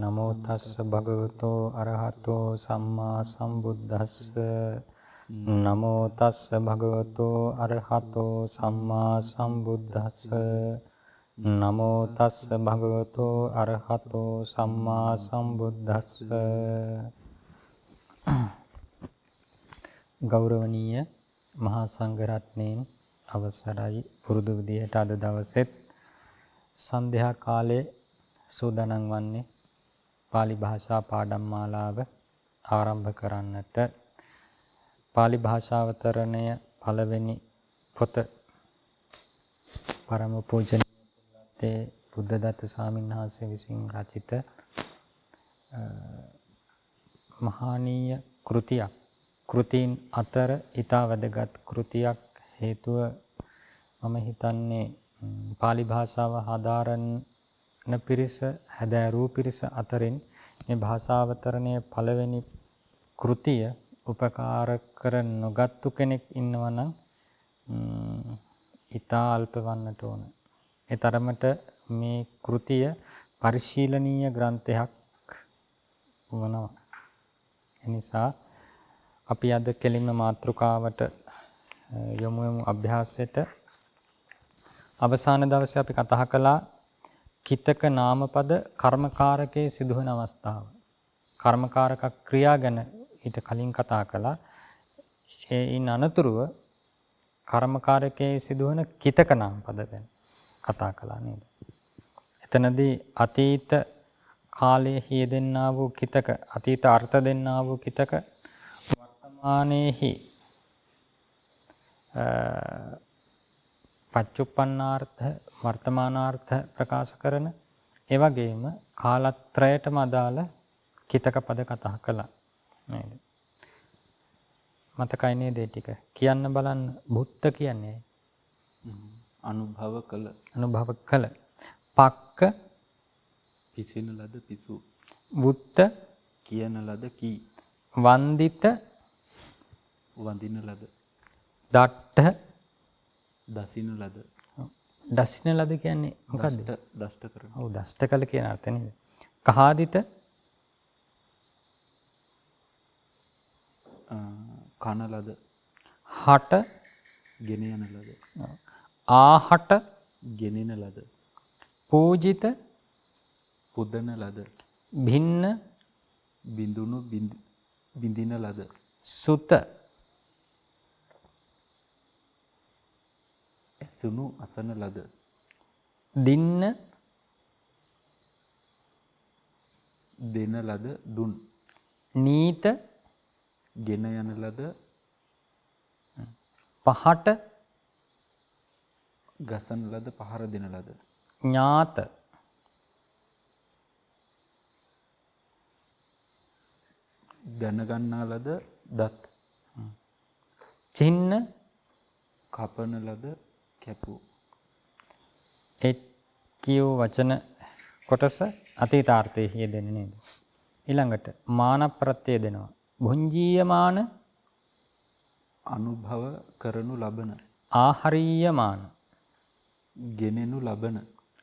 නමෝ තස්ස භගවතෝ අරහතෝ සම්මා සම්බුද්දස්ස නමෝ තස්ස භගවතෝ අරහතෝ සම්මා සම්බුද්දස්ස නමෝ තස්ස භගවතෝ අරහතෝ සම්මා සම්බුද්දස්ස ගෞරවනීය මහා සංඝරත්නයන් අවසරයි පුරුදු විදියට අද දවසෙත් සන්ධ්‍යා කාලයේ සූදානම් වන්නේ පාලි භාෂා පාඩම් මාලාව ආරම්භ කරන්නට පාලි භාෂාවතරණය පළවෙනි පොත පරම පූජනීය බුද්ධදත්ත ස්වාමීන් වහන්සේ විසින් රචිත මහානීය කෘතියක්. කෘතීන් අතර ඊටා වැදගත් කෘතියක් හේතුව මම හිතන්නේ පාලි භාෂාව හදාරන පිරිස හැදෑරූ පිරිස අතරින් මේ භාෂාවතරණයේ පළවෙනි කෘතිය උපකාර කර නොගත්තු කෙනෙක් ඉන්නවා නම් ඊටා අල්ප වන්නට ඕන. ඒ තරමට මේ කෘතිය පරිශීලනීය ග්‍රන්ථයක් වනවා. එනිසා අපි අද කෙලින්ම මාතෘකාවට යොමු අභ්‍යාසයට. අවසාන දවසේ අපි කතා කළා කිතක නාමපද කර්මකාරකයේ සිදුවන අවස්ථාව. කර්මකාරක ක්‍රියා ගැන ඊට කලින් කතා කළා. ඒයින් අනතුරුව කර්මකාරකයේ සිදුවන කිතක නාමපද ගැන කතා කළා නේද? එතනදී අතීත කාලයේ යෙදෙන්නා වූ කිතක, අතීත අර්ථ දෙන්නා වූ කිතක වර්තමානයේහි පච්චුප්පන්නාර්ථ වර්තමානාර්ථ ප්‍රකාශ කරන ඒ වගේම කාලත්‍රයටම අදාළ කිතක පද කතා කළා නේද? මතකයි නේද ඒ ටික? කියන්න බලන්න. බුත්ත කියන්නේ අනුභව කළ. පක්ක පිසින ලද පිසු. වුත්ත කියන ලද කී. වන්දිත වඳින ලද. දට්ඨ දසින ලද. දසින ලද කියන්නේ මොකද්ද? දෂ්ට කරන. ඔව් දෂ්ට කළ කියන අර්ථය නේද? කහාදිත කන ලද. හට ගෙන යන ලද. ආහට ගෙනෙන ලද. පූජිත පුදන ලද. භින්න බිඳුණු බිඳින ලද. සුත ඇසුණු අසන ලද. දින්න දෙන ලද දුන්. නීත ගෙන යන ලද. පහට ගසන ලද පහර දෙන ලද. ඥාත දැනගන්නා ලද දත්. චින්න කපන ලද කැපු. ඒ කියෝ වචන කොටස අතීතාර්ථයේ යෙදෙන්නේ නේද? ඊළඟට මාන ප්‍රත්‍යය දෙනවා. භුංජීයමාන අනුභව කරනු ලබන. ආහාරීයමාන ගෙනෙනු ලබන.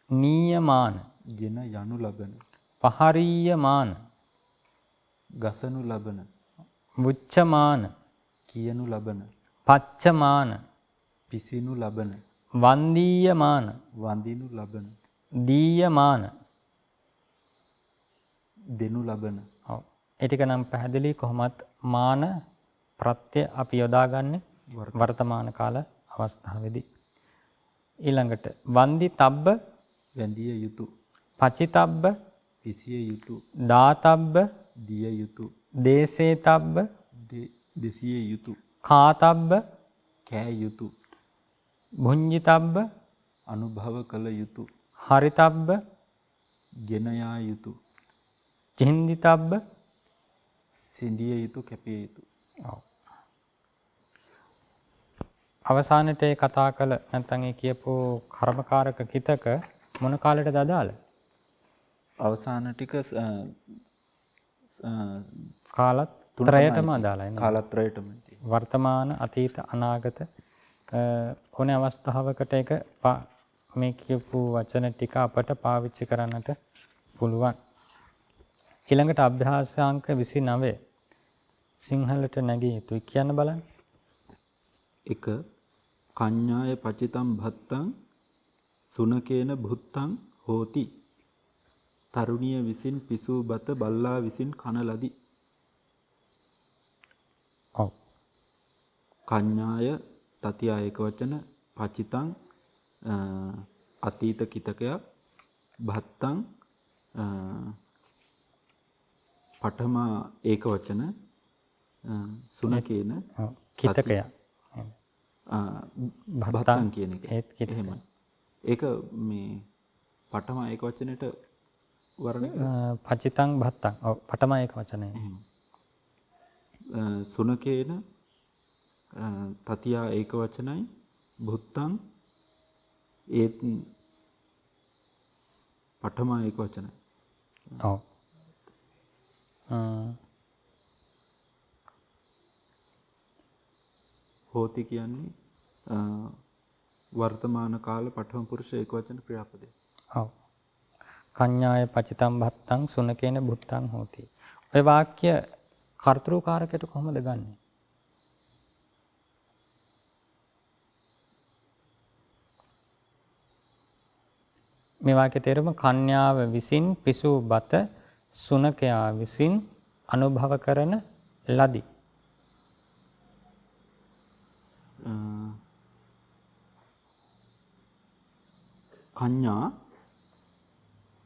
නීයමාන ගෙන යනු ලබන. පහරීයමාන ගසනු ලබන. මුච්ඡමාන කියනු ලබන. පච්චමාන පිසිනු ලබන. වන්දීයමාන වඳිනු ලබන. දීයමාන දෙනු ලබන. ඔව් ඒ ටික නම් පැහැදිලි. කොහොමත් මාන ප්‍රත්‍ය අපි යොදාගන්නේ වර්තමාන කාල අවස්ථාවේදී. ඊළඟට වන්දි තබ්බ වැඳිය යුතු. පචිතබ්බ පිසිය යුතු. දාතබ්බ දිය යුතු. දේසේතබ්බ දෙසිය යුතු. කාතබ්බ කෑ යුතු. භුඤ්ජිතබ්බ අනුභව කළ යුතු හරිතබ්බ ගෙන යා යුතු චින්දිතබ්බ සිඳිය යුතු කැපිය යුතු. ඔව්. අවසානයේ ඒ කතා කළ නැත්නම් ඒ කියපු කර්මකාරක කිතක මොන කාලයටද අදාළ? අවසාන ටික කාලත්‍රයටම අදාළයි නේද? කාලත්‍රයටම තියෙනවා. වර්තමාන අතීත අනාගත ඕනේ අවස්ථාවකට ඒක මේ කියපු වචන ටික අපට පාවිච්චි කරන්නට පුළුවන්. ඊළඟට අභ්‍යාසාංක 29 සිංහලට නැගී යුතුයි කියන්න බලන්න. 1 කඤ්ඤාය පචිතම් භත්තං සුනකේන භුත්තං හෝති. තරුණිය විසින් පිසූ බත බල්ලා විසින් කන ලදී. ඔව්. කඤ්ඤාය තතිය ඒක වචන පචිතං අතීත කිතකයක් භත්තං පඨම ඒක වචන සුනකේන කිතකයක්. භත්තං කියන එක. ඒත් කිතක. එහෙමයි. ඒක මේ පඨම ඒක වචනෙට වර්ණ පචිතං භත්තං. ඔව් පඨම ඒක වචනය. සුනකේන තතියා ඒක වචනයි භුත්තං ඒත් පඨම ඒක වචනයි. ඔව්. හෝති කියන්නේ වර්තමාන කාල පඨම පුරුෂ ඒක වචන ක්‍රියාපදේ. ඔව්. කඤ්ඤාය පචිතම් භත්තං සුනකේන භුත්තං හෝති. ඔය වාක්‍ය කර්තෘකාරකයට කොහොමද ගන්නෙ? මේ වාක්‍යයේ තේරුම කන්‍යාව විසින් පිසූ බත සුනකයා විසින් අනුභව කරන ලදී. කඤ්ඤා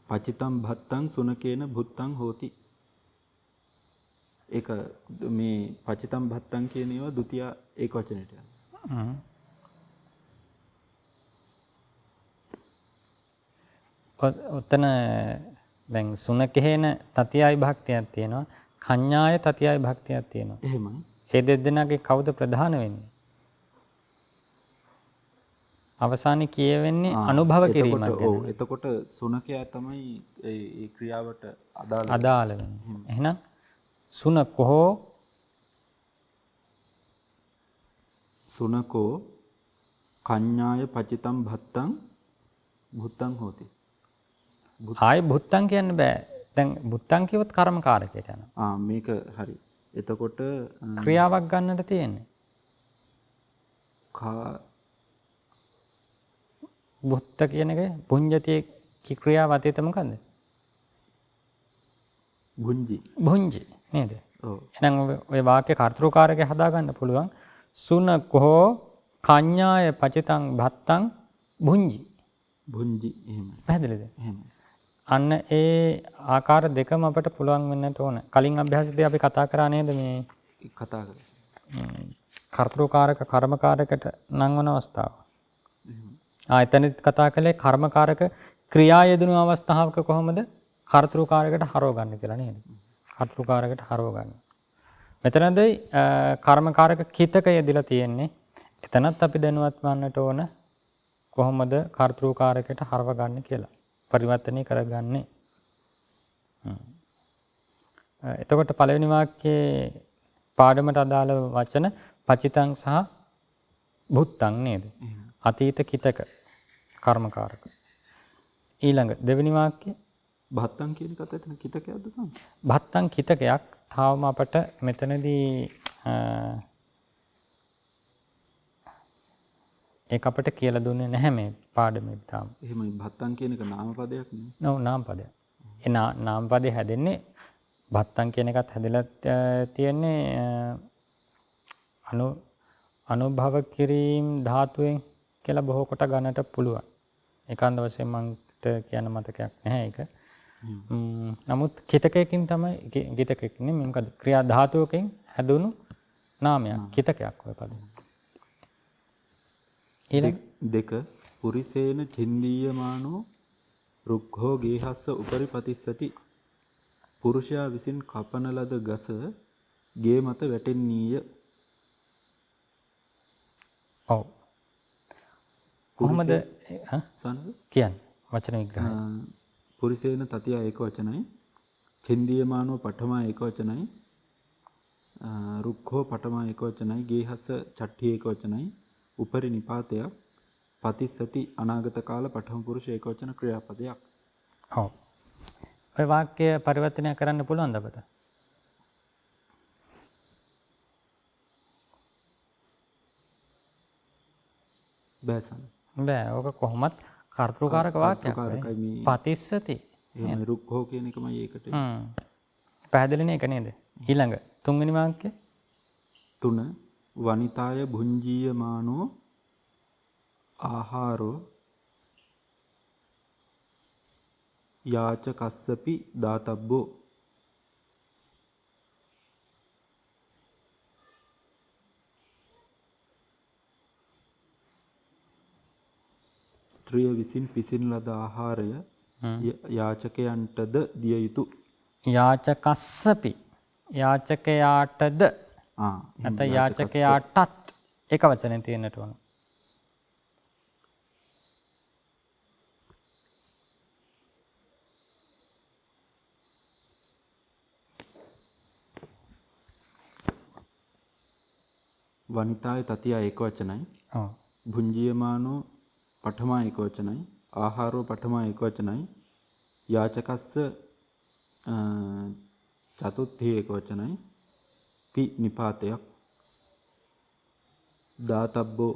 පචිතම් භත්තං සුනකේන භුත්තං හෝති. ඒක මේ පචිතම් භත්තං කියන ඒවා ဒုတိ ය ඒක වචනෙට යනවා. ඔතන දැන් සුනකේන තතියයි භක්තියක් තියෙනවා. කඤ්ඤාය තතියයි භක්තියක් තියෙනවා. එහෙමයි. ඒ දෙදෙනාගේ කවුද ප්‍රධාන වෙන්නේ? අවසානයේ කියවෙන්නේ අනුභව කිරීමක් ගැන. ඔව්. එතකොට සුනකයා තමයි ඒ ක්‍රියාවට අදාළ වෙන්නේ. එහෙනම් සුනකෝ සුනකෝ කඤ්ඤාය පචිතම් භත්තං භුත්තං හෝති. ආයි භුත්තං කියන්න බෑ. දැන් භුත්තං කියවොත් කර්මකාරකයට යනවා. මේක හරි. එතකොට ක්‍රියාවක් ගන්නට තියෙන්නේ. භුත්ත කියන එක භුඤ්ජති ක්‍රියාව අතීත මොකද්ද? භුංජි. භුංජි නේද? ඔව්. එහෙනම් ඔය වාක්‍ය කර්තෘකාරකේ හදා ගන්න පුළුවන්. සුනකෝ කඤ්ඤාය පචිතං භත්තං භුංජි. භුංජි එහෙමයි. පැහැදිලිද? එහෙමයි. අන්න ඒ ආකාර දෙකම අපට පුළුවන් වෙන්නට ඕන. කලින් අභ්‍යාසයේදී අපි කතා කරා නේද මේ කතා කරා. කර්තෘකාරක කර්මකාරකට නම් වන අවස්ථාව. එතනත් කතා කළේ කර්මකාරක ක්‍රියා යෙදුණු අවස්ථාවක කොහොමද කර්තෘකාරකට හරව ගන්න කියලා නේද? කර්තෘකාරකට හරව ගන්න. මෙතනදී කර්මකාරක කිතක යෙදලා තියෙන්නේ. එතනත් අපි දැනුවත් වන්නට ඕන කොහොමද කර්තෘකාරකට හරව ගන්න කියලා. පරිවර්තනය කරගන්නේ. එතකොට පළවෙනි වාක්‍යයේ පාඩමට අදාළ වචන පචිතං සහ භුත්තං නේද? අතීත කිතක කර්මකාරක. ඊළඟ දෙවෙනි වාක්‍යය භත්තං කියන එකත් එතන කිතකයක්ද සම්? භත්තං කිතකයක් තාවම අපට මෙතනදී ඒක අපට කියලා දුන්නේ නැහැ මේ පාඩමේ තාම. එහෙමයි භත්තං කියන එක නාම පදයක් නේ. නෝ නාම පදයක්. ඒ නාම පදේ හැදෙන්නේ භත්තං කියන එකත් හැදලා තියෙන්නේ අනුභව කිරීම ධාතුවෙන් කියලා බොහෝ කොට ගන්නට පුළුවන්. ඒකාන්ත වශයෙන් මන්ට කියන්න මතකයක් නැහැ ඒක. නමුත් කිතකයකින් තමයි කිතකයකින් නෙමෙයි මොකද ක්‍රියා ධාතුවකින් හැදුණු නාමයක් කිතකයක් ඔය පදේ. දෙක පුරිසේන චින්දීයමානෝ රුක්ඛෝ ගේහස්ස උපරි පතිස්සති. පුරුෂයා විසින් කපන ලද ගස ගේ මත වැටෙන්නීය. ඔව්. කොහොමද කියන්නේ වචන විග්‍රහය? පුරිසේන තතිය ඒක වචනයි. චින්දීයමානෝ පඨමා ඒක වචනයි. රුක්ඛෝ පඨමා ඒක වචනයි. ගේහස්ස චට්ඨි ඒක වචනයි. උපරි නිපාතයක්. පතිස්සති අනාගත කාල පඨම පුරුෂ ඒක වචන ක්‍රියාපදයක්. ඔව්. ඔය වාක්‍ය පරිවර්තනය කරන්න පුළුවන්ද අපට? බෑසන්. බෑ. ඕක කොහොමත් කර්තෘකාරක වාක්‍යයක්. පතිස්සති. එහෙනම් රුක්ඛෝ කියන එකමයි ඒකට. පැහැදිලිනේ ඒක නේද? ඊළඟ තුන්වෙනි වාක්‍යය 3 වනිතාය භුංජීයමානෝ ආහාරෝ යාචකස්සපි දාතබ්බෝ. ස්ත්‍රිය විසින් පිසින ලද ආහාරය යාචකයන්ටද දිය යුතු. යාචකස්සපි යාචකයාටද නැත්නම් යාචකයාටත් එක වචනෙන් තියෙන්නට ඕන. වනිතාය තතිය ඒක වචනයි. ඔව්. භුංජීයමානෝ පඨමා ඒක වචනයි. ආහාරෝ පඨමා ඒක වචනයි. යාචකස්ස චතුත්ථී ඒක වචනයි. පි නිපාතයක්. දාතබ්බෝ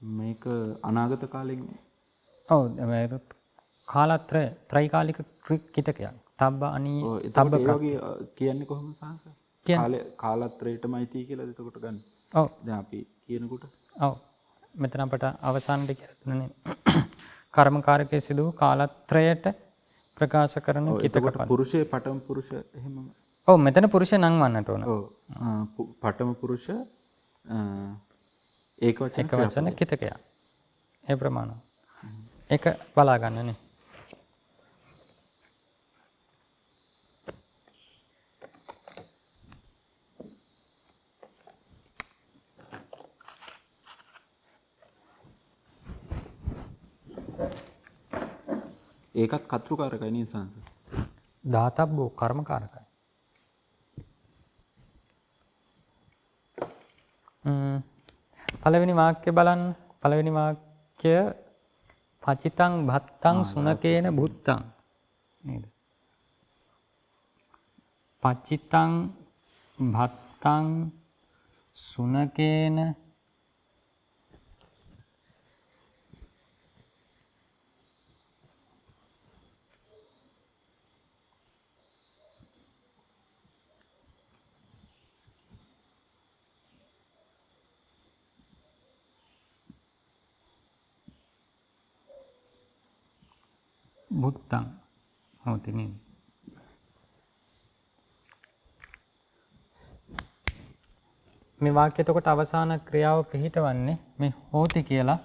මේක අනාගත කාලෙන්. ඔව් මේක කාලත්‍රය ත්‍රිකාලික කිතකයක්. තබ්බ අනී තබ්බ වගේ කියන්නේ කොහොමද සාහස? කාලත්‍රයටමයි තිය කියලා එතකොට ගන්න. ඔව්. දැන් අපි කියනකොට ඔව්. මෙතන අපට අවසානයේ කියලා තුනේ කර්මකාරකයේ සිදු වූ කාලත්‍රයට ප්‍රකාශ කරන කිතක පද. පුරුෂය පඨම පුරුෂ එහෙමම. ඔව් මෙතන පුරුෂය නම් වන්නට ඕන. ඔව්. පඨම පුරුෂ ඒක වචන කිතකයක්. ඒ ප්‍රමාණය. ඒක බලා ගන්නනේ. ඒකත් කර්තෘකාරකයි නේ සංස. දාතබ්බෝ කර්මකාරකයි. පළවෙනි වාක්‍ය බලන්න. පළවෙනි වාක්‍ය පචිතං භත්තං සුනකේන බුත්තං නේද? පචිතං භත්තං සුනකේන බුත්තං හොති නේද? මේ වාක්‍යය එතකොට අවසාන ක්‍රියාව පිළිහිටවන්නේ මේ හෝති කියලා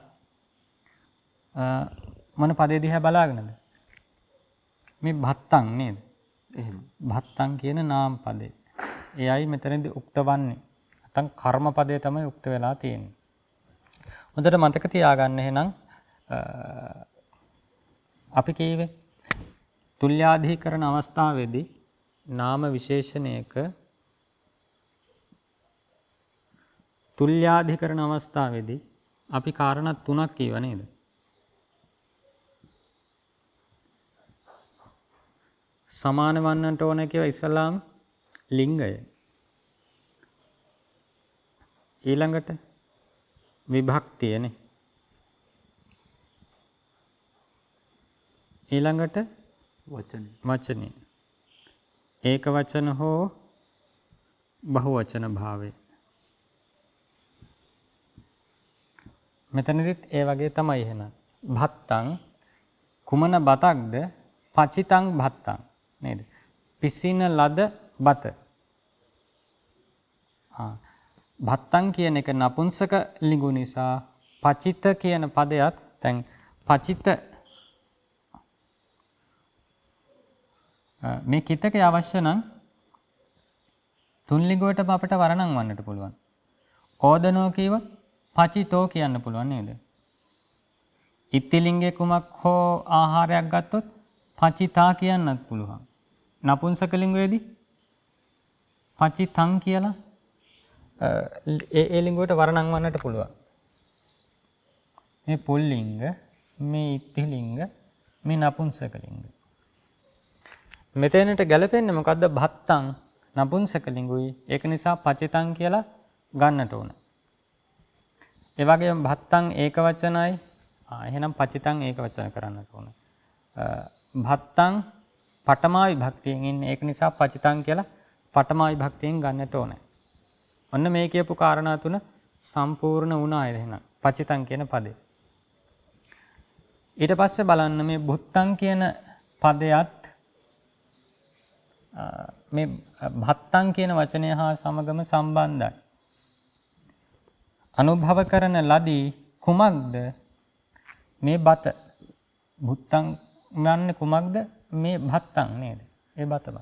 මොන පදේ දිහා බලාගෙනද? මේ භත්තං නේද? එහෙම. භත්තං කියන නාම පදේ. එයයි මෙතනදී උක්ත වන්නේ. නැත්නම් කර්ම පදේ තමයි උක්ත වෙලා තියෙන්නේ. හොඳට මතක තියාගන්න එහෙනම් අපි කියවේ තුල්‍යාධිකරණ අවස්ථාවේදී නාම විශේෂණයක තුල්‍යාධිකරණ අවස්ථාවේදී අපි කාරණා තුනක් කියව නේද? සමාන වන්නට ඕන කියලා ඉස්සලාම ලිංගය. ඊළඟට විභක්තියනේ. ඊළඟට වචනේ. ඒක වචන හෝ බහුවචන භාවය. මෙතනදිත් ඒ වගේ තමයි එහෙනම්. භත්තං කුමන බතක්ද? පචිතං භත්තං නේද? පිසින ලද බත. භත්තං කියන එක නපුංසක ලිංගු නිසා පචිත කියන පදයක් දැන් පචිත මේ කිතකේ අවශ්‍ය නම් තුන් ලිංගුවටම අපිට වරණම් වන්නට පුළුවන්. ඕදනෝ කියවත් පචිතෝ කියන්න පුළුවන් නේද? ඉත්තිලිංගේ කුමක් හෝ ආහාරයක් ගත්තොත් පචිතා කියන්නත් පුළුවන්. නපුංසක ලිංගුවේදී පචිතං කියලා ඒ ලිංගුවට වරණම් වන්නට පුළුවන්. මේ පුල්ලිංග, මේ ඉත්තිලිංග, මේ නපුංසක ලිංග. මෙතනට ගැලපෙන්නේ මොකද්ද? භත්තං නපුංසක ලිංගුයි. ඒක නිසා පචිතං කියලා ගන්නට ඕන. ඒ වගේම භත්තං ඒක වචනයි. එහෙනම් පචිතං ඒක වචන කරන්නට ඕන. භත්තං පඨමා විභක්තියෙන් ඉන්නේ. ඒක නිසා පචිතං කියලා පඨමා විභක්තියෙන් ගන්නට ඕන. ඔන්න මේ කියපු කාරණා තුන සම්පූර්ණ වුණා එහෙනම්. පචිතං කියන පදේ. ඊට පස්සේ බලන්න මේ බුත්තං කියන පදයට මේ භත්තං කියන වචනය හා සමගම සම්බන්ධයි. අනුභව කරන ලදී කුමක්ද? මේ බත. බුත්තං යන්නේ කුමක්ද? මේ භත්තං නේද? ඒ බතම.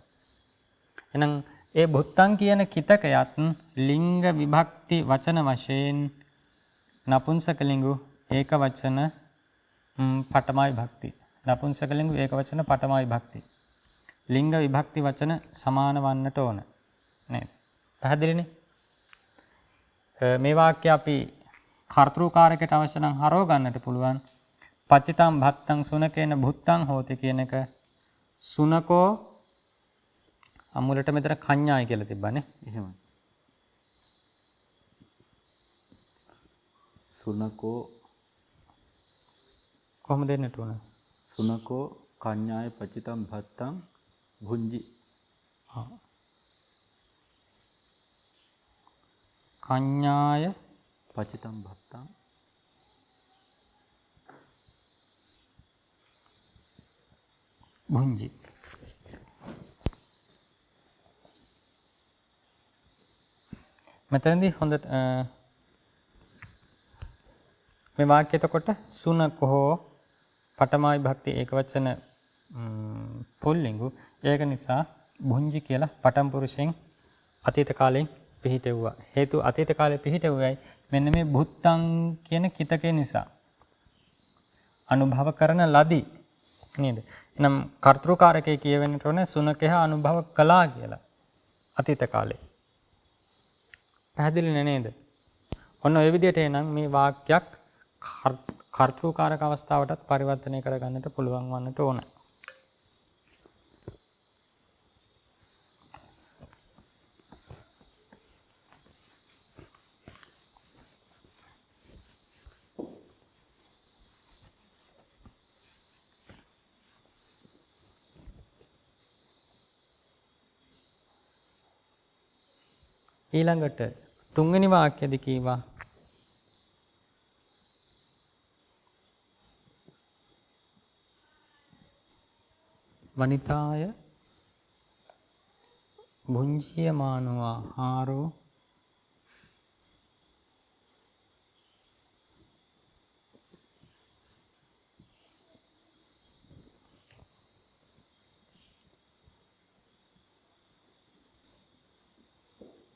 එහෙනම් ඒ බුත්තං කියන කිතකයත් ලිංග විභක්ති වචන වශයෙන් නපුංසක ලිංගු ඒක වචන පඨමා විභක්ති. නපුංසක ලිංගු ඒක වචන පඨමා විභක්ති. ලිංග විභක්ති වචන සමාන වන්නට ඕන නේද? පැහැදිලිනේ? මේ වාක්‍ය අපි කර්තෘකාරකයට අවශ්‍ය නම් හරව ගන්නට පුළුවන්. පචිතං භත්තං සුනකේන භුත්තං හෝති කියන එක සුනකෝ අමුලට මෙතන කඤ්ඤායි කියලා තිබ්බනේ. එහෙමයි. සුනකෝ කොහොමද දෙන්නට ඕන? සුනකෝ කඤ්ඤාය පචිතං භත්තං භුංජි. කඤ්ඤාය පචිතං භත්තං භුංජි. මෙතනදී හොඳට මේ වාක්‍යය එතකොට සුනකෝ පඨමා විභක්ති ඒකවචන පුල්ලිංගු. ඒක නිසා භුංජි කියලා පඨම පුරුෂයෙන් අතීත කාලයෙන් පිහිටෙව්වා. හේතු අතීත කාලේ පිහිටෙව්වයි මෙන්න මේ බුත්තං කියන කිතකේ නිසා. අනුභව කරන ලදී නේද? එනම් කර්තෘකාරකයේ කියවෙන්නට ඕනේ සුනකහ අනුභව කළා කියලා අතීත කාලේ. පැහැදිලි නේද? ඔන්න ඔය විදිහට එනම් මේ වාක්‍යයක් කර්තෘකාරක අවස්ථාවටත් පරිවර්තනය කරගන්නට පුළුවන් වන්නට ඕන. ඊළඟට තුන්වෙනි වාක්‍යයේදී කීවා වනිතාය භුංජියමානෝ ආහාරෝ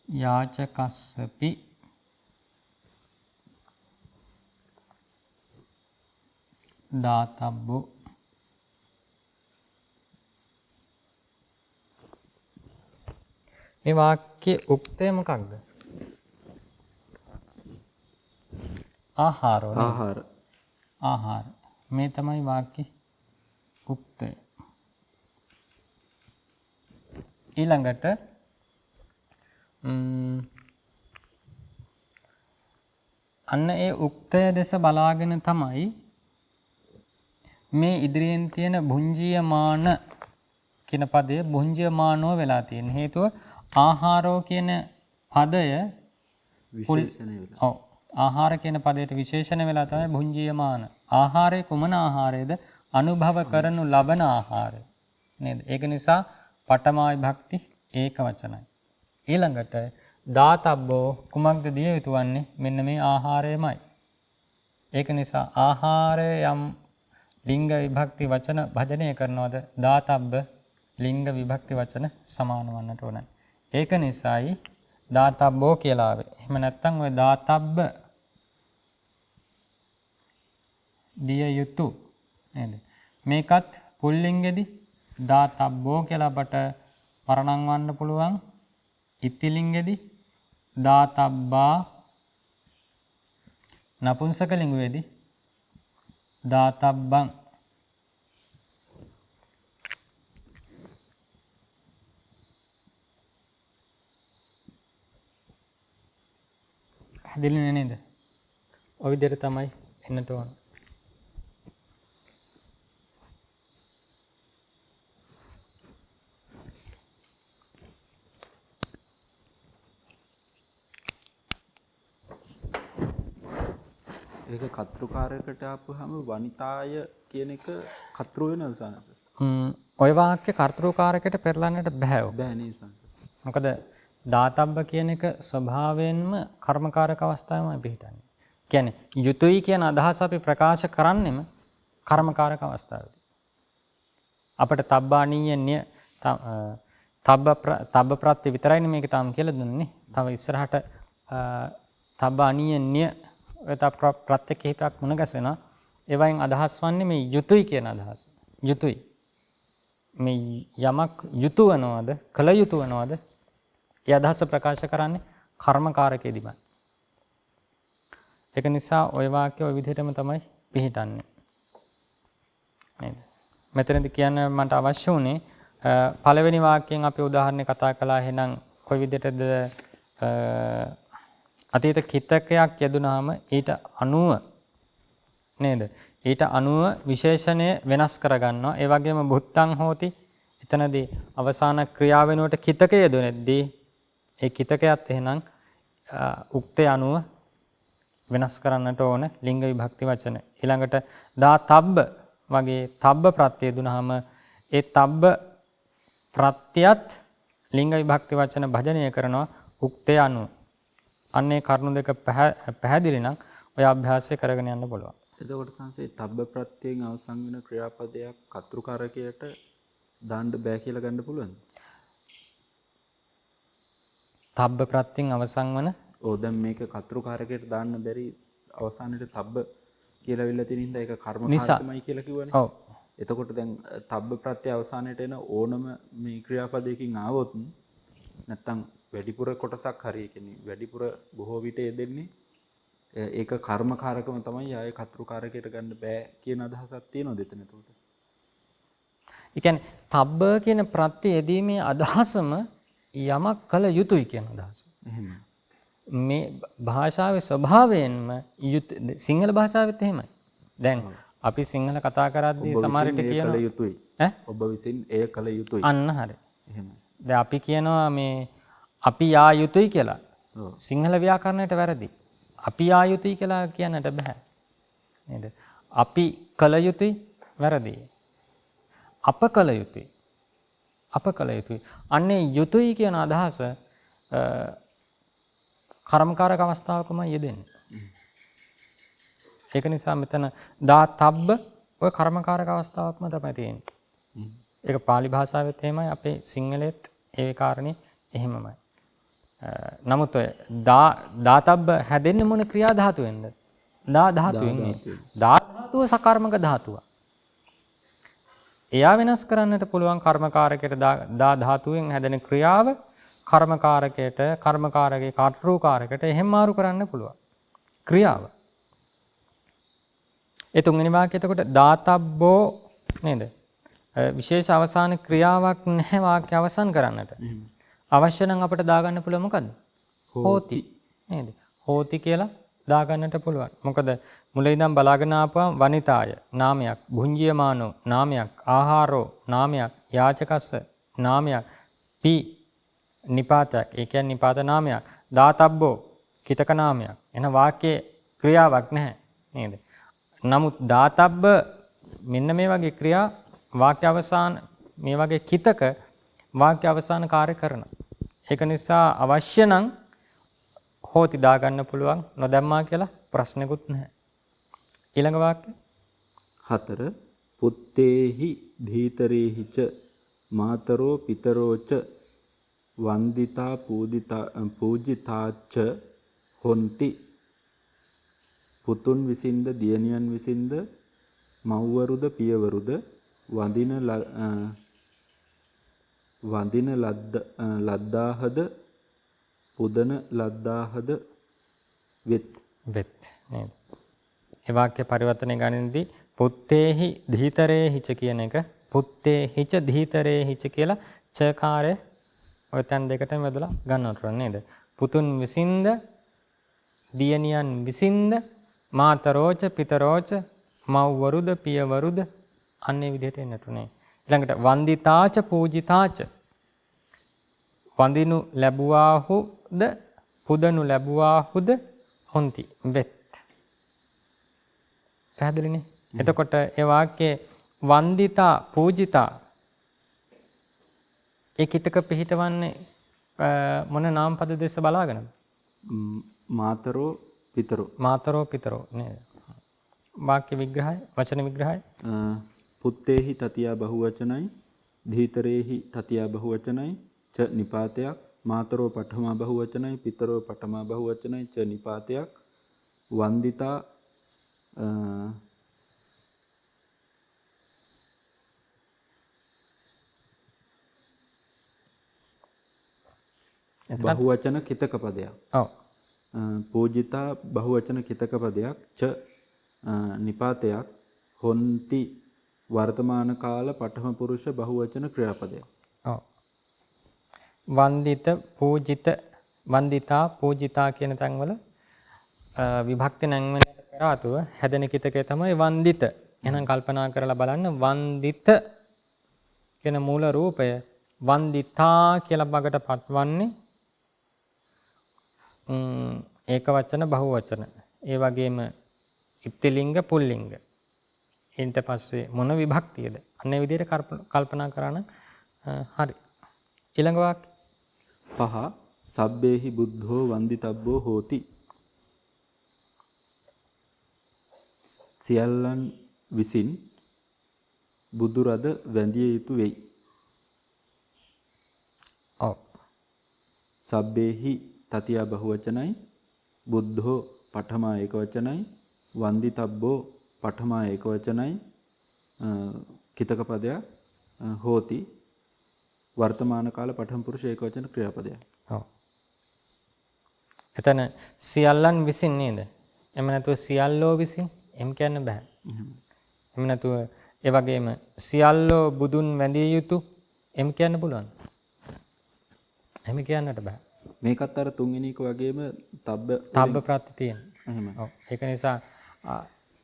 යාචකස්සපි දාතබ්බෝ. මේ වාක්‍යයේ උක්තය මොකක්ද? ආහාරෝ. ආහාර. ආහාර. මේ තමයි වාක්‍ය උක්තය. ඊළඟට අන්න ඒ උක්තය දෙස බලාගෙන තමයි මේ ඉදිරියෙන් තියෙන භුංජියමාන කියන පදය භුංජියමානෝ වෙලා තියෙන. හේතුව ආහාරෝ කියන පදය විශේෂණය වෙලා. ඔව්. ආහාර කියන පදයට විශේෂණ වෙලා තමයි භුංජියමාන. ආහාරය කුමන ආහාරයේද? අනුභව කරනු ලබන ආහාරය. නේද? ඒක නිසා පඨමා විභක්ති ඒක වචනයි. ඊළඟට දාතබ්බෝ කුමක්ද දිය යුතු වන්නේ? මෙන්න මේ ආහාරයමයි. ඒක නිසා ආහාරය යම් ලිංග විභක්ති වචන භජනය කරනවද? දාතබ්බ ලිංග විභක්ති වචන සමාන වන්නට ඕනයි. ඒක නිසායි දාතබ්බෝ කියලා ආවේ. එහෙම නැත්නම් ඔය දාතබ්බ දිය යුතු නේද? මේකත් පුල්ලිංගෙදි දාතබ්බෝ කියලා අපට වර්ණම් වන්න පුළුවන්. ඉත්තිලිංගෙදි දාතබ්බා, නපුංසක ලිංගුවේදී දාතබ්බං. හැදෙන්නේ නේද? ඔය විදිහට තමයි එන්නට ඕන. ඒක කතෘකාරයකට ආපුවාම වනිතාය කියන එක කතෘ වෙනවද සානස? ඔය වාක්‍ය කර්තෘකාරකයට පෙරලන්නට බෑ. බෑ නේ සානස. මොකද දාතබ්බ කියන එක ස්වභාවයෙන්ම කර්මකාරක අවස්ථාවමයි පිළිටන්නේ. කියන්නේ යුතුයි කියන අදහස අපි ප්‍රකාශ කරන්නෙම කර්මකාරක අවස්ථාවේදී. අපිට තබ්බානීය තබ්බ ප්‍රත්‍ය විතරයිනේ මේක තාම කියලා දුන්නේ. තව ඉස්සරහට තබ්බානීය ප්‍රත්‍ය කිහිපයක් මුණ ගැසෙනවා. ඒවයින් අදහස් වන්නේ මේ යුතුයි කියන අදහස. යුතුයි. මේ යමක් යුතු වෙනවද, කළ යුතු වෙනවද? ඒ අදහස ප්‍රකාශ කරන්නේ කර්මකාරකයේදීමයි. ඒක නිසා ওই වාක්‍ය ওই විදිහටම තමයි පිළිටන්නේ. නේද? මෙතනදී කියන්න මට අවශ්‍ය වුණේ පළවෙනි වාක්‍යයෙන් අපි උදාහරණයක් කතා කළා. එහෙනම් කොයි විදිහටද අතීත කිතකයක් යෙදුනහම ඊට අනුව නේද? ඊට අනුව විශේෂණය වෙනස් කරගන්නවා. ඒ වගේම බුත්තං හෝති එතනදී අවසාන ක්‍රියාව වෙනුවට කිතක යෙදුනේදී ඒ කිතකයත් එහෙනම් උක්තේ අනුව වෙනස් කරන්නට ඕන ලිංග විභක්ති වචන. ඊළඟට දාතබ්බ වගේ තබ්බ ප්‍රත්‍ය යෙදුනහම ඒ තබ්බ ප්‍රත්‍යයත් ලිංග විභක්ති වචන භජනය කරනවා උක්තේ අනුව. අන්නේ කරුණු දෙක පැහැදිලි නම් ඔය අභ්‍යාසය කරගෙන යන්න පුළුවන්. එතකොට සංසේ තබ්බ ප්‍රත්‍යයෙන් අවසන් වෙන ක්‍රියාපදයක් කතෘකාරකයට දාන්න බෑ කියලා ගන්න පුළුවන්ද? තබ්බ ප්‍රත්‍යයෙන් අවසන් වන දැන් මේක කතෘකාරකයට දාන්න බැරි අවසානයේ තබ්බ කියලා විල්ල තියෙන හින්දා ඒක කර්මකාරකමයි කියලා කිව්වනේ. ඔව්. එතකොට දැන් තබ්බ ප්‍රත්‍ය අවසානයේ එන ඕනම මේ ක්‍රියාපදයකින් ආවොත් නැත්තම් වැඩිපුර කොටසක් හරි කියන්නේ වැඩිපුර බොහෝ විට යෙදෙන්නේ ඒක කර්මකාරකම තමයි. ආයේ කතෘකාරකයට ගන්න බෑ කියන අදහසක් තියෙනවද එතන? එතකොට ඒ කියන්නේ තබ්බ කියන ප්‍රත්‍ය යෙදීමේ අදහසම යමක් කළ යුතුයි කියන අදහස. එහෙම. මේ භාෂාවේ ස්වභාවයෙන්ම සිංහල භාෂාවෙත් එහෙමයි. දැන් අපි සිංහල කතා කරද්දී සමහර විට කියනවා යුතුයි. ඔබ විසින් එය කළ යුතුයි. අන්න හරි. එහෙමයි. දැන් අපි කියනවා මේ අපි යා යුතුයි කියලා. සිංහල ව්‍යාකරණයට වැරදි. අපි යා යුතුයි කියලා කියන්නට බෑ. නේද? අපි කළ යුතුයි වැරදි. අප කළ යුතුයි. අප කළ යුතුයි. අන්නේ යුතුයි කියන අදහස කර්මකාරක අවස්ථාවකම යෙදෙන්නේ. ඒක නිසා මෙතන දාතබ්බ ඔය කර්මකාරක අවස්ථාවකම තමයි තියෙන්නේ. ඒක pāli භාෂාවෙත් එහෙමයි, අපේ සිංහලෙත් ඒ කාරණේ එහෙමමයි. නමුත් ඔය දාතබ්බ හැදෙන්නේ මොන ක්‍රියා ධාතුවෙන්ද? දා ධාතුවෙන්. දා ධාතුව සකර්මක ධාතුවක්. එයා වෙනස් කරන්නට පුළුවන් කර්මකාරකයට දා ධාතුවෙන් හැදෙන ක්‍රියාව කර්මකාරකයට කර්මකාරකේ කර්තෘකාරකයට එහෙම මාරු කරන්න පුළුවන් ක්‍රියාව. ඒ තුන්වෙනි වාක්‍යය එතකොට දාතබ්බෝ නේද? විශේෂ අවසාන ක්‍රියාවක් නැහැ වාක්‍ය අවසන් කරන්නට. අවශ්‍ය නම් අපිට දාගන්න පුළුවන් මොකද්ද? හෝති නේද? හෝති කියලා දාගන්නට පුළුවන්. මොකද මුලින් ඉඳන් බලාගෙන ආපුවම වනිතාය නාමයක්, භුඤ්ජියමානෝ නාමයක්, ආහාරෝ නාමයක්, යාචකස්ස නාමයක්, පි නිපාතයක්. ඒ කියන්නේ නිපාත නාමයක්. දාතබ්බෝ කිතක නාමයක්. එන වාක්‍යයේ ක්‍රියාවක් නැහැ නේද? නමුත් දාතබ්බ මෙන්න මේ වගේ ක්‍රියා වාක්‍ය අවසාන මේ වගේ කිතක වාක්‍ය අවසාන කාර්ය කරනවා. ඒක නිසා අවශ්‍ය නම් හෝති දාගන්න පුළුවන් නොදැම්මා කියලා ප්‍රශ්නකුත් නැහැ. ඊළඟ වාක්‍ය 4 පුත්තේහි ධීතරේහි ච මාතරෝ පිතරෝ ච වන්දිතා පූජිතාච්ච හොන්ති. පුතුන් විසින්ද දියණියන් විසින්ද මව්වරුද පියවරුද වඳින ලද්දාහද පුදන ලද්දාහද වෙත්. නේද? ඒ වාක්‍ය පරිවර්තනය ගන්නදී පුත්තේහි ධීතරේහිච කියන එක පුත්තේහිච ධීතරේහිච කියලා චකාරය ඔය තැන් දෙකටම යොදලා ගන්නවට ඕන නේද? පුතුන් විසින්ද දියණියන් විසින්ද මාතරෝච පිතරෝච මව්වරුද පියවරුද අන්නේ විදිහට එන්නට උනේ. ඊළඟට වන්දිතාච පූජිතාච වඳිනු ලැබුවාහුද පුදනු ලැබුවාහුද හොන්ති වෙත්. පැහැදිලිනේ? එතකොට ඒ වාක්‍යයේ වන්දිතා පූජිතා ඒ කිතක පිහිටවන්නේ මොන නාමපද දෙස බලාගෙනද? මාතරෝ පිතරෝ නේද? වාක්‍ය විග්‍රහය වචන විග්‍රහය පුත්තේහි තතියා බහුවචනයි ධීතරේහි තතියා බහුවචනයි ච නිපාතයක් මාතරෝ පඨමා බහුවචනයි පිතරෝ පඨමා බහුවචනයි ච නිපාතයක් වන්දිතා බහුවචන කිතක පදයක්. ඔව්. පූජිතා බහුවචන කිතක පදයක් ච නිපාතයක් හොන්ති වර්තමාන කාල පඨම පුරුෂ බහුවචන ක්‍රියාපදයක්. ඔව්. වන්දිත පූජිත වන්දිතා පූජිතා කියන තැන්වල විභක්ති නැංවනට පෙර ආතුව හැදෙන කිතකය තමයි වන්දිත. එහෙනම් කල්පනා කරලා බලන්න වන්දිත කියන මූල රූපය වන්දිතා කියලා බගට පත්වන්නේ ඒක වචන බහුවචන. ඒ වගේම ඉත්තිලිංග පුල්ලිංග. ඊට පස්සේ මොන විභක්තියද? අන්නේ විදිහට කල්පනා කරා නම් හරි. ඊළඟ වාක්‍ය 5 සබ්බේහි බුද්ධෝ වන්දිතබ්බෝ හෝති. සියල්ලන් විසින් බුදුරද වැඳිය යුතු වෙයි. ඔව්. සබ්බේහි තතියා බහුවචනයි බුද්ධෝ පඨමා ඒකවචනයි වන්දිතබ්බෝ පඨමා ඒකවචනයි කිතක පදයක් හෝති වර්තමාන කාල පඨම පුරුෂ ඒකවචන ක්‍රියාපදයක්. ඔව්. එතන සියල්ලන් විසින් නේද? එහෙම නැතුව සියල්ලෝ විසින් එහෙම කියන්න බෑ. එහෙම නැතුව ඒ වගේම සියල්ලෝ බුදුන් වැඳිය යුතු එහෙම කියන්න පුළුවන්. එහෙම කියන්නට බෑ. මේකත් අර තුන්වෙනි එක වගේම තබ්බ ප්‍රත්‍ය තියෙන. එහෙමයි. ඔව්. ඒක නිසා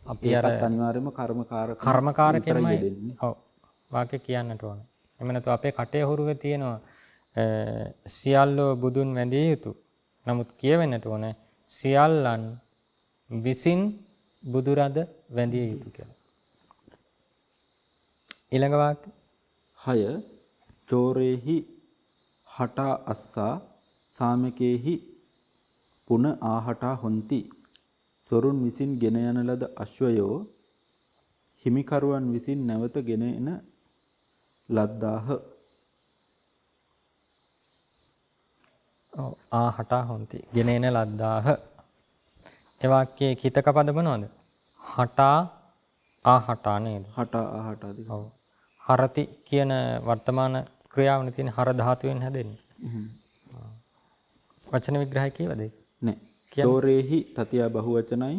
අපි අර ඒකත් අනිවාර්යයෙන්ම කර්මකාරකෙමයි ඔව් වාක්‍ය කියන්නට ඕන. එහෙම නැත්නම් අපේ කටේ හුරුවේ තියෙනවා සියල්ලෝ බුදුන් වැඳිය යුතු. නමුත් කියවෙන්නට ඕන සියල්ලන් විසින් බුදුරද වැඳිය යුතු කියලා. ඊළඟ වාක්‍ය 6 චෝරේහි හටා අස්සා සාමකේහි පුන ආහටා හොಂತಿ. සොරුන් විසින් ගෙන යන ලද අශ්වයෝ හිමිකරුවන් විසින් නැවත ගෙන එන ලද්දාහ. ඔව් ආහටා හොಂತಿ. ගෙන එන ලද්දාහ. ඒ වාක්‍යයේ කිතක පද මොනවද? හටා ආහටා නේද? හටා ආහටා දෙක. ඔව්. හරති කියන වර්තමාන ක්‍රියාවනේ තියෙන හර ධාතුවෙන් හැදෙන්නේ. වචන විග්‍රහය කියවද? නෑ. චෝරේහි තතියා බහුවචනයි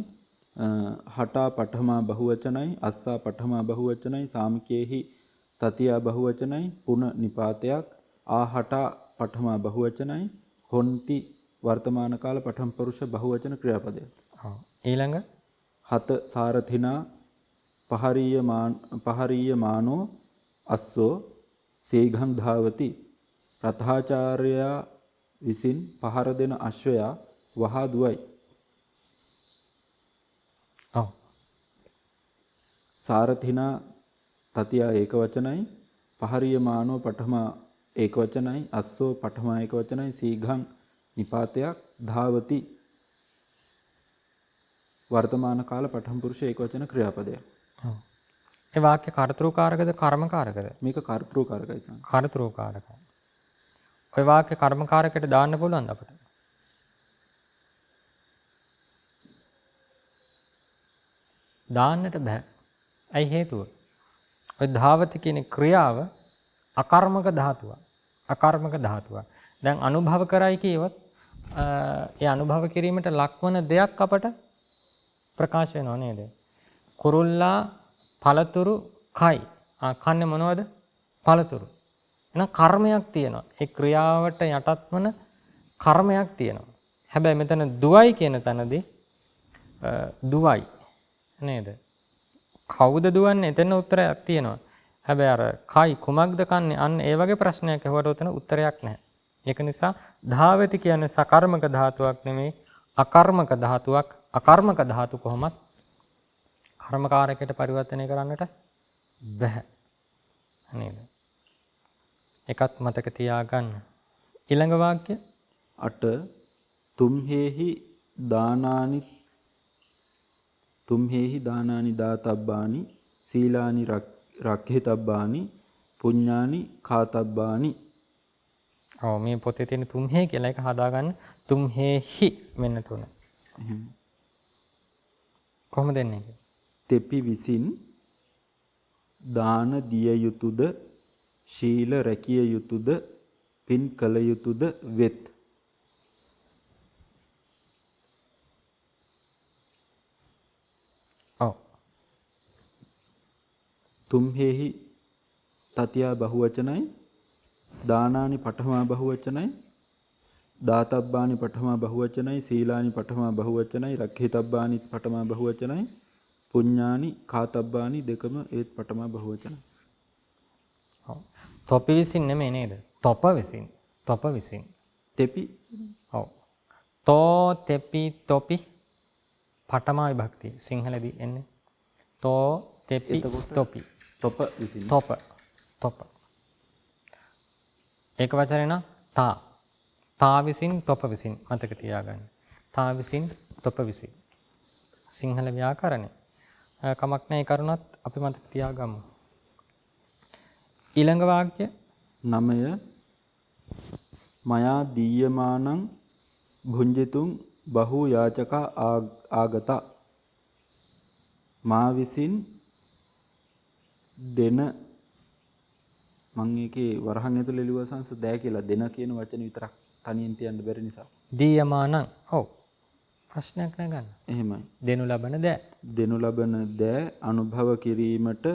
හටා පඨමා බහුවචනයි අස්සා පඨමා බහුවචනයි සාමකේහි තතියා බහුවචනයි පුන නිපාතයක් ආහටා පඨමා බහුවචනයි හොන්ති වර්තමාන කාල පඨම පුරුෂ බහුවචන ක්‍රියාපදයක්. ඊළඟ 7 සාරථිනා පහරීයමානෝ අස්සෝ සීඝං ධාවති. රථාචාර්යයා විසින් පහර දෙන අශ්වයා වහා දුවයි. ඔව්. සාරථිනා තතියා ඒකවචනයි පහරීයමානෝ පඨමා ඒකවචනයි අස්සෝ පඨමා ඒකවචනයි සීඝං නිපාතයක් ධාවති වර්තමාන කාල පඨම පුරුෂ ඒකවචන ක්‍රියාපදයක්. ඔව්. ඒ වාක්‍ය කර්තෘකාරකද කර්මකාරකද? මේක කර්තෘකාරකයි සම්. කර්තෘකාරකයි. ඔය වාක්‍ය කර්මකාරකයට දාන්න පුළුවන්ද අපිට? දාන්නට බෑ. ඇයි හේතුව? ඔය ධාවති කියන ක්‍රියාව අකර්මක ධාතුවක්. අකර්මක ධාතුවක්. දැන් අනුභව කරයි කියවත් ඒ අනුභව කිරීමට ලක්වන දෙයක් අපට ප්‍රකාශ වෙනව නේද? කුරුල්ලා පළතුරු කයි. කන්නේ මොනවද? පළතුරු. එහෙනම් කර්මයක් තියෙනවා. ඒ ක්‍රියාවට යටත් වන කර්මයක් තියෙනවා. හැබැයි මෙතන දුවයි කියන තැනදී දුවයි නේද? කවුද දුවන්නේ? එතන උත්තරයක් තියෙනවා. හැබැයි අර කයි කුමක්ද කන්නේ? අන්න ඒ වගේ ප්‍රශ්නයක් ඇහුවට උතන උත්තරයක් නැහැ. ඒක නිසා ධාවති කියන්නේ සකර්මක ධාතුවක් නෙමෙයි අකර්මක ධාතුවක්. අකර්මක ධාතු කොහොමත් කර්මකාරකයට පරිවර්තනය කරන්නට බැහැ. නේද? එකත් මතක තියාගන්න. ඊළඟ වාක්‍ය 8 තුම්හෙහි දානානි දාතබ්බානි සීලානි රක්ඛිතබ්බානි පුඤ්ඤානි කාතබ්බානි. ඔව් මේ පොතේ තියෙන තුම්හෙ කියලා එක හදාගන්න. තුම්හෙහි වෙන්න තුන. කොහොමද එන්නේ? තෙපි විසින් දාන දිය යුතුයද ශීල රැකිය යුතුයද පින් කළ යුතුයද වෙත්. ඔව්. තුම්හෙහි තතියා බහුවචනයි දානානි පඨමා බහුවචනයි දාතබ්බානි පඨමා බහුවචනයි සීලානි පඨමා බහුවචනයි රක්ඛිතබ්බානි පඨමා බහුවචනයි පුඤ්ඤානි කාතබ්බානි දෙකම ඒත් පඨමා බහුවචන. ඔව්. තොපි විසින් නෙමෙයි නේද? තොප විසින්. තොප විසින්. තෙපි. ඔව්. තෝ තෙපි තොපි පඨමා විභක්තිය සිංහලදී එන්නේ. තෝ තෙපි තොපි. තොප විසින්. තොප. තොප. ඒක වචනේ නම් තා. තා විසින් තොප විසින් මතක තියාගන්න. තා විසින් තොප විසින්. සිංහල ව්‍යාකරණය. කමක් නැහැ ඒ කරුණත් අපි මතක තියාගමු. ඊළඟ වාක්‍ය 9 මයා දීයමානං භුංජිතුං බහු යාචකා ආගතා මා විසින් දෙන මම ඒකේ වරහන් ඇතුළේ ලියුව සංස දෑ කියලා දෙන කියන වචන විතරක් තනියෙන් තියන්න බැරි නිසා දීයමානං. ඔව්. ප්‍රශ්නයක් නෑ ගන්න. එහෙමයි. දෙනු ලබන දෑ. දෙනු ලබන දෑ අනුභව කිරීමට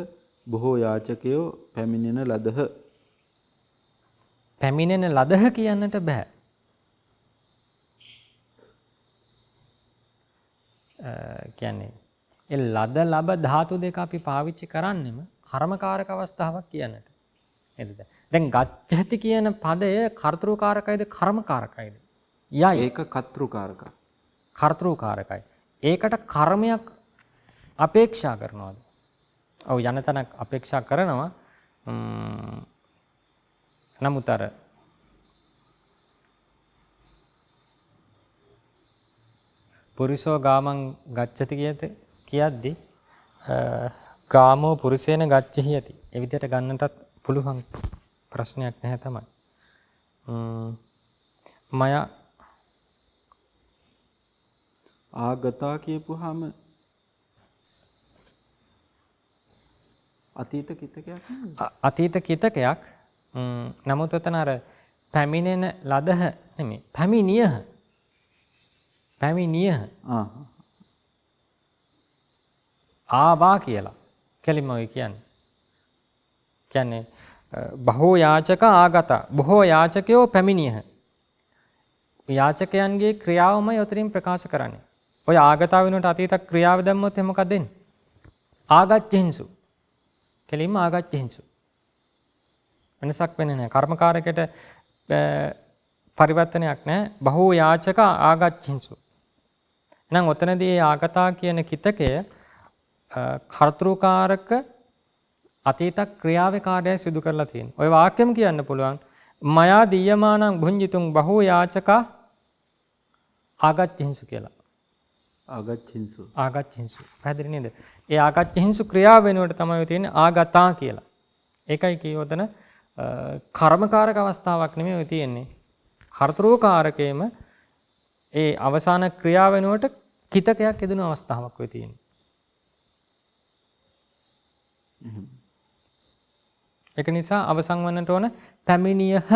බොහෝ යාචකයෝ පැමිණෙන ලදහ. පැමිණෙන ලදහ කියන්නට බෑ. කියන්නේ ඒ ලද ලබ ධාතු දෙක අපි පාවිච්චි කරන්නෙම කර්මකාරක අවස්ථාවක් කියන්නට. නේද? දැන් ගච්ඡති කියන පදය කර්තෘකාරකයිද කර්මකාරකයිද? යයි. ඒක කර්තෘකාරකයි. කර්තෘකාරකයි. ඒකට කර්මයක් අපේක්ෂා කරනවාද? ඔව් යන තැනක් අපේක්ෂා කරනවා. නමුත් අර පුරිසෝ ගාමං ගච්ඡති කියද්දි ගාමෝ පුරිසේන ගච්ඡති යති. ඒ විදිහට ගන්නටත් පුළුවන් ප්‍රශ්නයක් නැහැ තමයි. මය ආගතා කියපුවාම අතීත කිතකයක් නෙමෙයි. අතීත කිතකයක්. නමුත් එතන අර පැමිණෙන ලදහ නෙමෙයි. පැමිණියහ. පැමිණියහ. ආවා කියලා. කෙලින්ම ඔය කියන්නේ. කියන්නේ බහෝ යාචක ආගත. බොහෝ යාචකයෝ පැමිණියහ. යාචකයන්ගේ ක්‍රියාවමයි උතරින් ප්‍රකාශ කරන්නේ. ඔය ආගතාව වෙනුවට අතීත ක්‍රියාව දැම්මොත් එහෙනම් මොකක්ද වෙන්නේ? ආගච්ඡෙන්සු. කෙලින්ම ආගච්ඡෙන්සු. වෙනසක් වෙන්නේ නැහැ. කර්මකාරකයට පරිවර්තනයක් නැහැ. බහෝ යාචක ආගච්ඡෙන්සු. එහෙනම් ඔතනදී ආගතා කියන කිතකය කර්තෘකාරක අතීත ක්‍රියාවේ කාර්යය සිදු කරලා තියෙනවා. ඔය වාක්‍යෙම කියන්න පුළුවන් මයා දීයමානං භුංජිතුං බහෝ යාචක ආගච්ඡෙන්සු කියලා. ආගච්ඡින්සු. ආගච්ඡින්සු. පැහැදිලි නේද? ඒ ආගච්ඡින්සු ක්‍රියාව වෙනුවට තමයි තියෙන්නේ ආගතා කියලා. ඒකයි කියවතන කර්මකාරක අවස්ථාවක් නෙමෙයි ඔය තියෙන්නේ. කර්තෘකාරකයේම ඒ අවසාන ක්‍රියාව වෙනුවට කිතකයක් යෙදුණු අවස්ථාවක් ඔය තියෙන්නේ. ඒක නිසා අවසන් වන්නට ඕන පැමිණියහ.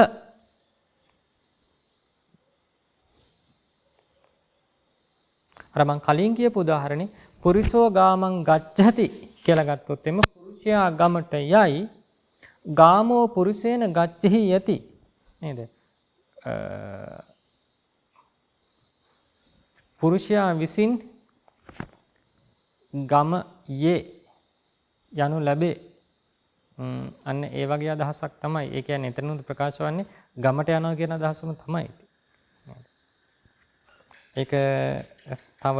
අර මං කලින් කියපු උදාහරණේ පුරිසෝ ගාමං ගච්ඡති කියලා ගත්තොත් එimhe පුරුෂයා ගමට යයි ගාමෝ පුරුෂේන ගච්ඡහි යති නේද? පුරුෂයා විසින් ගම යේ යනු ලැබේ. අන්න ඒ වගේ අදහසක් තමයි. ඒ කියන්නේ එතනොත් ප්‍රකාශ වන්නේ ගමට යනවා කියන අදහසම තමයි. ඒක තව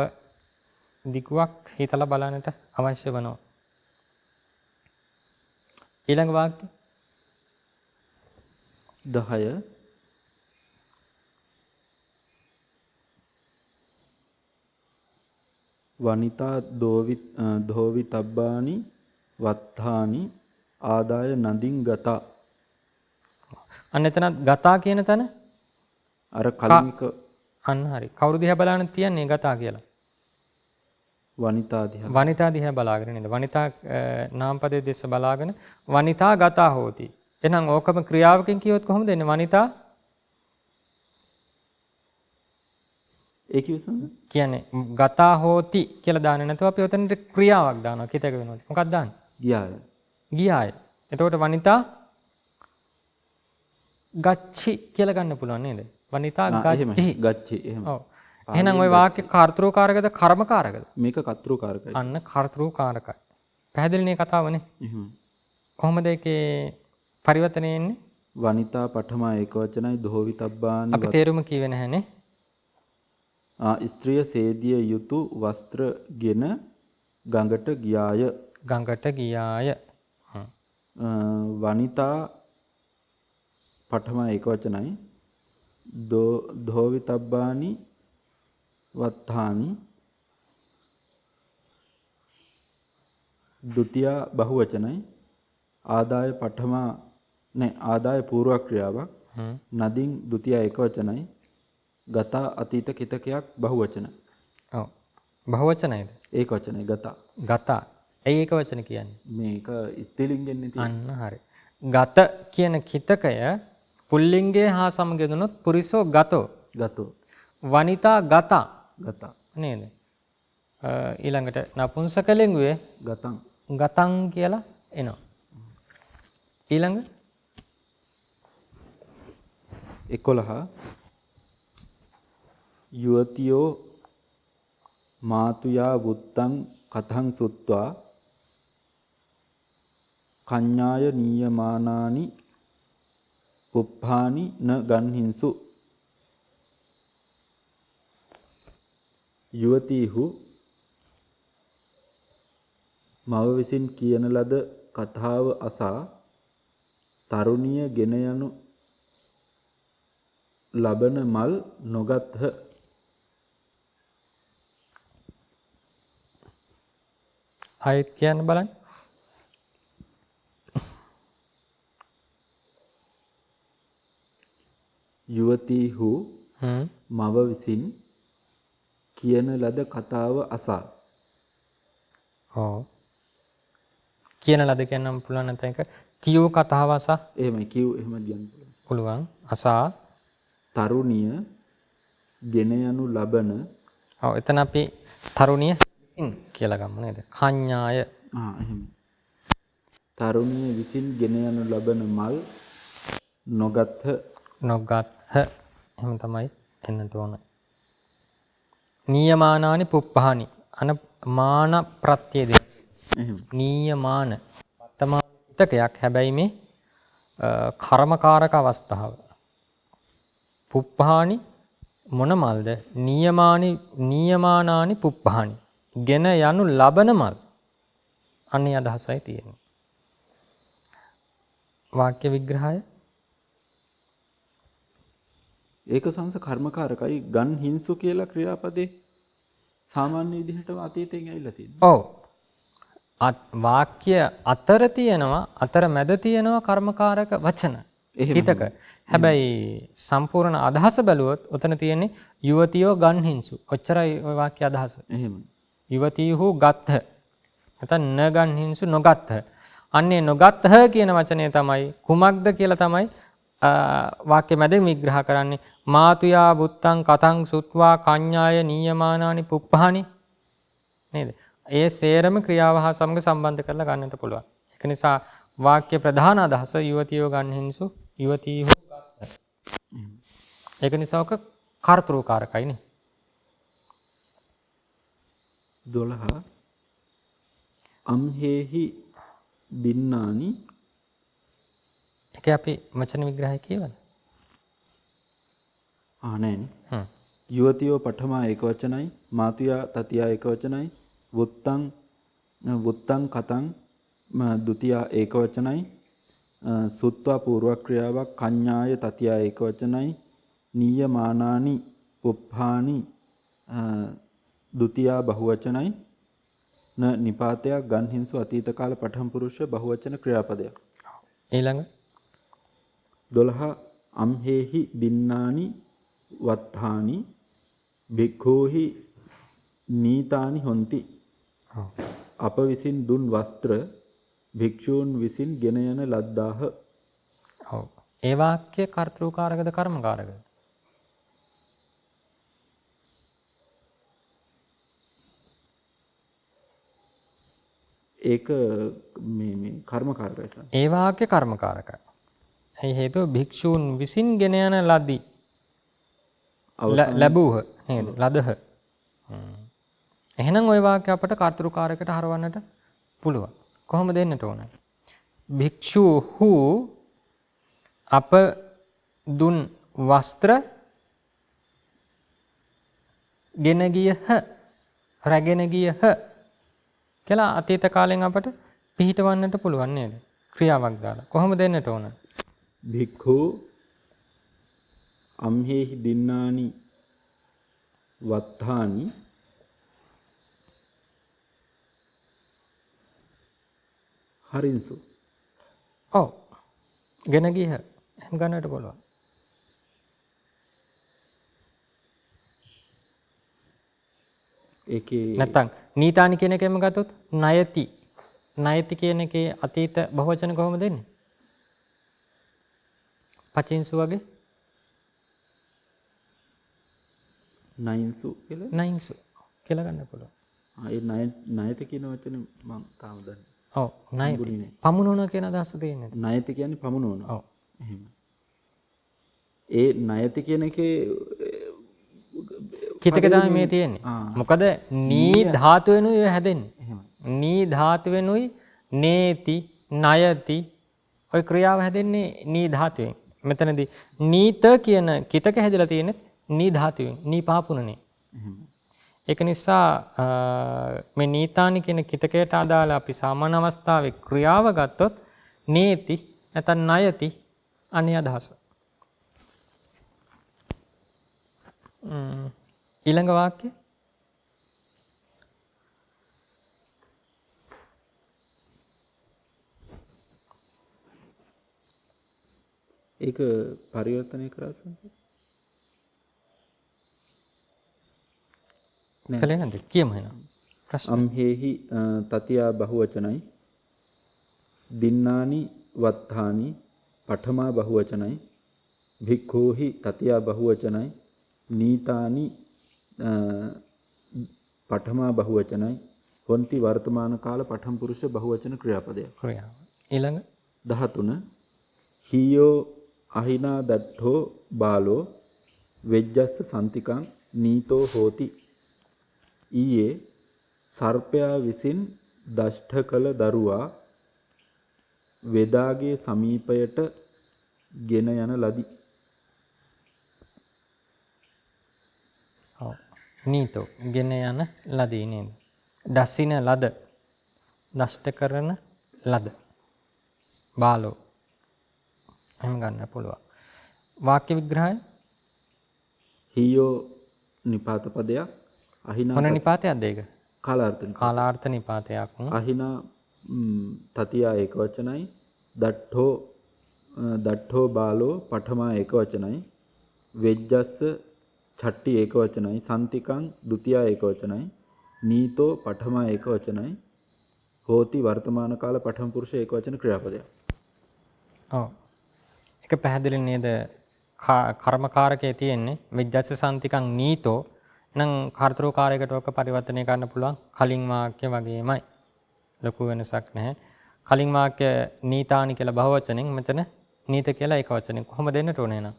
දිගුවක් හිතලා බලන්නට අවශ්‍ය වෙනවා. ඊළඟ වාක්‍ය 10 වනිතා දෝවිතබ්බානි වත්තානි ආදාය නදින් ගතා. අන්න එතන ගතා කියන තැන අර කලින්ක අන්න හරි. කවුරු දිහා බලන්න තියන්නේ ගතා කියලා? වනිතා දිහා. වනිතා දිහා බලාගෙන නේද? වනිතා නාමපදයේ දෙස බලාගෙන වනිතා ගතා හෝති. එහෙනම් ඕකම ක්‍රියාවකින් කියවොත් කොහොමද එන්නේ? වනිතා ඒ කිව්වසම කියන්නේ ගතා හෝති කියලා දාන්නේ නැතුව අපි උතනට ක්‍රියාවක් දානවා කිතක වෙනකොට. මොකක්ද දාන්නේ? ගියාය. ගියාය. එතකොට වනිතා ගච්ඡි කියලා ගන්න පුළුවන් නේද? වනිතා ගච්ඡි. ගච්ඡි එහෙම. ඔව්. එහෙනම් ওই වාක්‍ය කර්තෘකාරකද කර්මකාරකද? මේක කර්තෘකාරකයි. අන්න කර්තෘකාරකයි. පැහැදිලිනේ කතාවනේ. එහෙම. කොහොමද ඒකේ පරිවර්තනය එන්නේ? වනිතා පඨමා ඒකවචනයි දෝවිතබ්බානි අපි තේරුම කියවේ නැහනේ. ස්ත්‍රිය සේදිය යුතු වස්ත්‍රගෙන ගඟට ගියාය. ගඟට ගියාය. වනිතා පඨමා ඒකවචනයි දෝවිතබ්බානි වත්තානි ဒ ුතියා බහුවචනයි ආදාය පඨමා ආදාය පූර්ව ක්‍රියාවක් නදින් ဒ ුතියා ඒකවචනයි ගතා අතීත කිතකයක් බහුවචන. ඔව්. බහුවචනයිද? ඒකවචනයි ගතා. ගතා. ඇයි ඒකවචන කියන්නේ? මේක ස්ත්‍රීලිංගෙන් තියෙන්නේ. අන්න හරි. ගත කියන කිතකය පුල්ලිංගයේ හා සමග යෙදුනොත් පුරිසෝ ගතෝ. ගතෝ. වනිතා ගතා. ගතා. නේද? ඊළඟට නපුංසකලිංගුවේ ගතං. ගතං කියලා එනවා. ඊළඟ 11 යුවතියෝ මාතුයා වුත්තං කතං සුත්වා කඤ්ඤාය නීයමානානි පුප්පානි න ගන්හින්සු. යුවතිහු මව විසින් කියන ලද කතාව අසා තරුණිය ගෙන යනු ලබන මල් නොගත්හ. ආයෙත් කියන්න බලන්න. යුවතිහු මව විසින් කියන ලද කතාව අසා. ඔව්. කියන ලද කියන්නම පුළුවන් නැත්නම් ඒක කියෝ කතාව අසා. එහෙමයි කියු එහෙම කියන්න පුළුවන්. අසා තරුණිය ගෙන යනු ලබන. ඔව් එතන අපි තරුණිය විසින් කියලා ගමු නේද? කඤ්ඤාය. එහෙම. තරුණිය විසින් ගෙන යනු ලබන මල් නොගත්හ. නොගත්හ. එහෙම තමයි එන්නට ඕන. නීයමානානි පුප්පහානි අනමාන ප්‍රත්‍ය දෙක. එහෙම. නීයමාන වර්තමාන හිතකයක් හැබැයි මේ කර්මකාරක අවස්ථාව. පුප්පහානි මොන මල්ද? නීයමානානි පුප්පහානි. ගෙන යනු ලබන මල්. අන්නේ අදහසයි තියෙන්නේ. වාක්‍ය විග්‍රහය ඒක සංස කර්මකාරකයි ගන් හිංසු කියලා ක්‍රියාපදේ සාමාන්‍ය විදිහටම අතීතයෙන් ඇවිල්ලා තියෙනවා. ඔව්. වාක්‍ය අතර තියෙනවා අතර මැද තියෙනවා කර්මකාරක වචන. හිතක. හැබැයි සම්පූර්ණ අදහස බැලුවොත් උතන තියෙන්නේ යුවතියෝ ගන්හින්සු. ඔච්චරයි ওই වාක්‍ය අදහස. එහෙම. යුවතියහු ගත්හ. නැත්නම් න ගන්හින්සු නොගත්හ. අන්නේ නොගත්හ කියන වචනය තමයි කුමක්ද කියලා තමයි වාක්‍ය මැදින් විග්‍රහ කරන්නේ. මාතුයා බුත්තං කතං සුත්වා කඤ්ඤාය නීයමානානි පුප්පහානි නේද? ඒ සේරම ක්‍රියාව හා සමග සම්බන්ධ කරලා ගන්නට පුළුවන්. ඒක නිසා වාක්‍ය ප්‍රධාන අදහස යුවතියෝ ගන්හින්සු යුවතීහු ගත්හ. ඒක නිසා ඔක කර්තෘකාරකයිනේ. 12 අම්හෙහි දින්නානි ඒක අපි වචන විග්‍රහය කියවන. නෑනේ. යුවතියෝ පඨමා ඒක වචනයි, මාතුයා තතියා ඒක වචනයි, වුත්තං කතං ද්විතියා ඒක වචනයි, සුත්වා පූර්ව ක්‍රියාවක් කඤ්ඤාය තතියා ඒක වචනයි, නීයමානානි පුප්පානි ද්විතියා බහුවචනයි, න නිපාතයක් ගන්හින්සු අතීත කාල පඨම පුරුෂ බහුවචන ක්‍රියාපදයක්. ඊළඟ 12 අම්හෙහි දින්නානි වත්තානි භික්ඛූහි නීතානි හොಂತಿ. අප විසින් දුන් වස්ත්‍ර භික්ෂූන් විසින් ගෙන යන ලද්දාහ. ඔව්. ඒ වාක්‍ය කර්තෘකාරකද කර්මකාරකද? ඒක මේ කර්මකාරකයි සර්. ඒ වාක්‍ය කර්මකාරකයි. ඒ හේතුව භික්ෂූන් විසින් ගෙන යන ලදී. ලැබූහ නේද? ලදහ. එහෙනම් ওই වාක්‍ය අපට කර්තෘකාරකට හරවන්නට පුළුවන්. කොහොමද දෙන්නට ඕන? භික්ෂූහු අප දුන් වස්ත්‍ර ගෙන ගියහ රැගෙන ගියහ කියලා අතීත කාලෙන් අපට පිහිටවන්නට පුළුවන් නේද? ක්‍රියාවක් දාලා. කොහොමද දෙන්නට ඕන? භික්ඛූ අම්හෙහි දින්නානි වත්තානි හරින්සු. ඔව්. ගෙන ගියහ. එහෙම ගන්නට පුළුවන්. ඒකේ නැත්තම් නීතානි කියන එකෙන්ම ගත්තොත් ණයති. ණයති කියන එකේ අතීත බහුවචන කොහොමද දෙන්නේ? පචින්සු වගේ නයින්සු කියලා. නයින්සු කියලා ගන්න පුළුවන්. ඒ ණයත කියන වචනේ මම තාම දන්නේ. ඔව් ණයති. පමුණුන කියන අදහස තියෙන්නේ. ණයත කියන්නේ පමුණුන. ඔව්. එහෙම. ඒ ණයත කියන එකේ කිතක තමයි මේ තියෙන්නේ. මොකද නී ධාතුවෙනුයි ඔය හැදෙන්නේ. නී ධාතුවෙනුයි නේති ණයති ඔය ක්‍රියාව හැදෙන්නේ නී ධාතුවෙන්. මෙතනදී නීත කියන කිතක හැදලා තියෙන්නේ නී ධාතුවෙන්. නී පාපුණනේ. ඒක නිසා මේ නීතානි කියන කිතකයට අදාළ අපි සාමාන්‍ය අවස්ථාවේ ක්‍රියාව ගත්තොත් නේති නැත්නම් ණයති අනේ අදහස. ඊළඟ වාක්‍ය ඒක පරිවර්තනය කරලා කලේ නැද්ද කියමු එහෙනම් ප්‍රශ්න අම්හෙහි තතියා බහුවචනයි දින්නානි වත්තානි පඨමා බහුවචනයි භික්ඛූහි තතියා බහුවචනයි නීතානි පඨමා බහුවචනයි හොಂತಿ වර්තමාන කාල පඨම පුරුෂ බහුවචන ක්‍රියාපදයක්. ක්‍රියාව. ඊළඟ 13 හීයෝ අහිනා දට්ඨෝ බාලෝ වෙජ්ජස්ස සම්තිකං නීතෝ හෝති. ඊයේ සර්පයා විසින් දෂ්ඨ කළ දරුවා වෙදාගේ සමීපයට ගෙන යන ලදී. ඔව්. නීතෝ ගෙන යන ලදී නේද? දසින ලද. දෂ්ඨ කරන ලද. බාලෝ. එහෙම ගන්න පුළුවන්. වාක්‍ය විග්‍රහය හීයෝ නිපාත පදයක් අහිනා මොන නිපාතයක්ද ඒක? කාලාර්ථ නිපාතය. කාලාර්ථ නිපාතයක්. අහිනා තතියා ඒක වචනයි. දට්ඨෝ බාලෝ පඨමා ඒක වචනයි. වෙජ්ජස්ස චට්ටි ඒක වචනයි. සන්තිකං ဒ ුතියා ඒක වචනයි. නීතෝ පඨමා ඒක වචනයි. හෝති වර්තමාන කාල පඨම පුරුෂ ඒක වචන ක්‍රියාපදයක්. ඔව්. ඒක පැහැදිලි නේද? කර්මකාරකයේ තියෙන්නේ විජ්ජස්ස සන්තිකං නීතෝ නම් කර්තෘකාරයකට ඔක පරිවර්තනය කරන්න පුළුවන් කලින් වාක්‍ය වගේමයි. ලොකු වෙනසක් නැහැ. කලින් වාක්‍ය නීතානි කියලා බහුවචනෙන් මෙතන නීත කියලා ඒක වචනෙන් කොහොම දෙන්නට ඕනේ නං?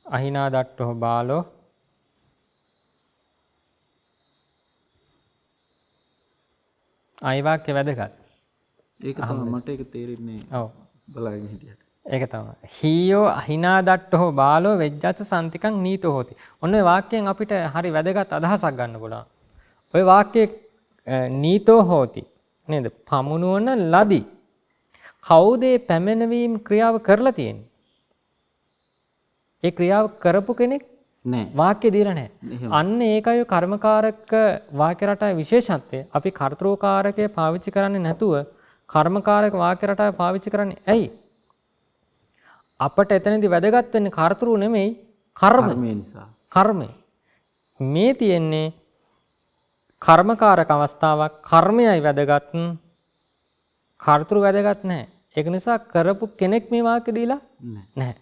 අහිනා දට්ඨෝ බාලෝ ආයි වාක්‍ය වැදගත්. ඒක තමයි මට ඒක තේරෙන්නේ. ඔව්. බලාගෙන හිටියට. ඒක තමයි. හීයෝ අහිනා දට්ඨෝ බාලෝ වෙජ්ජස්ස සන්තිකං නීතෝ හෝති. ඔන්න ඔය වාක්‍යයෙන් අපිට හරි වැදගත් අදහසක් ගන්න පුළුවන්. ඔය වාක්‍යයේ නීතෝ හෝති නේද? පමුණුවන ලදී. කවුද මේ පැමිණවීම ක්‍රියාව කරලා තියෙන්නේ? ඒ ක්‍රියාව කරපු කෙනෙක් නෑ. වාක්‍ය දීලා නැහැ. අන්න ඒකයි කර්මකාරක වාක්‍ය රටාවේ විශේෂත්වය. අපි කර්තෘකාරකය පාවිච්චි කරන්නේ නැතුව කර්මකාරක වාක්‍ය රටාව පාවිච්චි කරන්නේ ඇයි? අපට එතනදී වැදගත් වෙන්නේ කර්තෘ නෙමෙයි කර්මය නිසා. කර්මය. මේ තියෙන්නේ කර්මකාරක අවස්ථාවක් කර්මයයි වැදගත් කර්තෘ වැදගත් නැහැ. ඒක නිසා කරපු කෙනෙක් මේ වාක්‍ය දීලා නැහැ.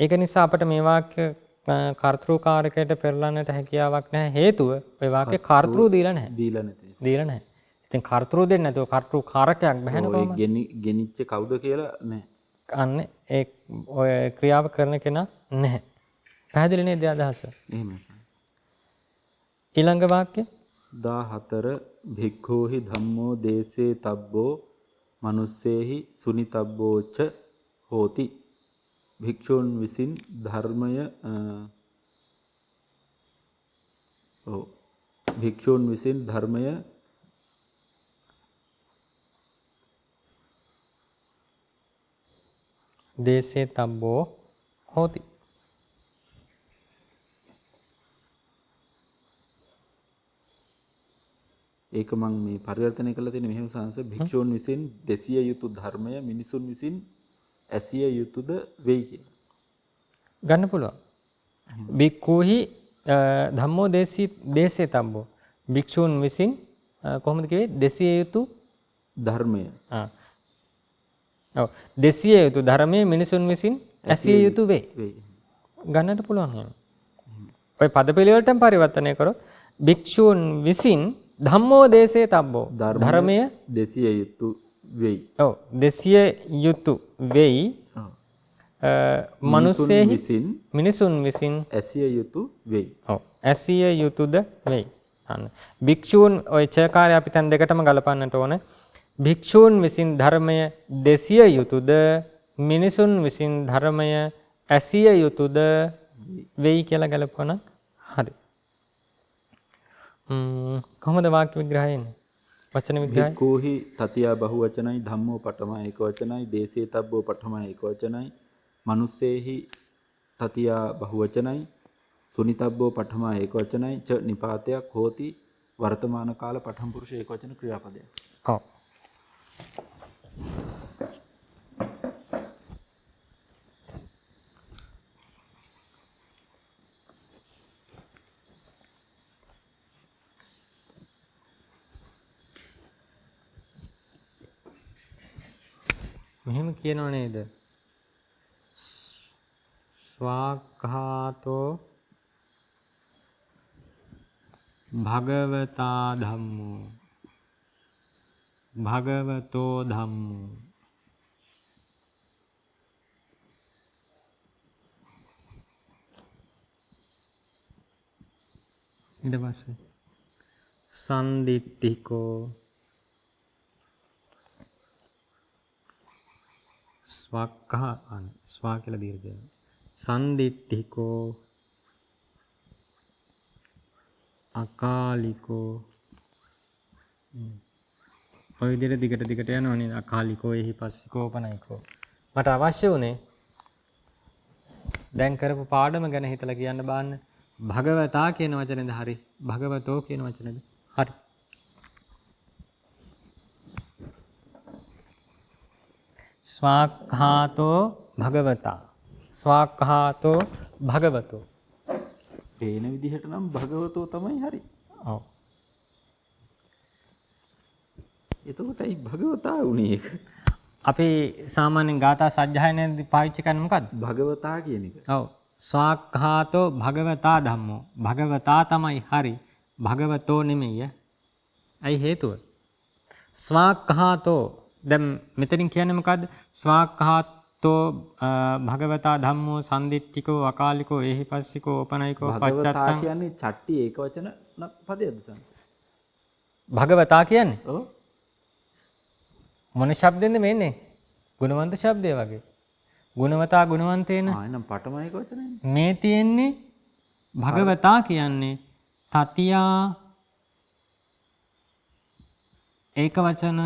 ඒක නිසා අපිට මේ වාක්‍ය කර්තෘකාරකයට පෙරලන්නට හැකියාවක් නැහැ. හේතුව ඔය වාක්‍ය කර්තෘ දීලා නැහැ. දීලා නැති නිසා. දීලා නැහැ. ඉතින් කර්තෘ දෙන්නේ නැතුව කර්තෘකාරකයක් බහැන කොහොමද? ගෙනිච්ච කවුද කියලා නැහැ. අන්න ඒ ඔය ක්‍රියාව කරන කෙනා නැහැ. පැහැදිලි නේද අදහස? එහෙමයි. ඊළඟ වාක්‍ය 14 භික්ඛූහි ධම්මෝ දේසේ තබ්බෝ මනුස්සේහි සුනිතබ්බෝච හෝති. භික්ෂූන් විසින් ධර්මය භික්ෂූන් විසින් ධර්මය දේසේ තබ්බෝ හෝති. ඒක මම මේ පරිවර්තනය කරලා තියෙන මෙහෙම සංස භික්ෂූන් විසින් දෙසිය යුතු ධර්මය මිනිසුන් විසින් ඇසිය යුතුද වෙයි කියලා. ගන්න පුළුවන්. භික්ඛූහි ධම්මෝ දේසේ තබ්බෝ. භික්ෂූන් විසින් කොහොමද කිව්වේ? දෙසිය යුතු ධර්මය. ඔව්. දෙසිය යුතු ධර්මයේ මිනිසුන් විසින් ඇසිය යුතු වෙයි. ගන්නට පුළුවන් එහෙම. ඔය පද පිළිවෙලටම පරිවර්තනය කරොත් භික්ෂූන් විසින් ධම්මෝ දේසේ තබ්බෝ. ධර්මය දෙසිය යුතු වෙයි. ඔව්. දෙසිය යුතු වෙයි. මිනිසුන් විසින් ඇසිය යුතු වෙයි. ඔව්. ඇසිය යුතුද වෙයි. අන්න. භික්ෂූන් ඔය චකාරය අපි තැන් දෙකටම ගලපන්නට ඕන. භික්ෂූන් විසින් ධර්මය දෙසිය යුතුද මිනිසුන් විසින් ධර්මය ඇසිය යුතුද වෙයි කියලා ගලපුවනම් හරි. කොහොමද වාක්‍ය විග්‍රහය එන්නේ? වචන විග්‍රහය. භික්ඛූහි තතියා බහුවචනයි ධම්මෝ පඨමා ඒක වචනයි දේසේ තබ්බෝ පඨමා ඒක වචනයි මනුස්සේහි තතියා බහුවචනයි සුනිතබ්බෝ පඨමා ඒක වචනයි ච නිපාතයක් හෝති වර්තමාන කාල පඨම පුරුෂ ඒක වචන ක්‍රියාපදයක්. ඔව්. මෙහෙම කියනව නේද? ස්වාඝාතෝ භගවතා ධම්මෝ භගවතෝ ධම්මෝ ඊට පස්සේ සන්දිට්ඨිකෝ ස්වා කියලා දීර්ඝය සන්දිට්ඨිකෝ අකාලිකෝ ඔය විදිහට දිගට යනවා නේද? අකාලිකෝ එහි පස්සිකෝ පනයිකෝ. මට අවශ්‍ය වුණේ දැන් කරපු පාඩම ගැන හිතලා කියන්න බාන්න. භගවතා කියන වචනේද හරි? භගවතෝ කියන වචනේද? හරි. ස්වාක්ඛාතෝ භගවතා. ස්වාක්ඛාතෝ භගවතෝ. පේන විදිහට නම් භගවතෝ තමයි හරි. ඔව්. එතකොටයි භගවතා වුණේ ඒක. අපි සාමාන්‍යයෙන් ගාථා සජ්ජායනයේදී පාවිච්චි කරන්නේ මොකද්ද? භගවතා කියන එක. ඔව්. ස්වාක්ඛාතෝ භගවතා ධම්මෝ. භගවතා තමයි හරි. භගවතෝ නෙමෙයි. ඇයි හේතුව? ස්වාක්ඛාතෝ දැන් මෙතනින් කියන්නේ මොකද්ද? ස්වාක්ඛාතෝ භගවතා ධම්මෝ සම්දිට්ඨිකෝ අකාලිකෝ එහිපස්සිකෝ ඕපනයිකෝ භගවතා පච්චත්තං. කියන්නේ චට්ටි ඒකවචන පදයක්ද සංස? භගවතා කියන්නේ ඔව්. මොන ශබ්දෙන්ද මේන්නේ? ගුණවන්ත ශබ්දය වගේ. ගුණවතා ගුණවන්තේන එනම් පඨම ඒකවචනනේ. මේ තියෙන්නේ භගවතා කියන්නේ තතියා ඒක වචන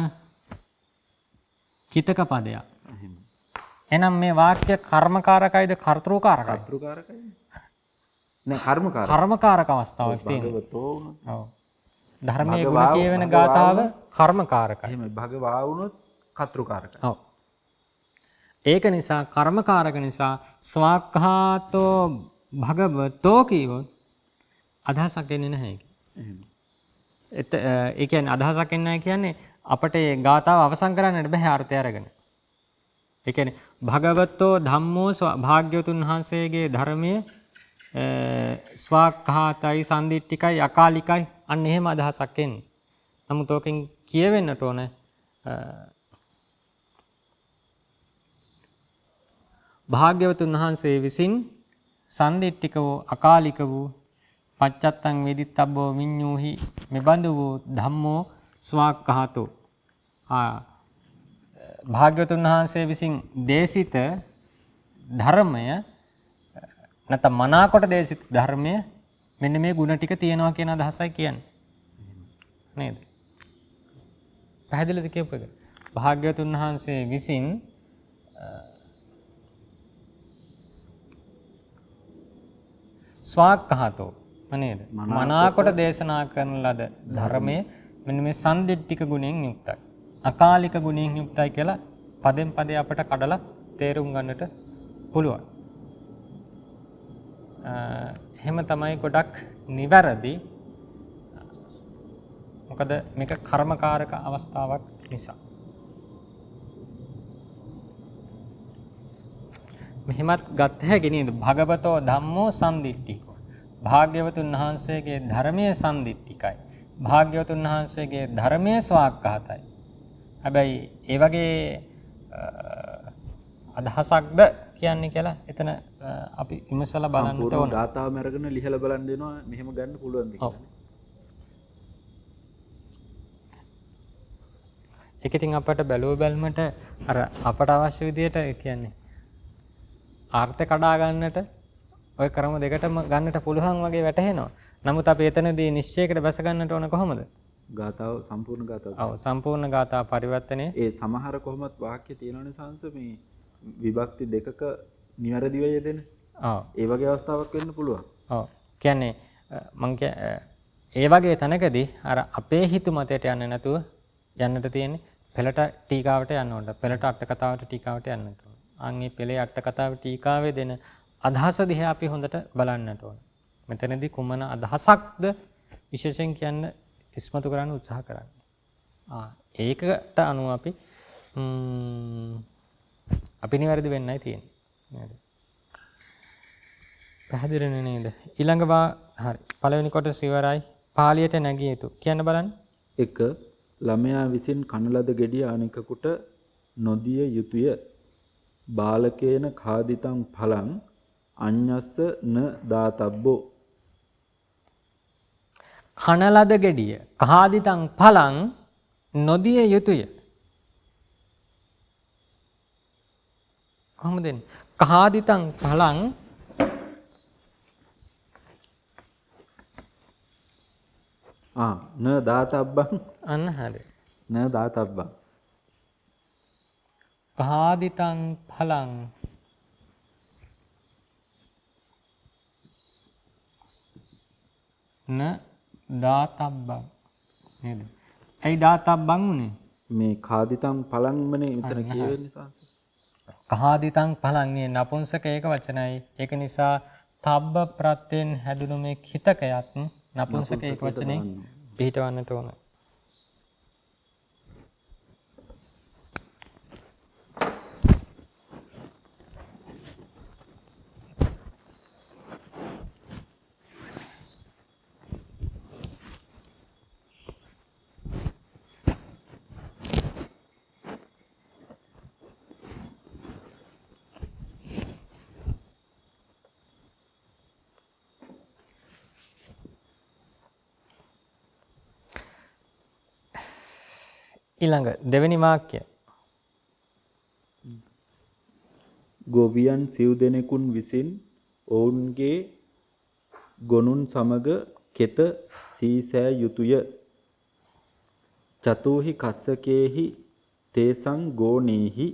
කිතක පදයක්. එහෙම. එහෙනම් මේ වාක්‍ය කර්මකාරකයිද කර්තෘකාරකයිද? කර්තෘකාරකයි. නෑ කර්මකාරක. කර්මකාරක අවස්ථාවක් තියෙනවා. භගවතෝ වුණොත්. ඔව්. ධර්මයේ ගුණ කියවෙන ගාථාව කර්මකාරකයි. එහෙම භගවා වුණොත් කර්තෘකාරකයි. ඔව්. ඒක නිසා කර්මකාරක නිසා ස්වාක්ඛාතෝ භගවතෝ කියවොත් අදහසක් එන්නේ නැහැ ඒක. එහෙම. ඒ කියන්නේ අදහසක් එන්නේ නැහැ කියන්නේ අපට ඒ ගාථාව අවසන් කරන්නට බෑ අර්ථය අරගෙන. ඒ කියන්නේ භගවතෝ ධම්මෝ භාග්‍යවතුන් වහන්සේගේ ධර්මයේ ස්වාක්ඛාතයි සම්දිට්ඨිකයි අකාලිකයි අන්න එහෙම අදහසක් එන්නේ. නමුත් ඕකෙන් කියවෙන්නට ඕන භාග්‍යවතුන් වහන්සේ විසින් සම්දිට්ඨික වූ අකාලික වූ පච්චත්තං වේදිතබ්බෝ විඤ්ඤූහි මෙබඳු වූ ධම්මෝ ස්වාක්ඛාතෝ. භාග්‍යවතුන් වහන්සේ විසින් දේශිත ධර්මය නැත්නම් මනාකොට දේශිත ධර්මය මෙන්න මේ ಗುಣ ටික තියෙනවා කියන අදහසයි කියන්නේ. නේද? පැහැදිලිද කියපු එක? භාග්‍යවතුන් වහන්සේ විසින් ස්වාක්ඛාතෝ නේද? මනාකොට දේශනා කරන ලද ධර්මයේ මෙන්න මේ සම්දිට්ඨික ගුණයෙන් යුක්තයි. අකාලික ගුණයෙන් යුක්තයි කියලා පදෙන් පදේ අපට කඩලා තේරුම් ගන්නට පුළුවන්. එහෙම තමයි ගොඩක් නිවැරදි. මොකද මේක කර්මකාරක අවස්ථාවක් නිසා. මෙහෙමත් ගත්ත හැකි නේද? භගවතෝ ධම්මෝ සම්දිට්ඨිකෝ. භාග්‍යවතුන් වහන්සේගේ ධර්මයේ සම්දිට්ඨිකයි. භාග්‍යවතුන් වහන්සේගේ ධර්මයේ ස්වාක්ඛාතයි. හැබැයි ඒ වගේ අදහසක්ද කියන්නේ කියලා එතන අපි විමසලා බලන්න ඕන. සම්පූර්ණ ගාථාවම අරගෙන ලිහලා බලන්න දෙනවා මෙහෙම ගන්න පුළුවන්ද කියලා. ඒක ඉතින් අපට බැලුව බැලමට අර අපට අවශ්‍ය විදියට කියන්නේ ආර්ථ කඩා ගන්නට ওই ක්‍රම දෙකටම ගන්නට පුළුවන් වගේ වැටහෙනවා. නමුත් අපි එතනදී නිශ්චයකට බැස ගන්නට ඕන කොහොමද? ගාථාව සම්පූර්ණ ගාථාව. ඔව් සම්පූර්ණ ගාථා පරිවර්තනයේ ඒ සමහර කොහොමත් වාක්‍ය තියෙනවනේ සංස මේ විභක්ති දෙකක නිවැරදිව යෙදෙන. ඔව්. ඒ වගේ අවස්ථාවක් වෙන්න පුළුවන්. ඔව්. කියන්නේ ඒ වගේ තැනකදී අර අපේ හිතු මතයට යන්නේ නැතුව යන්නට තියෙන්නේ පෙළට ටීකාවට යන්න ඕන. පෙළට අට කතාවට ටීකාවට යන්නට ඕන. අන්නේ පෙළේ අට කතාවේ ටීකාවේ දෙන අදහස දිහා අපි හොඳට බලන්නට ඕන. මෙතනදී කුමන අදහසක්ද විශේෂයෙන් කියන්න ඉස්මතු කරන්න උත්සාහ කරන්නේ. ඒකට අනුව අපි නිවැරදි වෙන්නයි තියෙන්නේ. නේද? පැහැදිලි නේද? ඊළඟවා හරි. පළවෙනි කොටස ඉවරයි. පාලියට නැගිය යුතු. කියන්න බලන්න. 1. ළමයා විසින් කන ලද ගෙඩිය අනෙකකුට නොදිය යුතුය. බාලකේන ખાදිතං ඵලං අඤ්ඤස්ස න දාතබ්බෝ. කන ලද ගෙඩිය ખાදිතං ඵලං නොදිය යුතුය. කොහොමද එන්නේ? ખાදිතං ඵලං න දාතබ්බං අන්න හරි. න දාතබ්බං. ખાදිතං ඵලං න දාතබ්බං නේද? ඇයි දාතබ්බං උනේ? මේ කාදිතං පලංමනේ මෙතන කියවෙන්නේ සංස. කහාදිතං පලං නේ නපුංසක ඒක වචනයි. ඒක නිසා තබ්බ ප්‍රත්‍යයෙන් හැදුණු මේ හිතකයත් නපුංසක ඒක වචනේ පිටවන්නට ඕන. ඊළඟ දෙවෙනි වාක්‍ය. ගොවියන් සිව් දෙනෙකුන් විසින් ඔවුන්ගේ ගොනුන් සමග කෙත සීසෑ යුතුය. චතුහි කස්සකේහි තේසං ගෝනේහි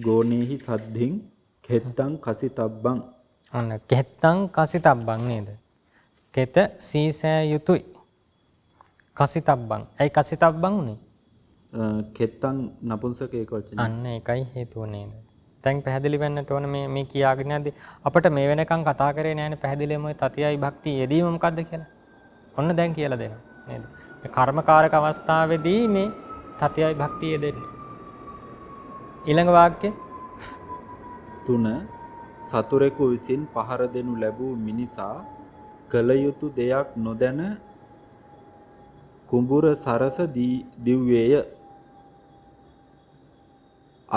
ගෝනේහි සද්ධින් කෙත්තං කසිතබ්බං. අන්න කෙත්තං කසිතබ්බං නේද? කෙත සීසෑ යුතුයි. කසිතබ්බං. ඇයි කසිතබ්බං උනේ? කෙත්තං නපුංසක ඒක වචනේ. අන්න ඒකයි හේතුව නේද? දැන් පැහැදිලි වෙන්නට ඕන මේ කියාගෙන යද්දි අපිට මේ වෙනකන් කතා කරේ නෑනේ පැහැදිලිවම ඔය තතියයි භක්තිය යෙදීම මොකද්ද කියලා. ඔන්න දැන් කියලා දෙනවා නේද? මේ කර්මකාරක අවස්ථාවේදී මේ තතියයි භක්තිය යෙදෙන්නේ. ඊළඟ වාක්‍ය 3 සතුරෙකු විසින් පහර දෙනු ලැබූ මිනිසා කල යුතු දෙයක් නොදැන කුඹුර සරස දිව්වේය.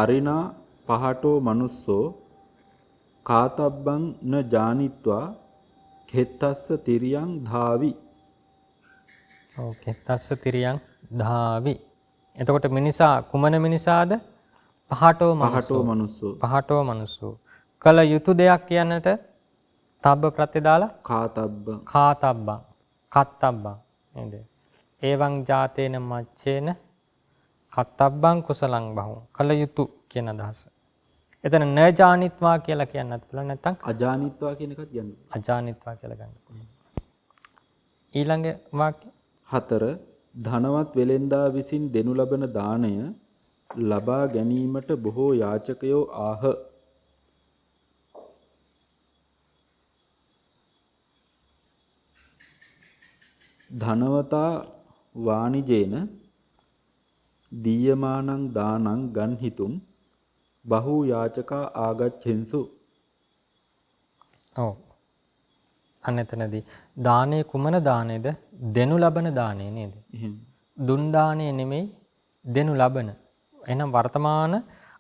අරිනා පහටෝ මනුස්සෝ කාතබ්බං න ජානිත්වා කෙත්තස්ස තිරියං ධාවි. ඔව් කෙත්තස්ස තිරියං ධාවි. එතකොට මිනිසා කුමන මිනිසාද? පහටෝ මනුස්සෝ. පහටෝ මනුස්සෝ. කල යුතු දෙයක් කියන්නට තබ්බ ප්‍රත්‍ය දාලා කාතබ්බං කත්තබ්බං නේද? එවං ජාතේන මච්චේන කත්තබ්බං කුසලං බහුං. කල යුතු කියන අදහස. එතන න ජානිත්වා කියලා කියන්නත් පුළුවන් නැත්නම් අජානිත්වා කියන එකත් ගන්න. අජානිත්වා කියලා ගන්න පුළුවන්. ඊළඟ වාක්‍ය 4 ධනවත් වෙලෙන්දා විසින් දෙනු ලබන දාණය ලබා ගැනීමට බොහෝ යාචකයෝ ආහ. ධනවතා වාණිජේන දීයමානං දානං ගන්හිතුම් බහු යාචකා ආගච්ඡෙන්සු. ඔව්. අන්න එතනදී දානේ කුමන දානේද? දෙනු ලබන දානේ නේද? දුන් දානේ නෙමෙයි දෙනු ලබන. එහෙනම් වර්තමාන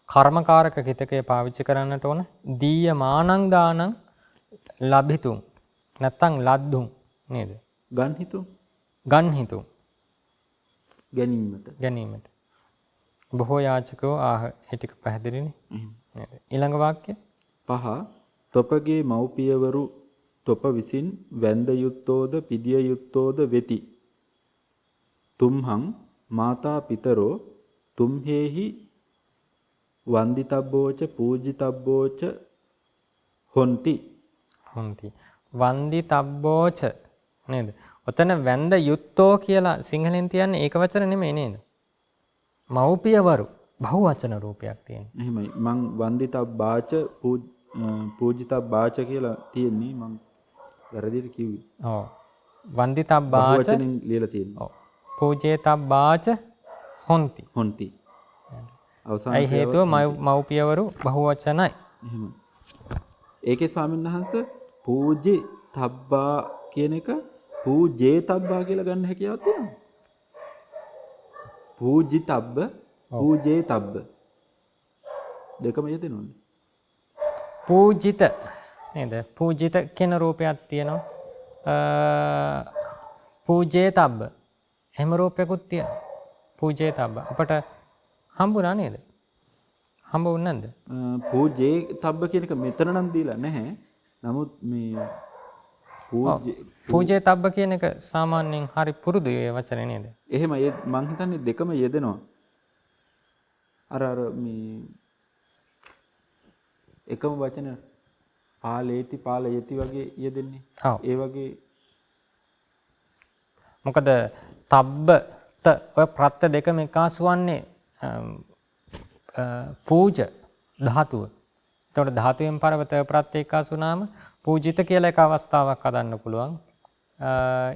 කර්මකාරක කිතකය පාවිච්චි කරන්නට ඕන දීයමානං දානං ලබිතුම් නැත්තම් ලද්දුම් නේද? ගන්හිතුම් ගැනීමට බොහෝ යාචකෝ ආහ. ඒ ටික පැහැදිලිනේ නේද? ඊළඟ වාක්‍ය 5 තොපගේ මව්පියවරු තොප විසින් වැන්ද යුත්තෝද පිදිය යුත්තෝද වෙති. තුම්හං මාතා පිතරෝ තුම්හෙහි වන්දිතබ්බෝච පූජිතබ්බෝච හොಂತಿ. වන්දිතබ්බෝච නේද? ඔතන වැන්ද යුත්තෝ කියලා සිංහලෙන් තියන්නේ ඒක වචන නෙමෙයි නේද? මව්පියවරු බහු වචන රූපයක් තියෙනවා. එහෙමයි. මං වන්දිතබ්බාච පූජිතබ්බාච කියලා තියෙන්නේ මං වැරදිට කිව්වේ. ඔව්. වන්දිතබ්බාච බහු වචනෙන් ලියලා තියෙනවා. ඔව්. පූජේතබ්බාච හොಂತಿ. අවසාන ඒ හේතුව මව්පියවරු බහු වචනයි. එහෙම. ඒකේ ස්වාමීන් වහන්සේ පූජිතබ්බා කියන එක පූජේතබ්බා කියලා ගන්න හැකියාවක් තියෙනවා. පූජිතබ්බ පූජේතබ්බ දෙකම යෙදෙනවද? පූජිත නේද? පූජිත කියන රූපයක් තියෙනවා. පූජේතබ්බ එහෙම රූපයකුත් තියෙනවා. පූජේතබ්බ අපට හම්බුණා නේද? හම්බුන්නේ නැද්ද? පූජේතබ්බ කියන එක මෙතන නම් දීලා නැහැ. නමුත් මේ පූජේතබ්බ කියන එක සාමාන්‍යයෙන් හරි පුරුදුයි ඒ වචනේ නේද? එහෙම මං හිතන්නේ දෙකම යෙදෙනවා. අර මේ එකම වචන පාලේති පාලයති වගේ යෙදෙන්නේ. ඔව්. ඒ වගේ මොකද තබ්බත ඔය ප්‍රත්‍ය දෙකම එකාසු වන්නේ පූජ ධාතුව. එතකොට ධාතුවෙන් පරවත ප්‍රත්‍ය එකාසු වුණාම පූජිත කියලා එක අවස්ථාවක් හදන්න පුළුවන්.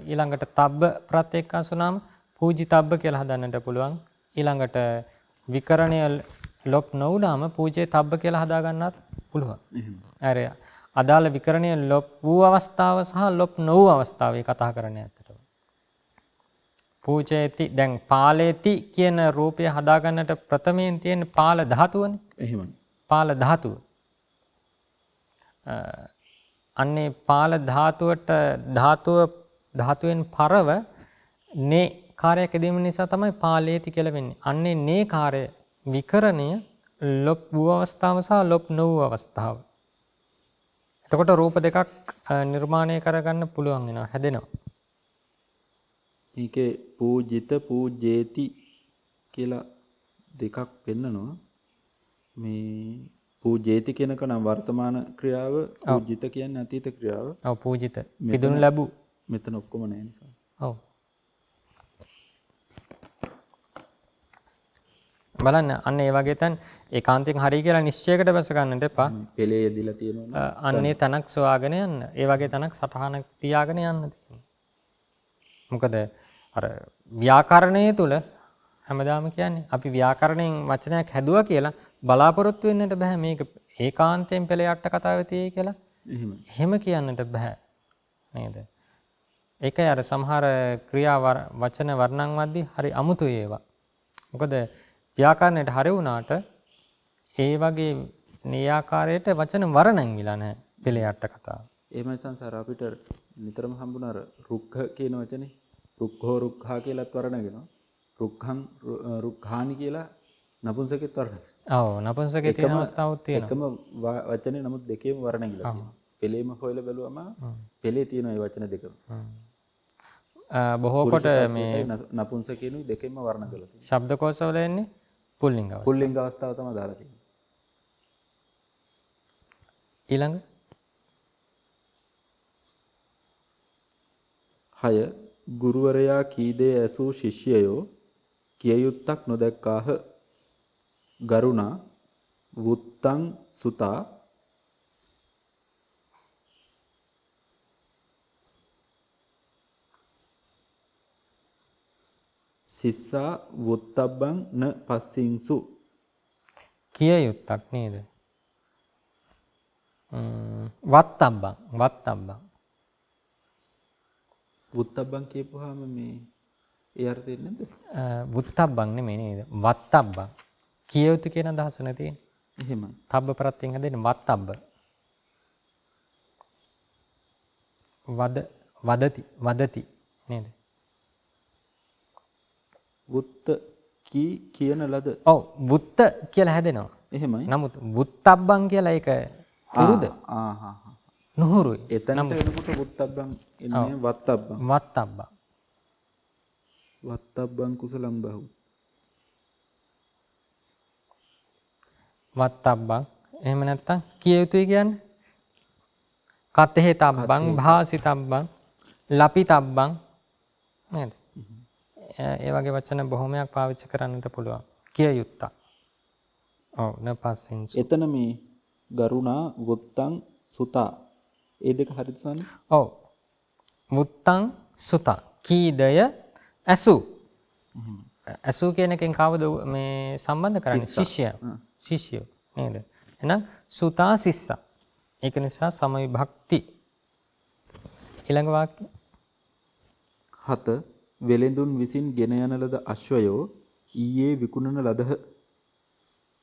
ඊළඟට තබ්බ ප්‍රත්‍ය එකාසු වුණාම පූජිතබ්බ කියලා හදන්නට පුළුවන්. ඊළඟට විකරණය ලොප් නොවුනාම පූජේ තබ්බ කියලා හදා ගන්නත් පුළුවන්. අර අදාළ විකරණය ලොප් වූ අවස්ථාව සහ ලොප් නොවූ අවස්ථාවේ කතා කරන්නේ ඇත්තටම. පූජේති දැන් පාලේති කියන රූපය හදා ගන්නට ප්‍රථමයෙන් තියෙන පාල ධාතුවනේ. එහෙමයි. පාල ධාතුව. අන්නේ පාල ධාතුවට ධාතුවෙන් පරව නේ කාර්යයක් යෙදීම නිසා තමයි පාලේති කියලා වෙන්නේ. අන්නේ නේ කාර්ය විකරණය ලොප් වූ අවස්ථාව සහ ලොප් නොවූ අවස්ථාව. එතකොට රූප දෙකක් නිර්මාණය කරගන්න පුළුවන් වෙනවා, හැදෙනවා. මේකේ පූජිත පූජේති කියලා දෙකක් පෙන්නනවා. මේ පූජේති කියනක නම් වර්තමාන ක්‍රියාව, පූජිත කියන්නේ අතීත ක්‍රියාව. ඔව් පූජිත. පිදුණු ලැබු. මෙතන ඔක්කොම නැහැ නිසා. ඔව්. බලන්න අන්න ඒ වගේ තැන් ඒකාන්තයෙන් හරි කියලා නිශ්චයකට බැස ගන්නට එපා. පෙළේ යදිලා තියෙනවා. අන්නේ තැනක් සොයාගෙන යන්න. ඒ වගේ තැනක් සටහනක් තියාගෙන යන්න තියෙනවා. මොකද අර ව්‍යාකරණයේ තුල හැමදාම කියන්නේ අපි ව්‍යාකරණයෙන් වචනයක් හැදුවා කියලා බලාපොරොත්තු වෙන්නට බෑ මේක ඒකාන්තයෙන් පෙළ යට කතාවේ තියෙයි කියලා. එහෙම කියන්නට බෑ. නේද? ඒකයි අර සමහර ක්‍රියා වචන වර්ණන් වද්දී හරි අමුතුයි ඒවා. මොකද ව්‍යාකරණයට හරි වුණාට ඒ වගේ නියාකාරයට වචන වර්ණන් විලා නැහැ පෙළ යට කතාව. එහෙමයි සංසාර අපිට නිතරම හම්බුන අර රුක්ඛ කියන වචනේ රුක්ඛෝ රුක්ඛා කියලාත් වර්ණගෙනවා. රුක්ඛං රුක්ඛානි කියලා නපුංසකෙත් වර්ණගෙනවා. ඔව් නපුංසකේ තියෙන අවස්ථාවක් තියෙනවා. එකම වචනේ නමුත් දෙකේම වර්ණගිලා තියෙනවා. පෙළේම හොයලා බැලුවම පෙළේ තියෙන ඒ වචන දෙකම. බොහෝ කොට මේ නපුංසකේනුයි දෙකෙන්ම වර්ණ කරලා තියෙනවා. ශබ්දකෝෂවල එන්නේ පුල්ලිංග අවස්ථාව. පුල්ලිංග අවස්ථාව තමයි දාලා තියෙන්නේ. ඊළඟ 6 ගුරුවරයා කී දේ ඇසූ ශිෂ්‍යයෝ කියයුත්තක් නොදැක්කාහ. ගරුණා වුත්තං සුතා සිස්සා වුත්තබ්බං න පස්සින්සු. කිය යුත්තක් නේද? වත්තබ්බං වත්තබ්බං වුත්තබ්බං කියපුවාම මේ ඒ අර්ථයෙන් නේද? වුත්තබ්බං නෙමෙයි නේද? වත්තබ්බං කිය යුතු කියන අදහස නැති. එහෙමයි. තබ්බ ප්‍රත්‍යයෙන් හැදෙන්නේ වත්තබ්බ. වදති වදති නේද? වුත්ත කියන ලද. ඔව් වුත්ත කියලා හැදෙනවා. එහෙමයි. නමුත් වුත්තබ්බං කියලා ඒක හුරුද? නුහුරුයි. එතනට එනකොට වුත්තබ්බං එන්නේ වත්තබ්බං. වත්තබ්බං. වත්තබ්බං කුසලං බහු. වත්තබ්බං එහෙම නැත්තම් කිය යුතුයි කියන්නේ කතෙහි තබ්බං භාසිතබ්බං ලපිතබ්බං නේද? ඒ වගේ වචන බොහොමයක් පාවිච්චි කරන්නට පුළුවන්. කිය යුත්තක්. ඔව් නපස්සින්. එතන මේ ගරුණා වුත්තං සුතා ඒ දෙක හරිද සන්නේ? ඔව්. වුත්තං සුතා කීදය ඇසු. ඇසු කියන එකෙන් කවුද මේ සම්බන්ධ කරන්නේ? ශිෂ්‍යයා. ශිෂ්‍යය නේද? එහෙනම් සුතා සිස්සා. ඒක නිසා සම විභක්ති. ඊළඟ වාක්‍ය 7 වෙලෙඳුන් විසින් ගෙන යන ලද අශ්වයෝ ඊයේ විකුණන ලදහ.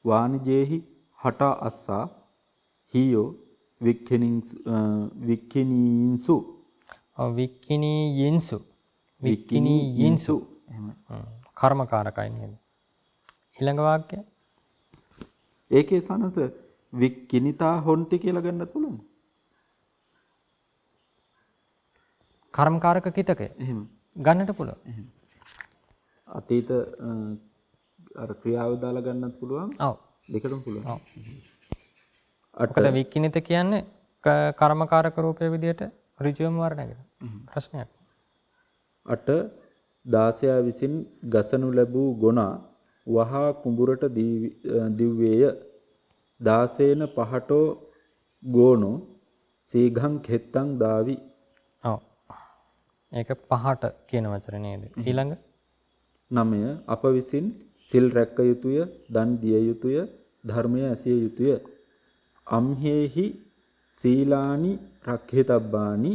වාණිජේහි හටා අස්සා හීයෝ වික්ඛිනීන්සු. වික්ඛිනීයින්සු. වික්ඛිනීයින්සු. එහෙම. කර්මකාරකයි නේද? ඊළඟ වාක්‍ය ඒකේ සනස වික්කිනිතා හොන්ති කියලා ගන්නත් පුළුවන්. කර්මකාරක කිතකය. එහෙම ගන්නට පුළුවන්. එහෙම. අතීත අර ක්‍රියාව දාලා ගන්නත් පුළුවන්. ඔව්. දෙකටම පුළුවන්. ඔව්. මොකද වික්කිනිත කියන්නේ කර්මකාරක රූපයේ විදිහට ඍජුවම වර්ණය ප්‍රශ්නයක්. 8 16 විසින් ගසනු ලැබූ ගොනා වහා කුඹුරට දිව්වේය. 16න පහටෝ ගෝනෝ සීඝං කෙත්තං දාවි. ඔව්. ඒක පහට කියන වචනේ නේද? ඊළඟ 9 අප විසින් සිල් රැක්ක යුතුය, දන් දිය යුතුය, ධර්මය ඇසිය යුතුය. අම්හෙහි සීලානි රක්ඛිතබ්බානි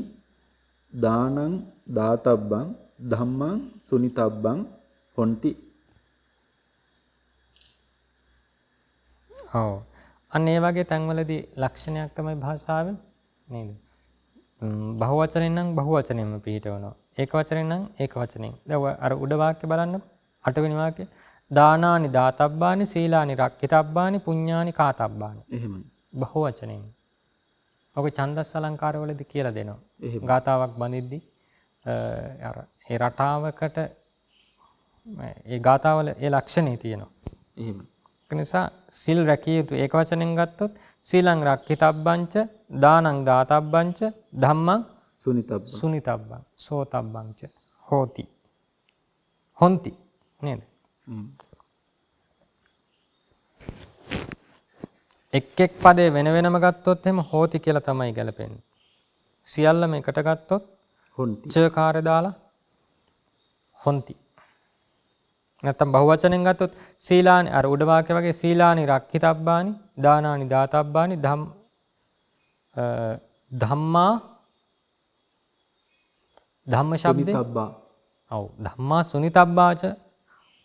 දානං දාතබ්බං ධම්මං සුනිතබ්බං හොಂತಿ. ඔව්. අන්න ඒ වගේ තැන්වලදී ලක්ෂණයක් තමයි භාෂාවෙන් නේද? බහුවචනෙන් නම් බහුවචනෙන්ම පිළිටවනවා. ඒක වචනෙන් නම් ඒක වචනෙන්. දැන් අර උඩ වාක්‍ය බලන්න. 8 වෙනි වාක්‍ය. දානානි දාතබ්බානි සීලානි රක්ඛිතබ්බානි පුඤ්ඤානි කාතබ්බානි. එහෙමයි. බහුවචනෙන්. ඔක ඡන්දස් අලංකාර වලදී කියලා දෙනවා. එහෙම. ගාතාවක් බඳිද්දී අර ඒ රටාවකට ඒ ගාතාවල ඒ ලක්ෂණේ තියෙනවා. එහෙමයි. ඒ නිසා සිල් රැකිය යුතු ඒක වචනෙන් ගත්තොත් සීලං රක්ඛිතබ්බංච දානං දාතබ්බංච ධම්මං සුනිතබ්බං සෝතබ්බංච හෝති. හොಂತಿ නේද? එක් එක් පදේ වෙන වෙනම ගත්තොත් එහෙම හෝති කියලා තමයි ගැලපෙන්නේ. සියල්ලම එකට ගත්තොත් හොಂತಿ. චකාරය දාලා හොಂತಿ. නැත්තම් බහුවචනෙන් ගත්තොත් සීලානි අර උඩ වාක්‍ය වගේ සීලානි රක්ඛිතබ්බානි දානානි දාතබ්බානි ධම්මා ධම්ම ශබ්දේ සුනිතබ්බා. ඔව් ධම්මා සුනිතබ්බාච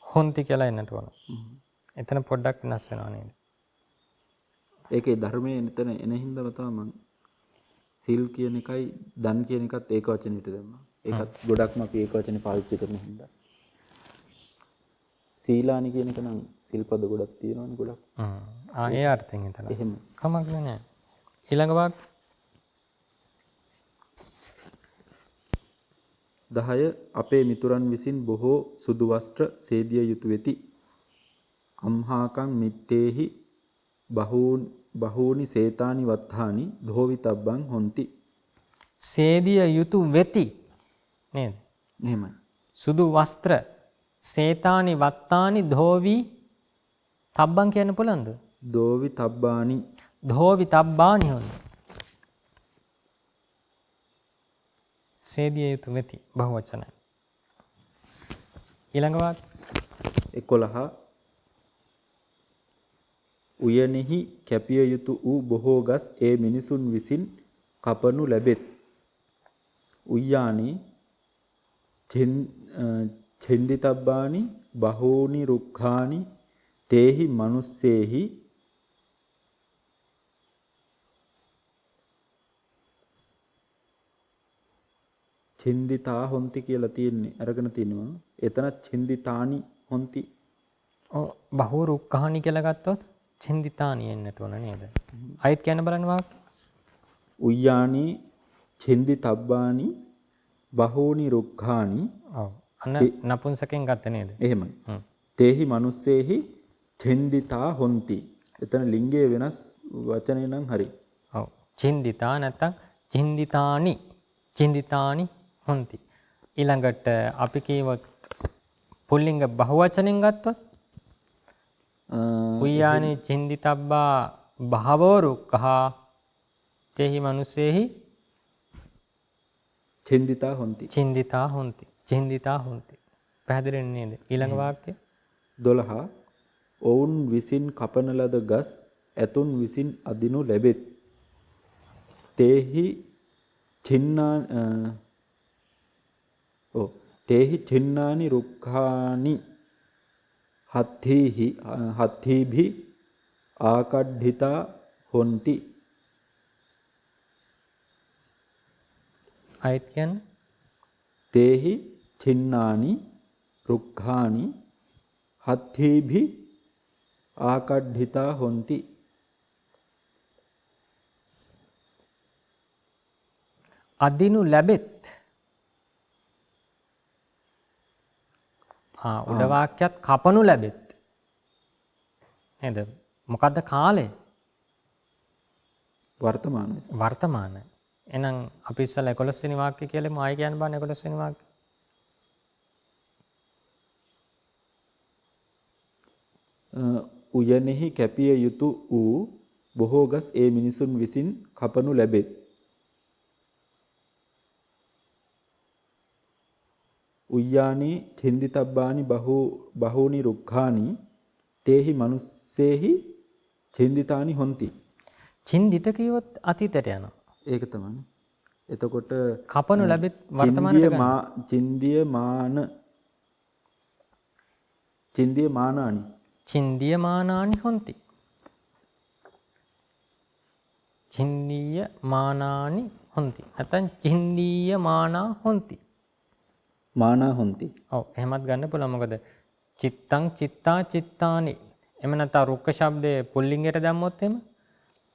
හොಂತಿ කියලා එන්නට ඕන. එතන පොඩ්ඩක් වෙනස් වෙනවා නේද? ඒකේ ධර්මයේ එතන එන හින්දාම තමයි මම සිල් කියන එකයි දන් කියන එකත් ඒක වචනෙට දැම්මා. ඒකත් ගොඩක්ම අපි ඒක වචනේ පාවිච්චි කරන හින්දා. සීලානි කියන එක නම් සිල්පද ගොඩක් තියෙනවනේ ගොඩක්. ඒ අර්ථයෙන් හිතලා. එහෙම. කමක් නෑ. ඊළඟ වාක්‍ය 10 අපේ මිතුරන් විසින් බොහෝ සුදු වස්ත්‍ර සේදිය යුතු වෙති. අම්හාකං මිත්තේහි බහූනි සේතානි වත්තානි ධෝවිතබ්බං හොಂತಿ. සේදිය යුතු වෙති නේද? එහෙමයි. සුදු වස්ත්‍ර සේතානි වත්තානි ධෝවි තබ්බං කියන්න පුළුවන්ද? ධෝවිතබ්බානි. ධෝවිතබ්බානි හොඳ. සේදිය යුතු වෙති බහුවචනයි. ඊළඟ වාක්‍ය 11 උයනෙහි කැපිය යුතු වූ බොහෝ ගස් ඒ මිනිසුන් විසින් කපනු ලැබෙත්. උయ్యాනි ඡෙන්දිතබ්බානි බහූනි රුක්ඛානි තේහි මනුස්සේහි ඡින්දිතා හොಂತಿ කියලා තියෙන්නේ අරගෙන තිනවා. එතන ඡින්දිතානි හොಂತಿ. ඔව් බහූ රුක්ඛානි කියලා ගත්තොත් ඡින්දිතානි එන්නට ඕන නේද? අයිත් කියන්න බලන්න වාක්‍ය. උయ్యాනි ඡින්දිතබ්බානි බහූනි රුක්ඛානි. ඔව්. අන්න නපුංසකෙන් ගත්ත නේද? එහෙමයි. තේහි මනුස්සේහි ඡින්දිතා හොಂತಿ. එතන ලිංගයේ වෙනස් වචනේ නම් හරි. ඔව්. ඡින්දිතා නැත්තම් ඡින්දිතානි. ඡින්දිතානි හොಂತಿ. ඊළඟට අපි කියවොත් පුල්ලිංග බහුවචනෙන් ගත්තොත් උయ్యాනි ඡින්දිතබ්බා භවෝ රුක්ඛා තේහි මනුස්සේහි ඡින්දිතා හොಂತಿ. ඡින්දිතා හොಂತಿ. ඡින්දිතා හොಂತಿ. පැහැදිලි නේද? ඊළඟ වාක්‍ය 12 ඔවුන් විසින් කපන ලද ගස් ඇතුන් විසින් අදිනු ලැබෙත්. තේහි චින්නානි රුක්ඛානි හත්ථීභි ආකඩ්ඨිතා හොಂತಿ. අයිත් කියන්නේ තේහි චින්නානි රුක්ඛානි හත්ථීභි ආකඩ්ඨිතා හොಂತಿ. අදිනු ලැබෙත්. උඩ වාක්‍යත් කපනු ලැබෙත්. නේද? මොකද්ද කාලය? වර්තමානයි. වර්තමාන. එහෙනම් අපි ඉස්සලා 11 වෙනි වාක්‍ය කියලා මායි කියන්න බෑ 11 වෙනි වාක්‍ය. උයනෙහි කැපිය යුතු වූ බොහෝ ගස් ඒ මිනිසුන් විසින් කපනු ලැබෙත්. උය්‍යානි චින්දිතබ්බානි බහූනි රුක්ඛානි තේහි මනුස්සේහි චින්දිතානි හොಂತಿ. චින්දිත කියොත් අතීතයට යනවා. ඒක තමයි. එතකොට කපනු ලැබෙත් වර්තමානට ගන්න. චින්දියමානානි චින්දියමානානි හොಂತಿ. චින්දියමානානි හොಂತಿ. නැත්නම් චින්දියමානා හොಂತಿ. මානා හොಂತಿ. ඔව් එහෙමත් ගන්න පුළුවන්. මොකද චිත්තං චිත්තා චිත්තානි. එහෙම නැත්නම් රුක්ක ශබ්දයේ පුල්ලිංගයට දැම්මොත් එහෙම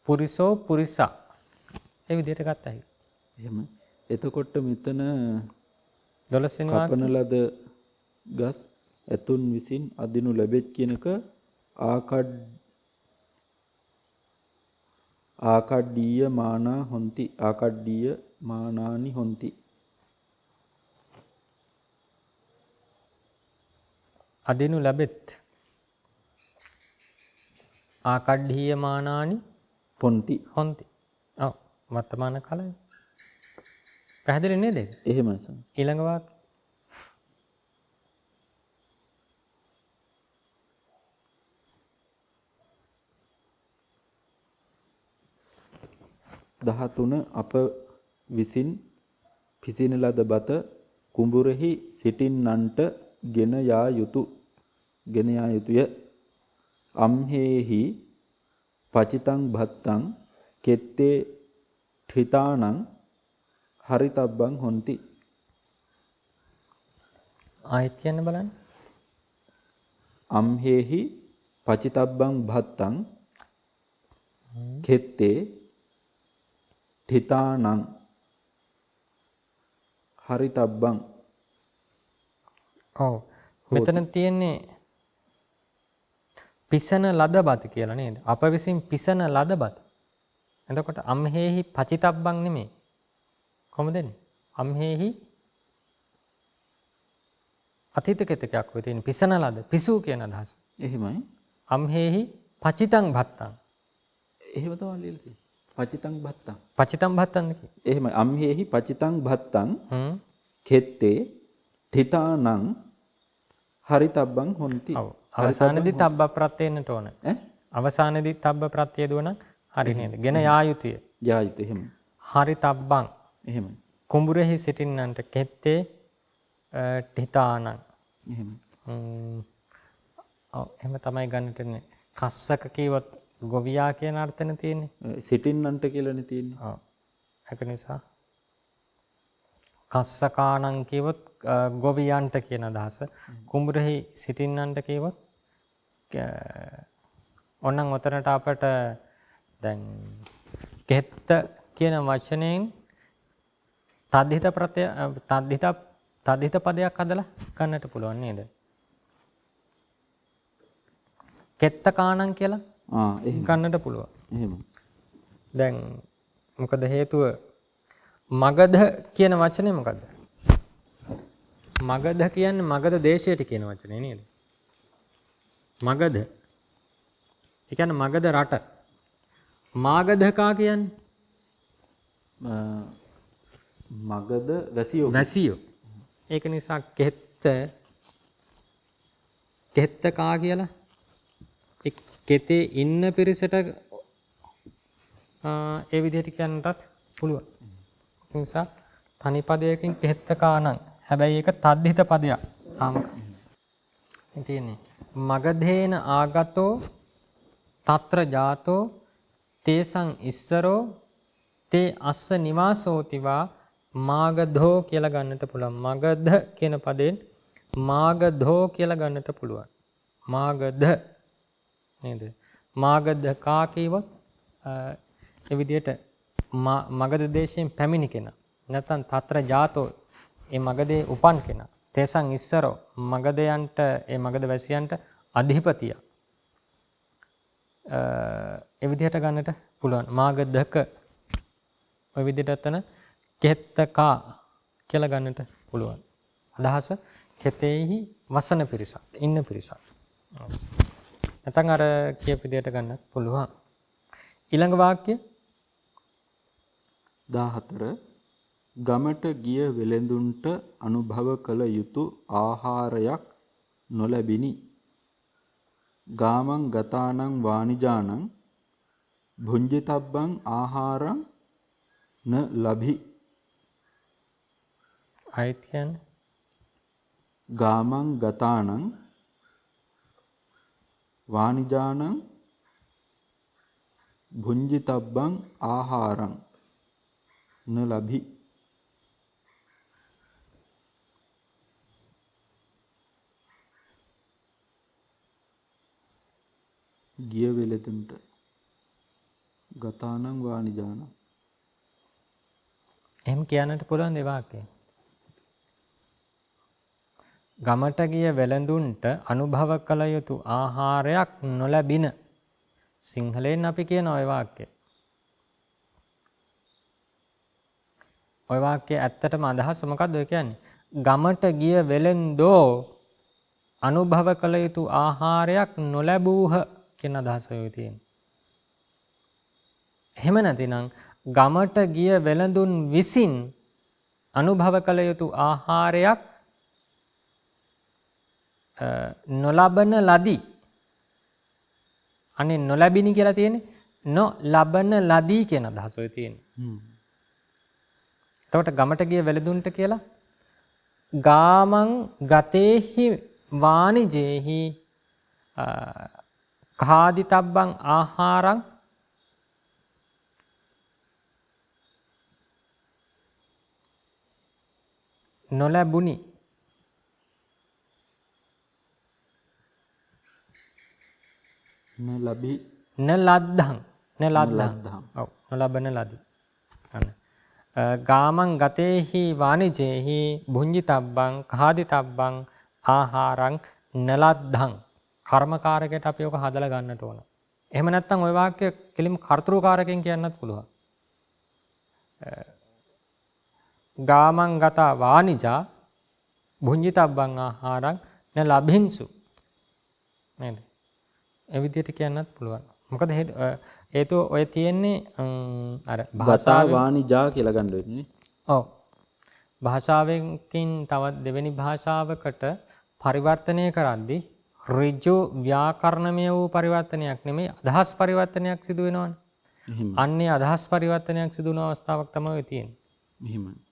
පුරිසෝ පුරිසා. ඒ විදිහට ගත්තා හි. එහෙම. එතකොට මෙතන 12 වෙනි වාක්‍ය කපන ලද ගස් ඇතුන් විසින් අදිනු ලැබෙත් කියනක ආකඩ්ඩීය මානා හොಂತಿ. ආකඩ්ඩීය මානානි හොಂತಿ. අදිනු ලැබෙත් ආකඩ්ඩීය මානානි පොන්ති. හොಂತಿ. ඔව් වර්තමාන කාලය. පැහැදිලි නේද ඒක? එහෙමයි සම්. ඊළඟ වාක්‍ය 13 අප විසින් පිසින ලද බත කුඹුරෙහි සිටින්නන්ට ගෙන යා යුතුය. අම්හෙහි පචිතං භත්තං කෙත්තේ ඨිතානං හරිතබ්බං හොಂತಿ. ආයත් කියන්න බලන්න. අම්හෙහි පචිතබ්බං භත්තං කෙත්තේ ඨිතානං හරිතබ්බං. ඔව් මෙතන තියෙන්නේ පිසන ලද බත කියලා නේද? අප විසින් පිසන ලද බත. එතකොට අම්හෙහි පචිතබ්බං නෙමෙයි. කොහොමද එන්නේ? අම්හෙහි අතීත කෙතකයක් වෙ තියෙන පිසන ලද පිසු කියන අදහස. එහෙමයි. අම්හෙහි පචිතං භත්තං. එහෙම තමයි ලියලා තියෙන්නේ. පචිතං භත්තං. පචිතං භත්තං නේ. එහෙමයි. අම්හෙහි පචිතං භත්තං කෙත්තේ ඨිතානං හරිතබ්බං හොಂತಿ. ඔව්. අවසානයේදී තබ්බ ප්‍රත්‍ය එන්නට ඕන. අවසානයේදී තබ්බ ප්‍රත්‍ය දුවන හරි නේද? ගෙන යා යුතුය. යා යුතුය. එහෙම. හරිතබ්බං. එහෙමයි. කුඹුරෙහි සිටින්නන්ට කෙත්තේ ඨිතානං. එහෙමයි. ඔව් එහෙම තමයි ගන්නට ඉන්නේ. කස්සක කීවත් ගොවියා කියන අර්ථනේ තියෙන්නේ. සිටින්නන්ට කියලානේ තියෙන්නේ. ඔව්. ඒක නිසා කස්සකානං කියවොත් ගොවියන්ට කියන අදහස. කුඹුරෙහි සිටින්නන්ට කියවොත් ඕනනම් ඔතනට අපට දැන් කෙත්ත කියන වචනයෙන් තද්දිත ප්‍රත්‍ය තද්දිත පදයක් හදලා ගන්නට පුළුවන් නේද? කෙත්ත කාණන් කියලා එහෙම ගන්නට පුළුවන්. එහෙම. දැන් මොකද හේතුව මගධ කියන වචනේ මොකද්ද? මගධ කියන්නේ මගධ දේශයට කියන වචනේ නේද? මගධ. ඒ කියන්නේ මගධ රට. මාගධකා කියන්නේ මගධ වැසියෝ. වැසියෝ. ඒක නිසා කෙත්තකා කියලා කෙතේ ඉන්න පිරිසට ඒ විදිහට කියන්නටත් පුළුවන්. ඒ නිසා තනි පදයකින් කෙත්තකානම්. හැබැයි ඒක තද්දිත පදයක්. තියෙන්නේ. මගධේන ආගතෝ తත්‍ර ජාතෝ තේසං ඉස්සරෝ තේ අස්ස නිවාසෝතිවා මාගධෝ කියලා ගන්නට පුළුවන්. මගධ කියන පදයෙන් මාගධෝ කියලා ගන්නට පුළුවන්. මාගධ නේද? මාගධකා කියවොත් ඒ විදිහට මගධ දේශයෙන් පැමිණි කෙනා. නැත්නම් తත්‍ර ජාතෝ ඒ මගධේ උපන් කෙනා. තේසං ඉස්සරෝ මගධයන්ට ඒ මගධ වැසියන්ට අධිපතිය. ඒ විදිහට ගන්නට පුළුවන්. මාගධක ඔය විදිහට අතන කෙත්තකා කියලා ගන්නට පුළුවන්. අදහස කෙතෙහි වසන පිරිසක්, ඉන්න පිරිසක්. නැත්නම් අර කියපු විදිහට ගන්නත් පුළුවන්. ඊළඟ වාක්‍ය 14 ගමට ගිය වෙළෙඳුන්ට අනුභව කළ යුතු ආහාරයක් නොලැබිනි. ගාමං ගතානං වානිජානං භුංජිතබ්බං ආහාරං න ලබි. ආයත් කියන්නේ ගාමං ගතානං වානිජානං භුංජිතබ්බං ආහාරං න ලබි. ගිය වෙලෙතුන්ට ගතානං වානිජානං එහෙම කියන්නට පුළුවන් ඒ වාක්‍යය. ගමට ගිය වෙළඳුන්ට අනුභව කළ යුතු ආහාරයක් නොලැබින. සිංහලෙන් අපි කියන ওই වාක්‍යය. ওই වාක්‍යයේ ඇත්තටම අදහස මොකක්ද ඔය කියන්නේ? ගමට ගිය වෙළෙන්දෝ අනුභව කළ යුතු ආහාරයක් නොලැබූහ කියන අදහස ඔය තියෙන්නේ. එහෙම නැතිනම් ගමට ගිය වෙළඳුන් විසින් අනුභව කළ යුතු ආහාරයක් නොලබන ලදී. අනේ නොලැබිනි කියලා තියෙන්නේ නොලබන ලදී කියන අදහස ඔය තියෙන්නේ. එතකොට ගමට ගිය වෙළඳුන්ට කියලා ගාමං ගතේහි වානිජේහි කාදිතබ්බං ආහාරං නොලැබුනි. නලබි නලද්දං ඔව් නොලබන ලදී. අන්න ගාමං ගතේහි වානිජේහි භුංජිතබ්බං කාදිතබ්බං ආහාරං නලද්දං. කර්මකාරකයට අපි ඔක හදලා ගන්නට ඕන. එහෙම නැත්නම් ওই වාක්‍ය කෙලිම කර්තෘකාරකෙන් කියන්නත් පුළුවන්. ගාමං ගතා වානිජා භුංජිතබ්බං ආහාරං නලබින්සු. නේද? ඒ විදිහට කියන්නත් පුළුවන්. මොකද හේතුව ඔය තියෙන්නේ අර ගතා වානිජා කියලා ගන්න වෙන්නේ. ඔව්. භාෂාවෙන්කින් තවත් දෙවෙනි භාෂාවකට පරිවර්තනය කරද්දී ඍජු ව්‍යාකරණමය වූ පරිවර්තනයක් නෙමෙයි අදහස් පරිවර්තනයක් සිදු වෙනවනේ. එහෙම. අන්නේ අදහස් පරිවර්තනයක් සිදු වන අවස්ථාවක් තමයි ඔය තියෙන්නේ. එහෙමයි.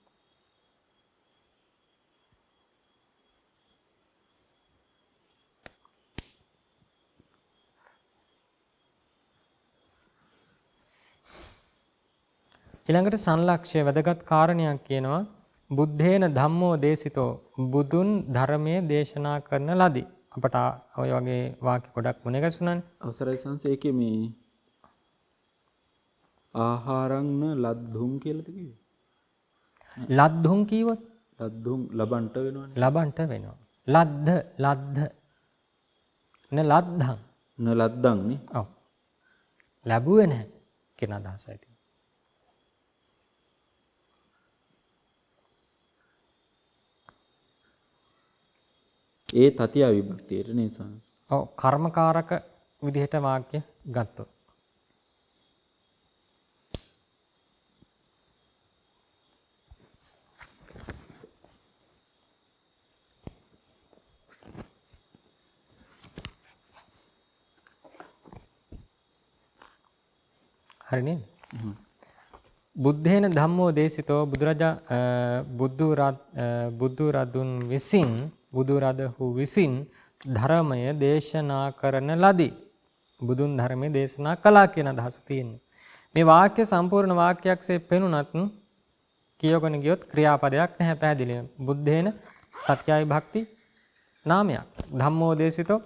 ඊළඟට සංලක්ෂ්‍ය වැදගත් කාරණයක් කියනවා බුද්ධේන ධම්මෝ දේශිතෝ බුදුන් ධර්මයේ දේශනා කරන ලදී. අපට ඔය වගේ වාක්‍ය ගොඩක් මුණ ගැසුණානේ. අවසරයි සංසේකේ මේ ආහාරං ලද්දුම් කියලාද කිව්වේ? ලද්දුම් කීවොත් ලද්දුම් ලබන්ට වෙනවනේ. ලබන්ට වෙනවා. ලද්ද ලද්දං නලද්දං නේ. ඔව්. ලැබුවේ නැහැ කියන අදහසයි තියෙන්නේ. ඒ තතිය විභක්තියට නිසා. ඔව් කර්මකාරක විදිහට වාක්‍ය ගත්තොත්. හරි නේද? බුද්ධේන ධම්මෝ දේශිතෝ බුදු රදුන් විසින් බුදු රදහු විසින් ධර්මය දේශනා කරන ලදී. බුදුන් ධර්මයේ දේශනා කළා කියන අදහස තියෙනවා. මේ වාක්‍ය සම්පූර්ණ වාක්‍යයක්සේ පෙනුනත් කියවගෙන ගියොත් ක්‍රියාපදයක් නැහැ පැහැදිලිව. බුද්ධේන සත්‍යයි භක්ති නාමයක්. ධම්මෝ දේශිතෝ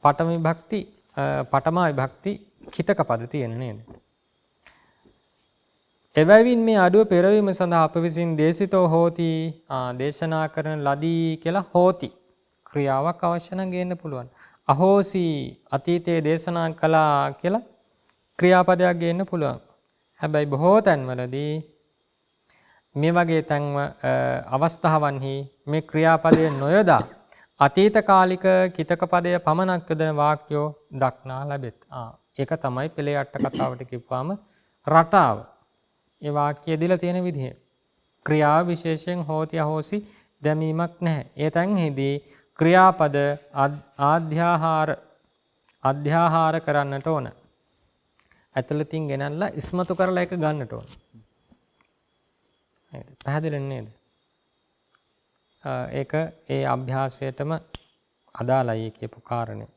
පඨම විභක්ති පඨමා විභක්ති කිතක පද තියෙන නේද? එබැවින් මේ අඩුව පෙරවීම සඳහා අප විසින් දේශිතෝ හෝති දේශනා කරන ලදී කියලා හෝති ක්‍රියාවක් අවශ්‍ය නම් ගේන්න පුළුවන්. අහෝසි අතීතයේ දේශනා කළා කියලා ක්‍රියාපදයක් ගේන්න පුළුවන්. හැබැයි බොහෝ තැන්වලදී මේ වගේ තැන් අවස්ථාවන්හි මේ ක්‍රියාපදයේ නොයදා අතීත කාලික කිතක පදයේ පමණක් යොදන වාක්‍යෝ දක්නා ලැබෙත්. ඒක තමයි පෙළේ අට කතාවට කිව්වාම රටාව. ඒ වාක්‍යය දීලා තියෙන විදිහ. ක්‍රියාව විශේෂයෙන් හෝති අහෝසි දැමීමක් නැහැ. ඒ තැන්හිදී ක්‍රියාපද අධ්‍යාහාර කරන්නට ඕන. ඇතුළතින් ගෙනල්ලා ඉස්මතු කරලා එක ගන්නට ඕන. පැහැදිලි නේද? ඒක ඒ අභ්‍යාසයටම අදාළයි කියපු කාරණේ.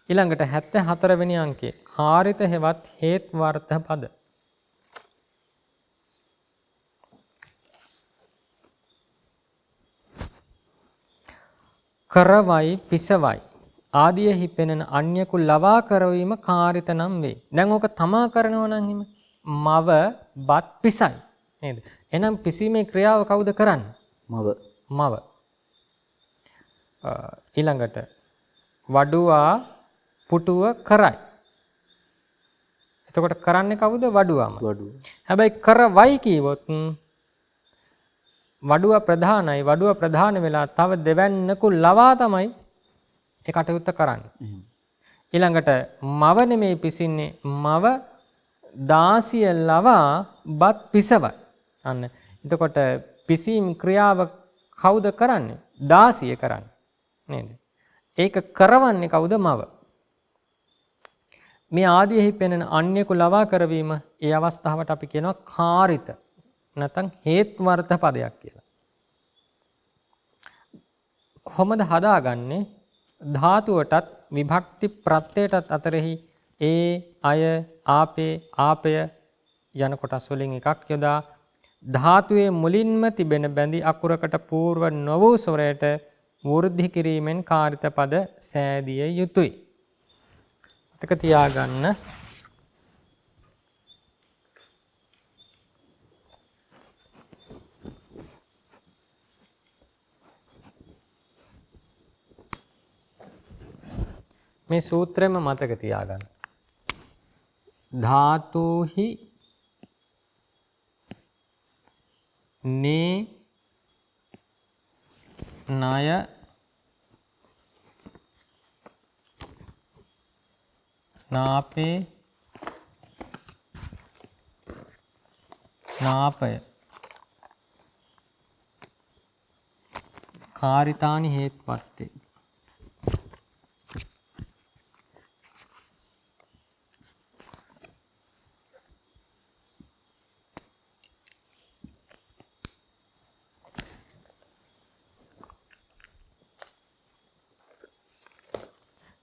ඊළඟට 74 වෙනි අංකය කාරිත හෙවත් හේත්වර්ථ පද. කරවයි පිසවයි ආදියෙහි පෙනෙන අන්‍යකු ලවා කරවීම කාරිත නම් වේ. දැන් ඕක තමා කරනවා නම් හිම මව බත් පිසයි නේද? එහෙනම් පිසීමේ ක්‍රියාව කවුද කරන්නේ? මව. ඊළඟට වඩුවා පුටුව කරයි. එතකොට කරන්නේ කවුද? වඩුවාම. හැබැයි කරවයි කිව්වොත් වඩුව ප්‍රධානයි. වඩුව ප්‍රධාන වෙලා තව දෙවන්නකු ලවා තමයි ඒ කටයුත්ත කරන්නේ. ඊළඟට මව නෙමෙයි පිසින්නේ මව දාසිය ලවා බත් පිසවයි. අන්න. එතකොට පිසීම් ක්‍රියාව කවුද කරන්නේ? දාසිය කරන්නේ. නේද? ඒක කරවන්නේ කවුද? මව. මේ ආදියෙහි පෙනෙන අන්‍යකු ලවා කරවීම ඒ අවස්ථාවට අපි කියනවා කාරිත නැත්නම් හේත්වර්ථ පදයක් කියලා. කොහොමද හදාගන්නේ? ධාතුවටත් විභක්ති ප්‍රත්‍යයටත් අතරෙහි ඒ අය ආපේ ආපය යන කොටස් වලින් එකක් යොදා ධාතුවේ මුලින්ම තිබෙන බැඳි අකුරකට పూర్ව නොවූ ස්වරයට වෘද්ධි කිරීමෙන් කාරිත පද සෑදිය යුතුය. මතක තියාගන්න. මේ සූත්‍රෙම මතක තියාගන්න. ධාතුහි නේ ණය නාපේ නාපය කාරිතානි හේත්වත්තේ.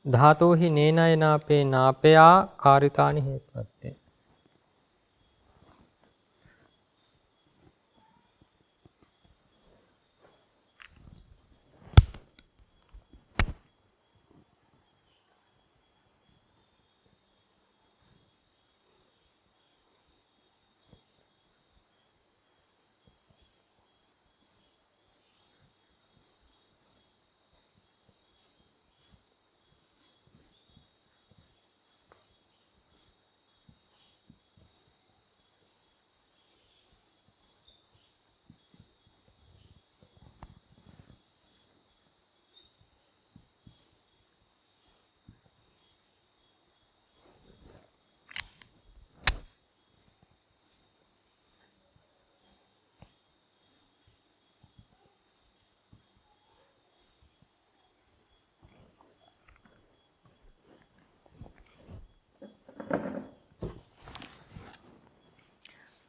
ධාතෝහි නේනය නාපේ නාපයා කාරිතානි හේත්වත්තේ.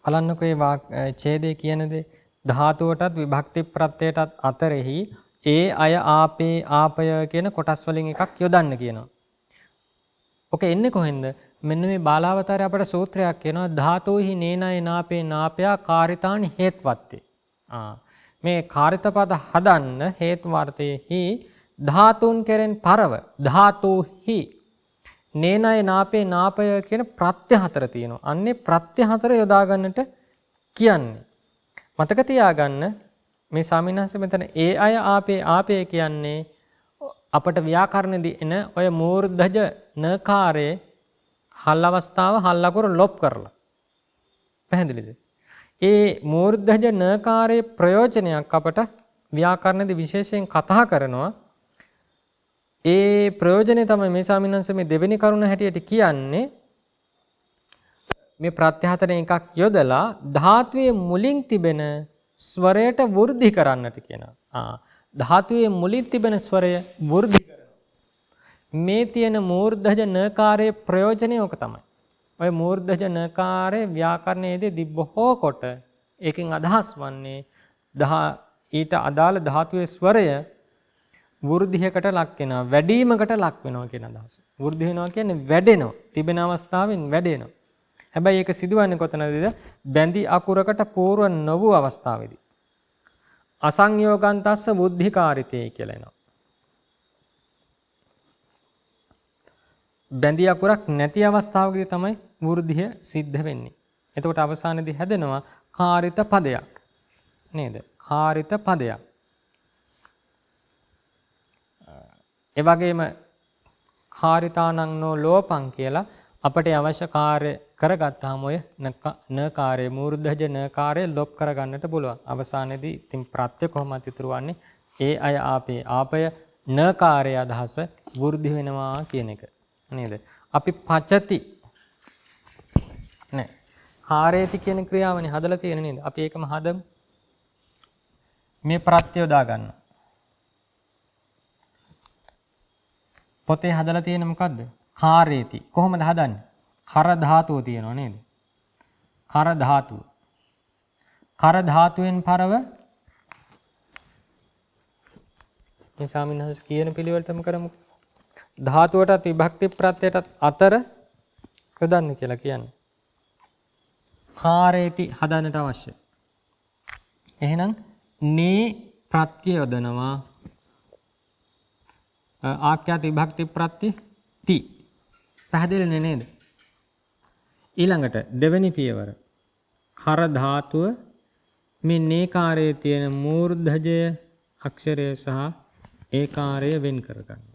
බලන්නකෝ මේ ඡේදයේ කියන දේ ධාතුවටත් විභක්ති ප්‍රත්‍යයටත් අතරෙහි ඒ අය ආපේ ආපය කියන කොටස් වලින් එකක් යොදන්න කියනවා. ඔක එන්නේ කොහෙන්ද? මෙන්න මේ බාලාවතාරය අපට සූත්‍රයක් කියනවා ධාතෝහි නේනය නාපේ නාපයා කාරිතානි හේත්වත්තේ. මේ කාරිත පද හදන්න හේත්වර්ථයේහි ධාතුන් කෙරෙන් පරව ධාතෝහි නේනය නාපේ නාපය කියන ප්‍රත්‍ය හතර තියෙනවා. අන්නේ ප්‍රත්‍ය හතර යොදා ගන්නට කියන්නේ. මතක තියාගන්න මේ සාමිනහස මෙතන ඒ අය ආපේ ආපේ කියන්නේ අපට ව්‍යාකරණෙදී එන ඔය මූර්ධජ නකාරයේ හල් අවස්ථාව හල් අකුර ලොප් කරලා. පැහැදිලිද? ඒ මූර්ධජ නකාරයේ ප්‍රයෝජනයක් අපට ව්‍යාකරණයේදී විශේෂයෙන් කතා කරනවා. ඒ ප්‍රයෝජනේ තමයි මේ ස්වාමීන් වහන්සේ මේ දෙවෙනි කරුණ හැටියට කියන්නේ. මේ ප්‍රත්‍ය හතරෙන් එකක් යොදලා ධාතුවේ මුලින් තිබෙන ස්වරයට වෘද්ධි කරන්නට කියනවා. ධාතුවේ මුලින් තිබෙන ස්වරය වෘද්ධි කරනවා. මේ තියෙන මූර්ධජ නකාරයේ ප්‍රයෝජනය ඔක තමයි. ඔය මූර්ධජ නකාරයේ ව්‍යාකරණයේදී බොහෝ කොට ඒකෙන් අදහස් වන්නේ ඊට අදාළ ධාතුවේ ස්වරය වෘද්ධියකට ලක් වෙනවා, වැඩිවීමකට ලක් වෙනවා කියන අදහස. වෘද්ධි වෙනවා කියන්නේ වැඩෙනවා. තිබෙන අවස්ථාවෙන් වැඩෙනවා. හැබැයි ඒක සිදුවන්නේ කොතනදද? බැඳි අකුරකට పూర్ව නොවු අවස්ථාවේදී. අසංයෝගන්තස්ස බුද්ධිකාරිතේ කියලා එනවා. බැඳි අකුරක් නැති අවස්ථාවකදී තමයි වෘද්ධිය සිද්ධ වෙන්නේ. එතකොට අවසානයේදී හැදෙනවා කාරිත පදයක්. නේද? කාරිත පදයක්. ඒ වගේම කාරිතානං නෝ ලෝපං කියලා අපට අවශ්‍ය කාර්ය කරගත්තාම ඔය නකාරයේ මූර්ධජ නකාරයේ ලොප් කරගන්නට පුළුවන්. අවසානයේදී ඉතින් ප්‍රත්‍ය කොහොමද ඉතුරු වන්නේ? ඒ අය ආපය නකාරයේ අදහස වෘද්ධි වෙනවා කියන එක. නේද? අපි පචති නෑ. කාරේති කියන ක්‍රියාවනේ හදලා තියෙන නේද? අපි ඒකම හදමු. මේ ප්‍රත්‍ය යොදා ගන්නවා. පොතේ හදලා තියෙන මොකද්ද? කාරේති. කොහොමද හදන්නේ? කර ධාතුව තියෙනවා නේද? කර ධාතුව. කර ධාතුවෙන් පරව මේ සාමිනහස් කියන පිළිවෙලටම කරමු. ධාතුවටත් විභක්ති ප්‍රත්‍යයටත් අතර යොදන්න කියලා කියන්නේ. කාරේති හදන්නට අවශ්‍ය. එහෙනම් නේ ප්‍රත්‍ය යොදනවා. ආඛ්‍යාත විභක්ති ප්‍රත්‍ය ති. පැහැදිලිනේ නේද? ඊළඟට දෙවෙනි පියවර. කර ධාතුව මේ නේකාරයේ තියෙන මූර්ධජය අක්ෂරය සහ ඒකාරය වෙන් කරගන්න.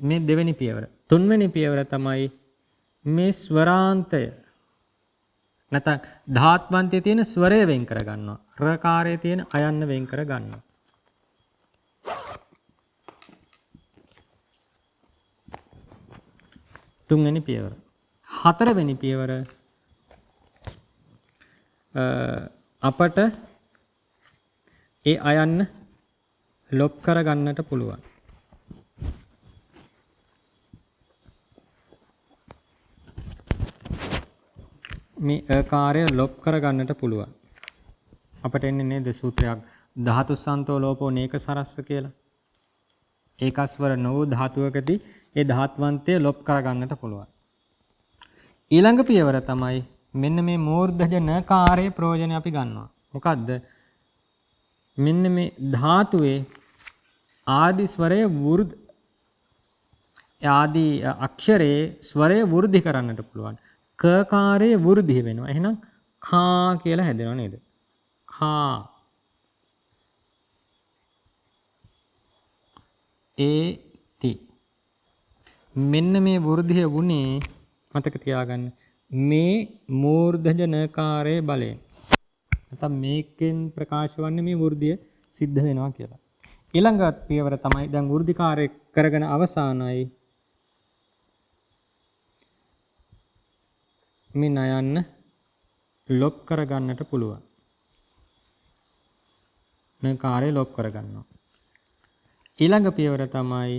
මේ දෙවෙනි පියවර. තුන්වෙනි පියවර තමයි මේ ස්වරාන්තය. නැත්නම් ධාත්වන්තයේ තියෙන ස්වරය වෙන් කරගන්නවා. රකාරයේ තියෙන අයන්න වෙන් කරගන්නවා. තුන්වෙනි පියවර. හතරවෙනි පියවර අපට ඒ අයන්න ලොප් කරගන්නට පුළුවන්. මේ ආකාරය ලොප් කරගන්නට පුළුවන්. අපට එන්නේ නේද සූත්‍රයක් ධාතුසන්තෝ ලෝපෝ නේක සරස්ස කියලා. ඒකස්වර නොවු ධාතුවකදී ඒ ධාත්වන්තය ලොප් කරගන්නට පුළුවන්. ඊළඟ පියවර තමයි මෙන්න මේ මූර්ධජ නකාරයේ ප්‍රයෝජන අපි ගන්නවා. මොකද්ද? මෙන්න මේ ධාතුවේ ආදි ස්වරය ආදි අක්ෂරයේ ස්වරය වෘද්ධි කරන්නට පුළුවන්. කකාරයේ වෘද්ධි වෙනවා. එහෙනම් කා කියලා හැදෙනව නේද? කා ඒති. මෙන්න මේ වෘද්ධිය වුණේ මතක තියාගන්න මේ මූර්ධජ නකාරයේ බලයෙන්. නැත්නම් මේකෙන් ප්‍රකාශ වන්නේ මේ වෘද්ධිය සිද්ධ වෙනවා කියලා. ඊළඟ පියවර තමයි දැන් වෘද්ධිකාරය කරගෙන අවසానයි මේ නයන්න ලොප් කරගන්නට පුළුවන්. නකාරය ලොප් කරගන්නවා. ඊළඟ පියවර තමයි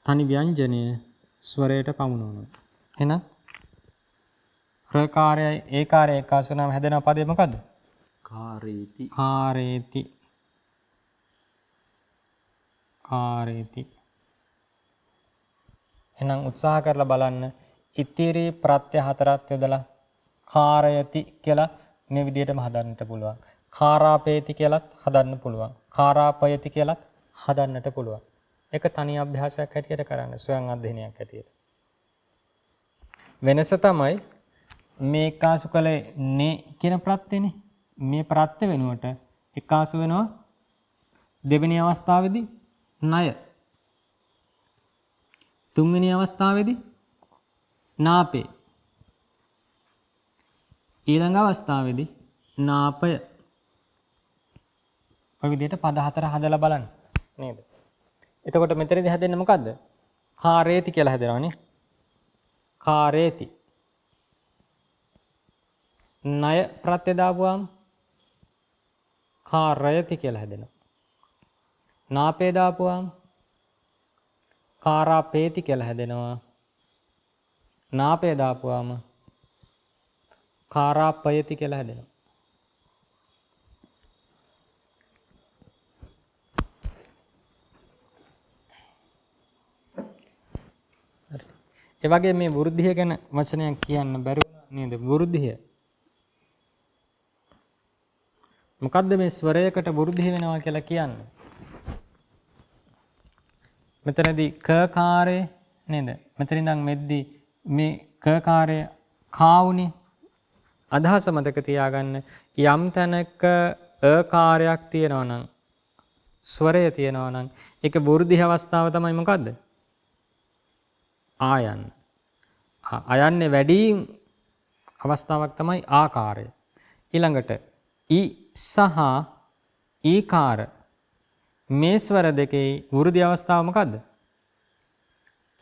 තනි ව්‍යංජනය ස්වරයට පමුණවනවා. එහෙනම් රකාරයයි ඒකාරය එක්කාසු නම් හැදෙන පදේ මොකද්ද? කාරේති. කාරේති. කාරේති. එහෙනම් උත්සාහ කරලා බලන්න ඉතිරි ප්‍රත්‍ය හතරක් යොදලා කාරයති කියලා මේ විදිහටම හදන්නට පුළුවන්. කාරාපේති කියලාත් හදන්න පුළුවන්. කාරාපයති කියලාත් හදන්නට පුළුවන්. ඒක තනි අභ්‍යාසයක් හැටියට කරන්න ස්වයං අධ්‍යයනයක් හැටියට. වෙනස තමයි මේ එක්කාසු කලේ නේ කියන ප්‍රත්‍යනේ. මේ ප්‍රත්‍ය වෙනුවට එක්කාසු වෙනවා දෙවෙනි අවස්ථාවේදී ණය. තුන්වෙනි අවස්ථාවේදී නාපේ. ඊළඟ අවස්ථාවේදී නාපය. ඔය විදිහට පද හතර හදලා බලන්න නේද? එතකොට මෙතනදී හැදෙන්නේ මොකද්ද? කාරේති කියලා හැදෙනවනේ. කාරේති. ණය ප්‍රත්‍ය දාපුවාම කාරයති කියලා හැදෙනවා. නාපේ දාපුවාම කාරාපේති කියලා හැදෙනවා. නාපේ දාපුවාම කාරාපයති කියලා හැදෙනවා. ඒ වගේ මේ වෘද්ධිය ගැන වචනයක් කියන්න බැරි වුණා නේද? වෘද්ධිය. මොකද්ද මේ ස්වරයකට වෘද්ධිය වෙනවා කියලා කියන්නේ? මෙතනදී ක කාර්යය නේද? මෙතන ඉඳන් මෙද්දී මේ ක කාර්යය කාවුනේ. අදහස මතක තියාගන්න යම් තැනක කාර්යයක් තියෙනවා නම් ස්වරය තියෙනවා නම් ඒක වෘද්ධි අවස්ථාව තමයි මොකද්ද? ආයන්න. අයන්නේ වැඩි අවස්ථාවක් තමයි ආකාරය. ඊළඟට ඊ සහ ඊකාර මේ ස්වර දෙකේ වෘද්ධි අවස්ථාව මොකද්ද?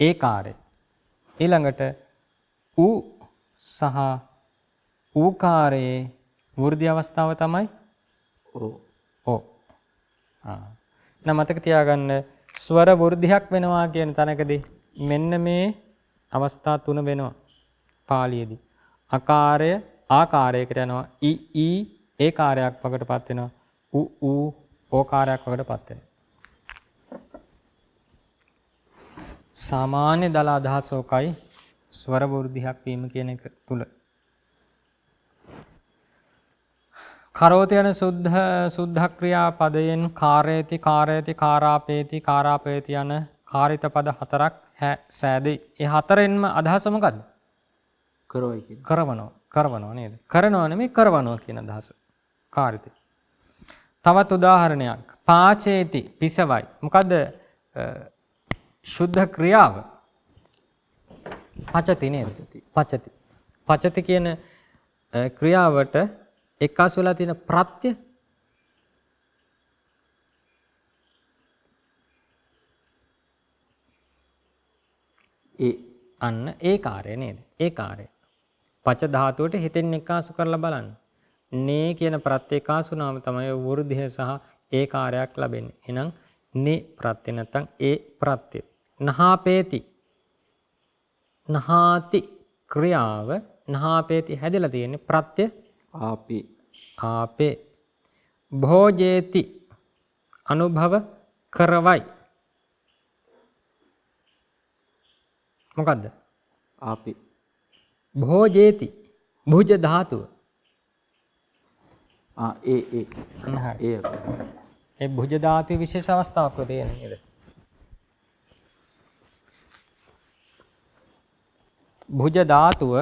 ඒකාරය. ඊළඟට උ සහ ඌකාරයේ වෘද්ධි අවස්ථාව තමයි ඕ. මතක තියාගන්න ස්වර වෘද්ධියක් වෙනවා කියන තැනකදී මෙන්න මේ අවස්ථා තුන වෙනවා පාලියේදී. අකාරය ආකාරයකට යනවා. ඊ ඒකාරයක් වකටපත් වෙනවා. ඌ ඕකාරයක් වකටපත් වෙනවා. සාමාන්‍ය දල අදහසෝකයි ස්වර වෘද්ධියක් වීම කියන එක තුල. කරෝති යන සුද්ධ ක්‍රියා පදයෙන් කාරේති කාරේති කාරාපේති කාරාපේති යන කාරිත පද හතරක් සෑදේ. ඒ හතරෙන්ම අදහස මොකද්ද? කරවයි කියන. කරවනවා නේද? කරනවා නෙමෙයි කරවනවා කියන අදහස. කාරිතේ. තවත් උදාහරණයක්. පාචේති පිසවයි. මොකද්ද සුද්ධ ක්‍රියාව? පචති නේද? පචති. පචති කියන ක්‍රියාවට එක්කාසු වෙලා තියෙන ප්‍රත්‍ය අන්න ඒ කාර්යය නේද? ඒ කාර්යය. පච ධාතුවට හිතෙන් එක්කාසු කරලා බලන්න. නේ කියන ප්‍රත්‍ය එක්කාසු නාම තමයි වෘද්ධිය සහ ඒ කාර්යයක් ලැබෙන්නේ. එහෙනම් නේ ප්‍රත්‍ය නැත්නම් ඒ ප්‍රත්‍ය. නහාපේති. නහාති ක්‍රියාව නහාපේති හැදලා තියෙන්නේ ප්‍රත්‍ය ආපේ. භෝජේති අනුභව කරවයි. මොකද්ද? ආපේ. භෝජේති භුජ ධාතුව. ඒ භුජ ධාතුවේ විශේෂ අවස්ථාවක් තියෙන නේද? භුජ ධාතුව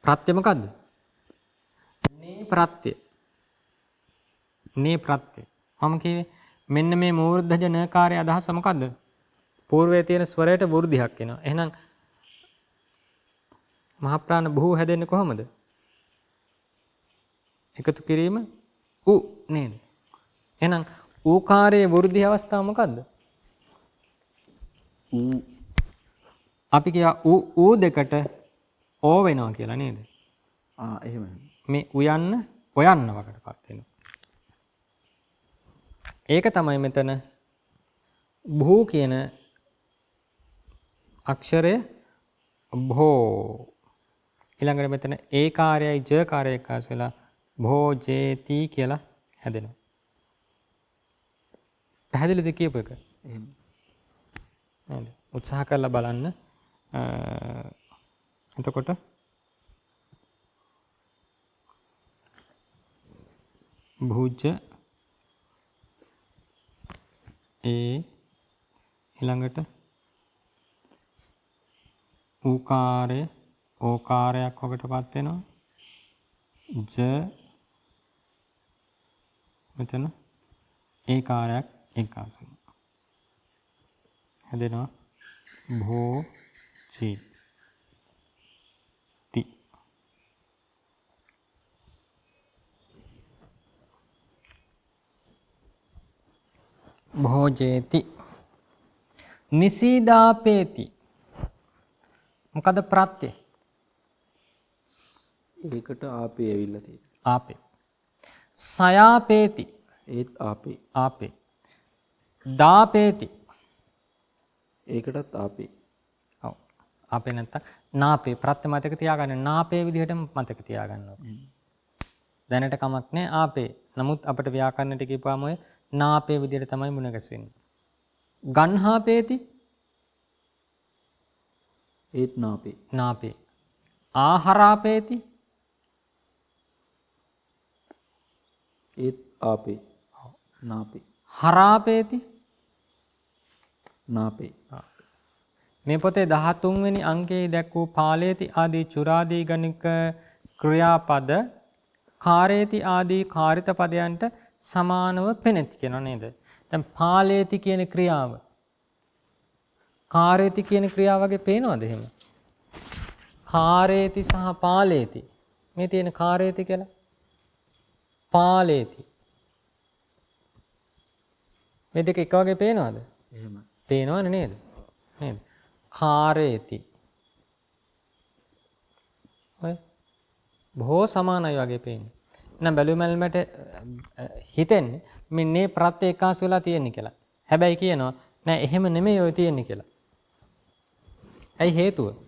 ප්‍රත්‍ය මොකද්ද? නේ ප්‍රත්‍ය. නේ ප්‍රත්‍ය. මම කිව්වේ මෙන්න මේ මූර්ධජ නකාරයේ අදහස මොකද්ද? పూర్වයේ තියෙන ස්වරයට වෘද්ධියක් එනවා. එහෙනම් මහ ප්‍රාණ බහුව හැදෙන්නේ කොහොමද? එකතු කිරීම උ නේද? එහෙනම් ඌකාරයේ වෘද්ධි අවස්ථාව මොකද්ද? අපි කියා ඌ දෙකට ඕ වෙනවා කියලා නේද? එහෙමයි. මේ උයන්න ඔයන්න වකටපත් වෙනවා. ඒක තමයි මෙතන භූ කියන අක්ෂරය භෝ. ඊළඟට මෙතන ඒ කාර්යයි ජ කාර්යය එක්කාසු වෙලා භෝජේති කියලා හැදෙනවා. පැහැදිලිද කියපු එක? එහෙම. නේද? උත්සාහ කරලා බලන්න. එතකොට භුජ ඒ ඊළඟට ඌකාරය ඕකාරයක් වකටපත් වෙනවා. ජ මෙතන ඒ කාර්යයක් එක්කාසු වෙනවා. හැදෙනවා භෝචි ති. භෝජේති. නිසීදාපේති. මොකද ප්‍රත්‍ය? ඒකට ආපේ ඇවිල්ලා තියෙනවා. ආපේ. සයාපේති. ඒත් ආපේ. ආපේ. දාපේති. ඒකටත් ආපේ. ඔව්. ආපේ නැත්තම් නාපේ ප්‍රත්‍ය මතක තියාගන්න. නාපේ විදිහටම මතක තියාගන්න ඕනේ. දැනට කමක් නැහැ ආපේ. නමුත් අපිට ව්‍යාකරණයට කියපුවාම ඔය නාපේ විදිහට තමයි මුණ ගැසෙන්නේ. ගන්හාපේති. ඒත් නාපේ. නාපේ. ආහාරාපේති. ඒත් ආපේ. නාපේ. හරාපේති. නාපේ. මේ පොතේ 13 වෙනි අංකයේ දැක් වූ පාලේති ආදී චුරාදී ගණික ක්‍රියාපද කාරේති ආදී කාරිත පදයන්ට සමානව පෙනෙති කියනවා නේද? දැන් පාලේති කියන ක්‍රියාව කාරේති කියන ක්‍රියාව වගේ පේනවද එහෙම? කාරේති සහ පාලේති. මේ තියෙන කාරේති කියලා පාලේති. මේ දෙක එක වගේ පේනවද? එහෙම. පේනවනේ නේද? නේද? කාරේති. ඔය බොහෝ සමානයි වගේ පේන්නේ. එහෙනම් බැලුමල්මට හිතෙන්නේ මේ ප්‍රත්‍ය එකාස් වෙලා තියෙන්නේ කියලා. හැබැයි කියනවා නෑ එහෙම නෙමෙයි ඔය තියෙන්නේ කියලා. ඇයි හේතුව?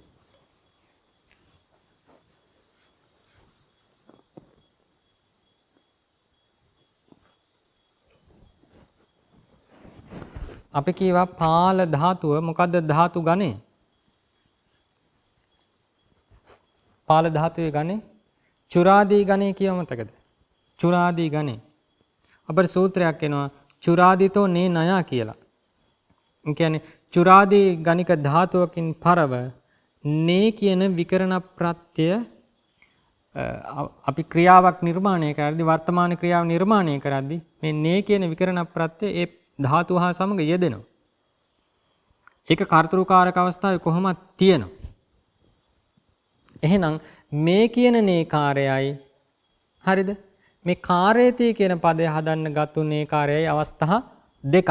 අපි කියවා පාල ධාතුව මොකද්ද ධාතු ගණය? පාල ධාතුවේ ගණය චුරාදී ගණය කියව මතකද? චුරාදී ගණය. අපේ සූත්‍රයක් එනවා චුරාදිතෝ නේ නයා කියලා. ඒ කියන්නේ චුරාදී ගණික ධාතුවකින් පරව නේ කියන විකරණ ප්‍රත්‍ය අපි ක්‍රියාවක් නිර්මාණය කරද්දී වර්තමාන ක්‍රියාව නිර්මාණය කරද්දී මේ නේ කියන විකරණ ප්‍රත්‍ය ඒ ධාතුව හා සමග යෙදෙනවා. ඒක කර්තෘකාරක අවස්ථාවේ කොහොමද තියෙනවා. එහෙනම් මේ කියන නේකාරයයි හරිද? මේ කාරේති කියන පදය හදන්න ගත්තු නේකාරයයි අවස්ථා දෙකක්.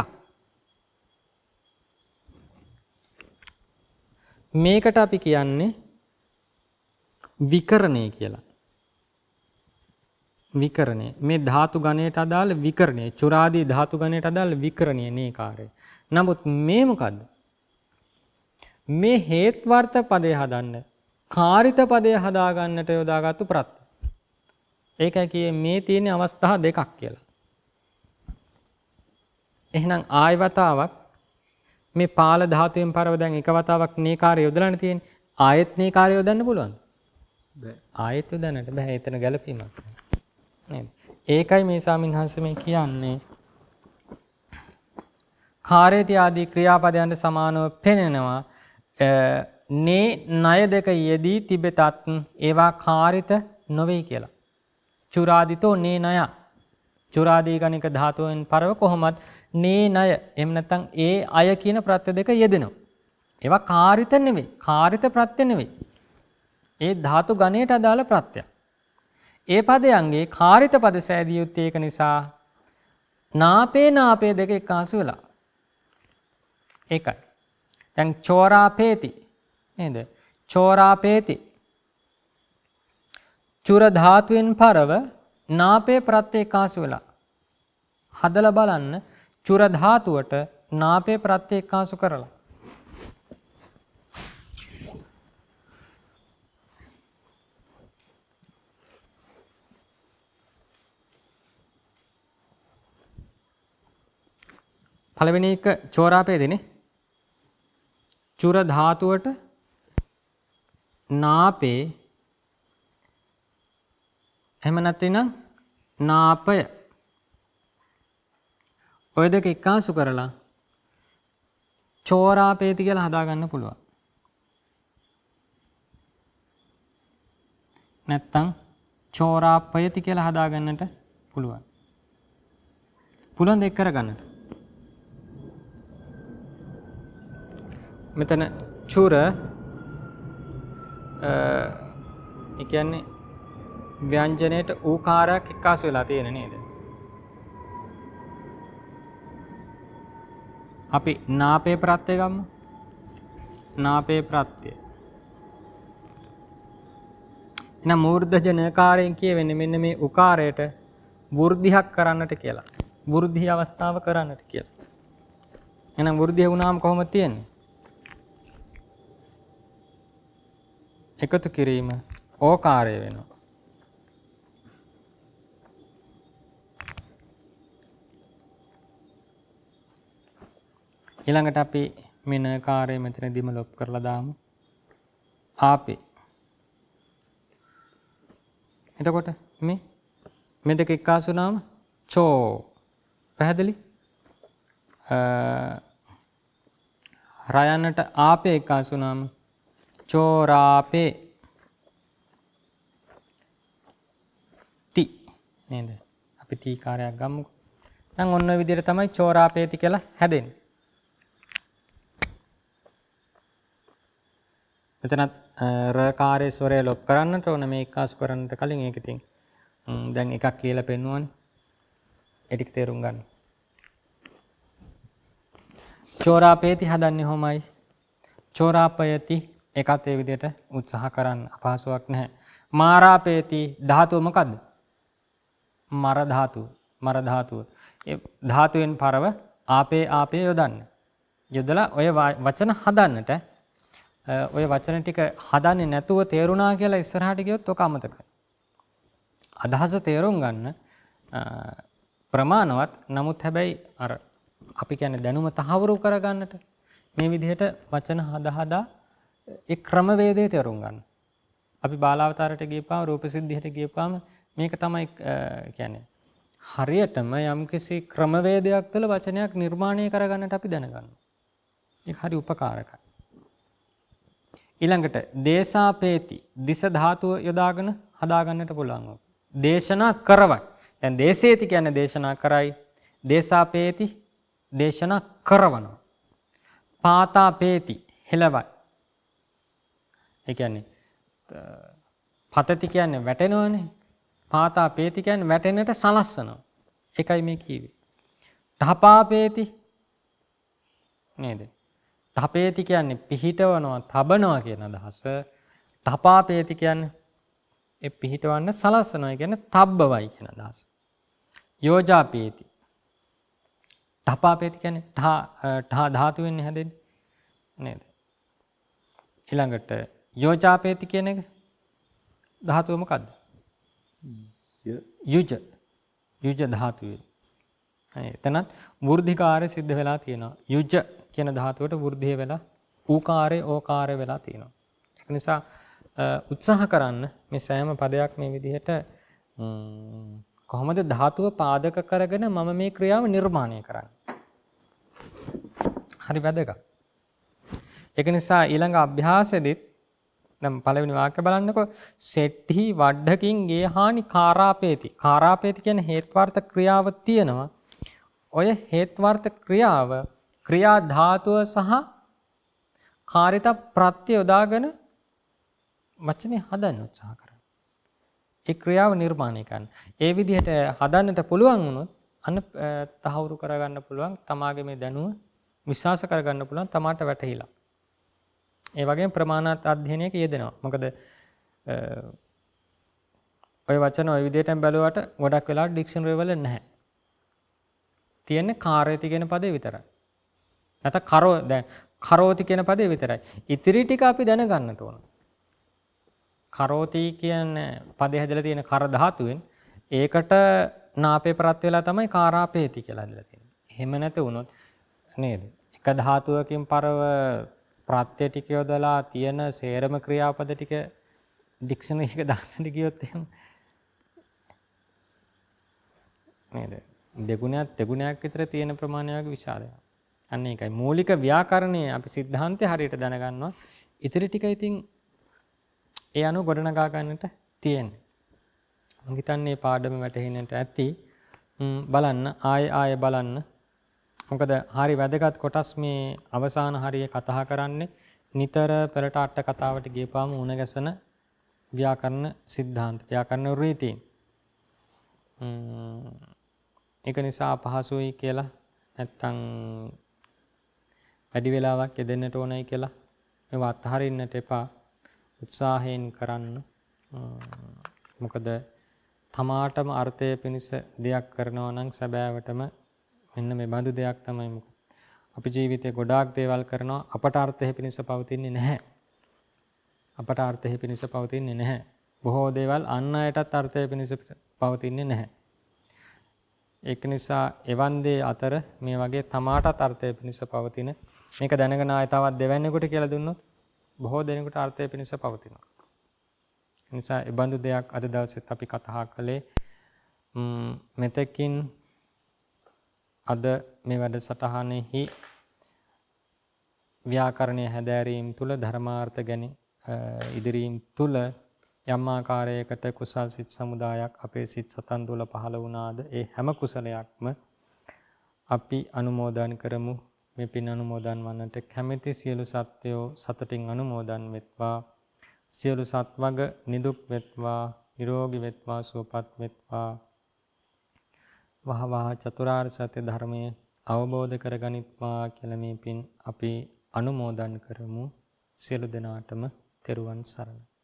මේකට අපි කියන්නේ විකරණය කියලා. විකරණය. මේ ධාතු ගණයට අදාළ විකරණය. චුරාදී ධාතු ගණයට අදාළ විකරණය නේකාරය. නමුත් මේ මොකද්ද? මේ හේත්වර්ථ පදය හදන්න කාරිත පදය හදාගන්නට යොදාගත්තු ප්‍රත්‍ය. ඒකයි කියේ මේ තියෙන අවස්ථා දෙකක් කියලා. එහෙනම් ආය වතාවක් මේ පාල ධාතුවෙන් පරව දැන් එක වතාවක් නේකාරය යොදලානේ තියෙන්නේ. ආයෙත් නේකාරය යොදන්න පුළුවන්ද? බෑ. ආයෙත් යොදන්නට බෑ. එතන ගැළපීමක් නේද? ඒකයි මේ ස්වාමීන් මේ කියන්නේ කාරේති ආදී ක්‍රියාපදයන්ට සමානව පෙනෙනවා. නේ ණය දෙක යෙදී තිබෙතත් ඒවා කාරිත නොවේ කියලා. චුරාදිතෝ නේ ණය. චුරාදී ගණික ධාතුවෙන් පරව කොහොමත් නේ ණය එහෙම නැත්නම් ඒ අය කියන ප්‍රත්‍ය දෙක යෙදෙනවා. ඒවා කාරිත නෙවෙයි. කාරිත ප්‍රත්‍ය නෙවෙයි. ඒ ධාතු ගණයට අදාළ ප්‍රත්‍යක්. ඒ පදයන්ගේ කාරිත පද සෑදිය යුත්තේ ඒක නිසා නාපේ දෙක එකාසු වෙලා. ඒකයි. දැන් චෝරාපේති නේද? චෝරාපේති. චුර ධාතුවෙන් පරව නාපේ ප්‍රත්‍ය එකාසු වෙලා. හදලා බලන්න චුර ධාතුවට නාපේ ප්‍රත්‍ය එකාසු කරලා. පළවෙනි එක චෝරාපේතිනේ. චුර ධාතුවට නාපේ එහෙම නැත්නම් නාපය ඔය දෙක එකාසු කරලා චෝරාපේති කියලා හදාගන්න පුළුවන්. නැත්නම් චෝරාපයති කියලා හදාගන්නට පුළුවන්. පුළුවන් දෙක කරගන්නට. මෙතන චුර ඒ කියන්නේ ව්‍යංජනයේට ඌකාරයක් එක්කාසු වෙලා තියෙන නේද? අපි නාපේ ප්‍රත්‍ය ගමු. නාපේ ප්‍රත්‍ය. එහෙනම් මූර්ධජ නකාරයෙන් කියවෙන්නේ මෙන්න මේ උකාරයට වෘද්ධියක් කරන්නට කියලා. වෘද්ධි අවස්ථාව කරන්නට කියලා. එහෙනම් වෘද්ධිය වුණාම කොහොමද තියෙන්නේ? එකතු කිරීම ඕකාරය වෙනවා. ඊළඟට අපි මේ නකාරය මෙතනදීම ලොප් කරලා දාමු. ආපේ. එතකොට මේ දෙක එක්කාසු වුණාම චෝ. පැහැදිලි? රයන්නට ආපේ එක්කාසු වුණාම චෝරාපේ ති නේද? අපි තීකාරයක් ගමුකෝ. දැන් ඔන්න ඔය විදිහට තමයි චෝරාපේති කියලා හැදෙන්නේ. මෙතනත් රකාරයේ ස්වරය ලොප් කරන්නට ඕන මේ එක්කාසු කරන්නට කලින් ඒක ඉතින් දැන් එකක් කියලා පෙන්වුවානේ. ඒ ටික තේරුම් ගන්න. චෝරාපේති හදන්නේ කොහොමයි? චෝරාපයති ඒකත් ඒ විදිහට උත්සාහ කරන්න අපහසුයක් නැහැ. මාරාපේති ධාතුව මොකද්ද? මර ධාතුව. මර ධාතුව. ඒ ධාතුවෙන් පරව ආපේ යොදන්න. යොදලා ඔය වචන හදන්නට ඔය වචන ටික හදන්නේ නැතුව තේරුණා කියලා ඉස්සරහට ගියොත් ඔක අමතකයි. අදහස තේරුම් ගන්න ප්‍රමාණවත්. නමුත් හැබැයි අර අපි කියන්නේ දැනුම තහවුරු කරගන්නට මේ විදිහට වචන හදා ඒ ක්‍රමවේදය තේරුම් ගන්න. අපි බාලාවතාරයට ගියපාම රූපසිද්ධියට ගියපාම මේක තමයි කියන්නේ හරියටම යම්කිසි ක්‍රමවේදයක් තුළ වචනයක් නිර්මාණය කරගන්නට අපි දැනගන්න. ඒක හරි උපකාරකයි. ඊළඟට දේශාපේති දිස ධාතුව යොදාගෙන හදාගන්නට පුළුවන්. දේශනා කරවයි. දැන් දේශේති කියන්නේ දේශනා කරයි. දේශාපේති දේශනා කරවනවා. පාතාපේති හෙලවයි. ඒ කියන්නේ පතති කියන්නේ වැටෙනවනේ. පාතාපේති කියන්නේ වැටෙන්නට සලස්සනවා. ඒකයි මේ කියවේ. තහපාපේති නේද? තපේති කියන්නේ පිහිටවනවා, තබනවා කියන අදහස. තපාපේති කියන්නේ ඒ පිහිටවන්න සලස්සනවා කියන්නේ තබ්බවයි කියන අදහස. යෝජාපේති. තපාපේති කියන්නේ ධාතුවෙන් හැදෙන්නේ නේද? ඊළඟට යෝජාපේති කියන එක ධාතුව මොකද්ද? යුජ ධාතුවේ. එතනත් වෘද්ධිකාරය සිද්ධ වෙලා තියෙනවා. යුජ කියන ධාතුවට වෘද්ධිය වෙලා ඌකාරය ඕකාරය වෙලා තියෙනවා. ඒක නිසා උත්සාහ කරන්න මේ සෑම පදයක් මේ විදිහට කොහොමද ධාතුව පාදක කරගෙන මම මේ ක්‍රියාව නිර්මාණය කරන්නේ. හරි වැදගත්. ඒක නිසා ඊළඟ අභ්‍යාසෙදිත් දැන් පළවෙනි වාක්‍ය බලන්නකෝ. සෙට්ටි වඩ්ඩකින් ගේහානි කාරාපේති. කාරාපේති කියන්නේ හේත්වාර්ථ ක්‍රියාව තියෙනවා. ඔය හේත්වාර්ථ ක්‍රියාව ක්‍රියා ධාතුව සහ කාරිත ප්‍රත්‍ය යොදාගෙන වචනේ හදන්න උත්සාහ කරන්න. ඒ ක්‍රියාව නිර්මාණය කරන්න. ඒ විදිහට හදන්නට පුළුවන් වුණොත් අන්න තහවුරු කරගන්න පුළුවන්. තමාගේ මේ දැනුම විශ්වාස කරගන්න පුළුවන් තමාට වැටහිලා. ඒ වගේම ප්‍රමාණාත් අධ්‍යයනයක යෙදෙනවා. මොකද ඔය වචන ඔය විදිහටම බැලුවට ගොඩක් වෙලාවට ඩික්ෂනරි වල නැහැ. තියෙන්නේ කාර්යති කියන පදේ විතරයි. නැත්නම් දැන් කරෝති කියන පදේ විතරයි. ඉතිරි ටික අපි දැනගන්න ඕන. කරෝති කියන්නේ පදේ හැදලා තියෙන කර ධාතුවෙන් ඒකට නාපේ ප්‍රත් වෙලා තමයි කාරාපේති කියලා හැදලා තියෙන්නේ. එහෙම නැති වුණොත් නේද? එක ධාතුවකින් පරව ප්‍රත්‍ය ටික යොදලා තියෙන සේරම ක්‍රියාපද ටික ඩික්ෂනරි එක දාන්නට ගියොත් එහෙම නේද? දෙගුණයක් තෙගුණයක් විතර තියෙන ප්‍රමාණය වගේ විශාලයක්. අන්න ඒකයි මූලික ව්‍යාකරණයේ අපි સિદ્ધාන්තය හරියට දැනගන්නවා. ඉතිරි ටික ඉතින් ඒ අනුව ගොඩනගා ගන්නට තියෙන්නේ. මම හිතන්නේ පාඩම වැටහෙන්නට ඇති. බලන්න ආයෙ බලන්න මොකද හරි වැදගත් කොටස් මේ අවසාන හරිය කතා කරන්නේ නිතර පෙරට අට කතාවට ගියපාම උණ ගැසෙන ව්‍යාකරණ සිද්ධාන්ත ව්‍යාකරණ රීතීන්. ඒක නිසා අපහසුයි කියලා නැත්තම් වැඩි වෙලාවක් යෙදෙන්නට ඕනයි කියලා මේවා අත්හරින්නට එපා. උත්සාහයෙන් කරන්න. මොකද තමාටම අර්ථය පිණිස දෙයක් කරනවා නම් සැබෑවටම මෙන්න මේ බඳු දෙයක් තමයි. මොකද අපි ජීවිතේ ගොඩාක් දේවල් කරනවා අපට අර්ථය පිණිස පවතින්නේ නැහැ. අපට අර්ථය පිණිස පවතින්නේ නැහැ. බොහෝ දේවල් අන් අයටත් අර්ථය පිණිස පවතින්නේ නැහැ. ඒක නිසා එවන් දේ අතර මේ වගේ තමාටත් අර්ථය පිණිස පවතින මේක දැනගෙන ආය තවත් දෙවැන්නෙකුට කියලා දුන්නොත් බොහෝ දෙනෙකුට අර්ථය පිණිස පවතිනවා. ඒ නිසා ඒ බඳු දෙයක් අද දවසෙත් අපි කතා කළේ. මෙතකින් අද මේ වැඩසටහනෙහි ව්‍යාකරණය හැදෑරීම තුළ ධර්මාර්ථ ගැන ඉදිරීම තුළ යම් ආකාරයකට කුසල් සිත් සමුදායක් අපේ සිත් සතන් තුළ පහළ වුණාද ඒ හැම කුසලයක්ම අපි අනුමෝදන් කරමු. මේ පින් අනුමෝදන් වන්නට කැමැති සියලු සත්වයෝ සතුටින් අනුමෝදන් වෙත්වා. සියලු සත්වග නිදුක් වෙත්වා, නිරෝගී වෙත්වා, සුවපත් වෙත්වා. වහවහ චතුරාර්ය සත්‍ය ධර්මයේ අවබෝධ කරගනිත්වා කියලා මේ පින් අපි අනුමෝදන් කරමු. සියලු දෙනාටම තෙරුවන් සරණයි.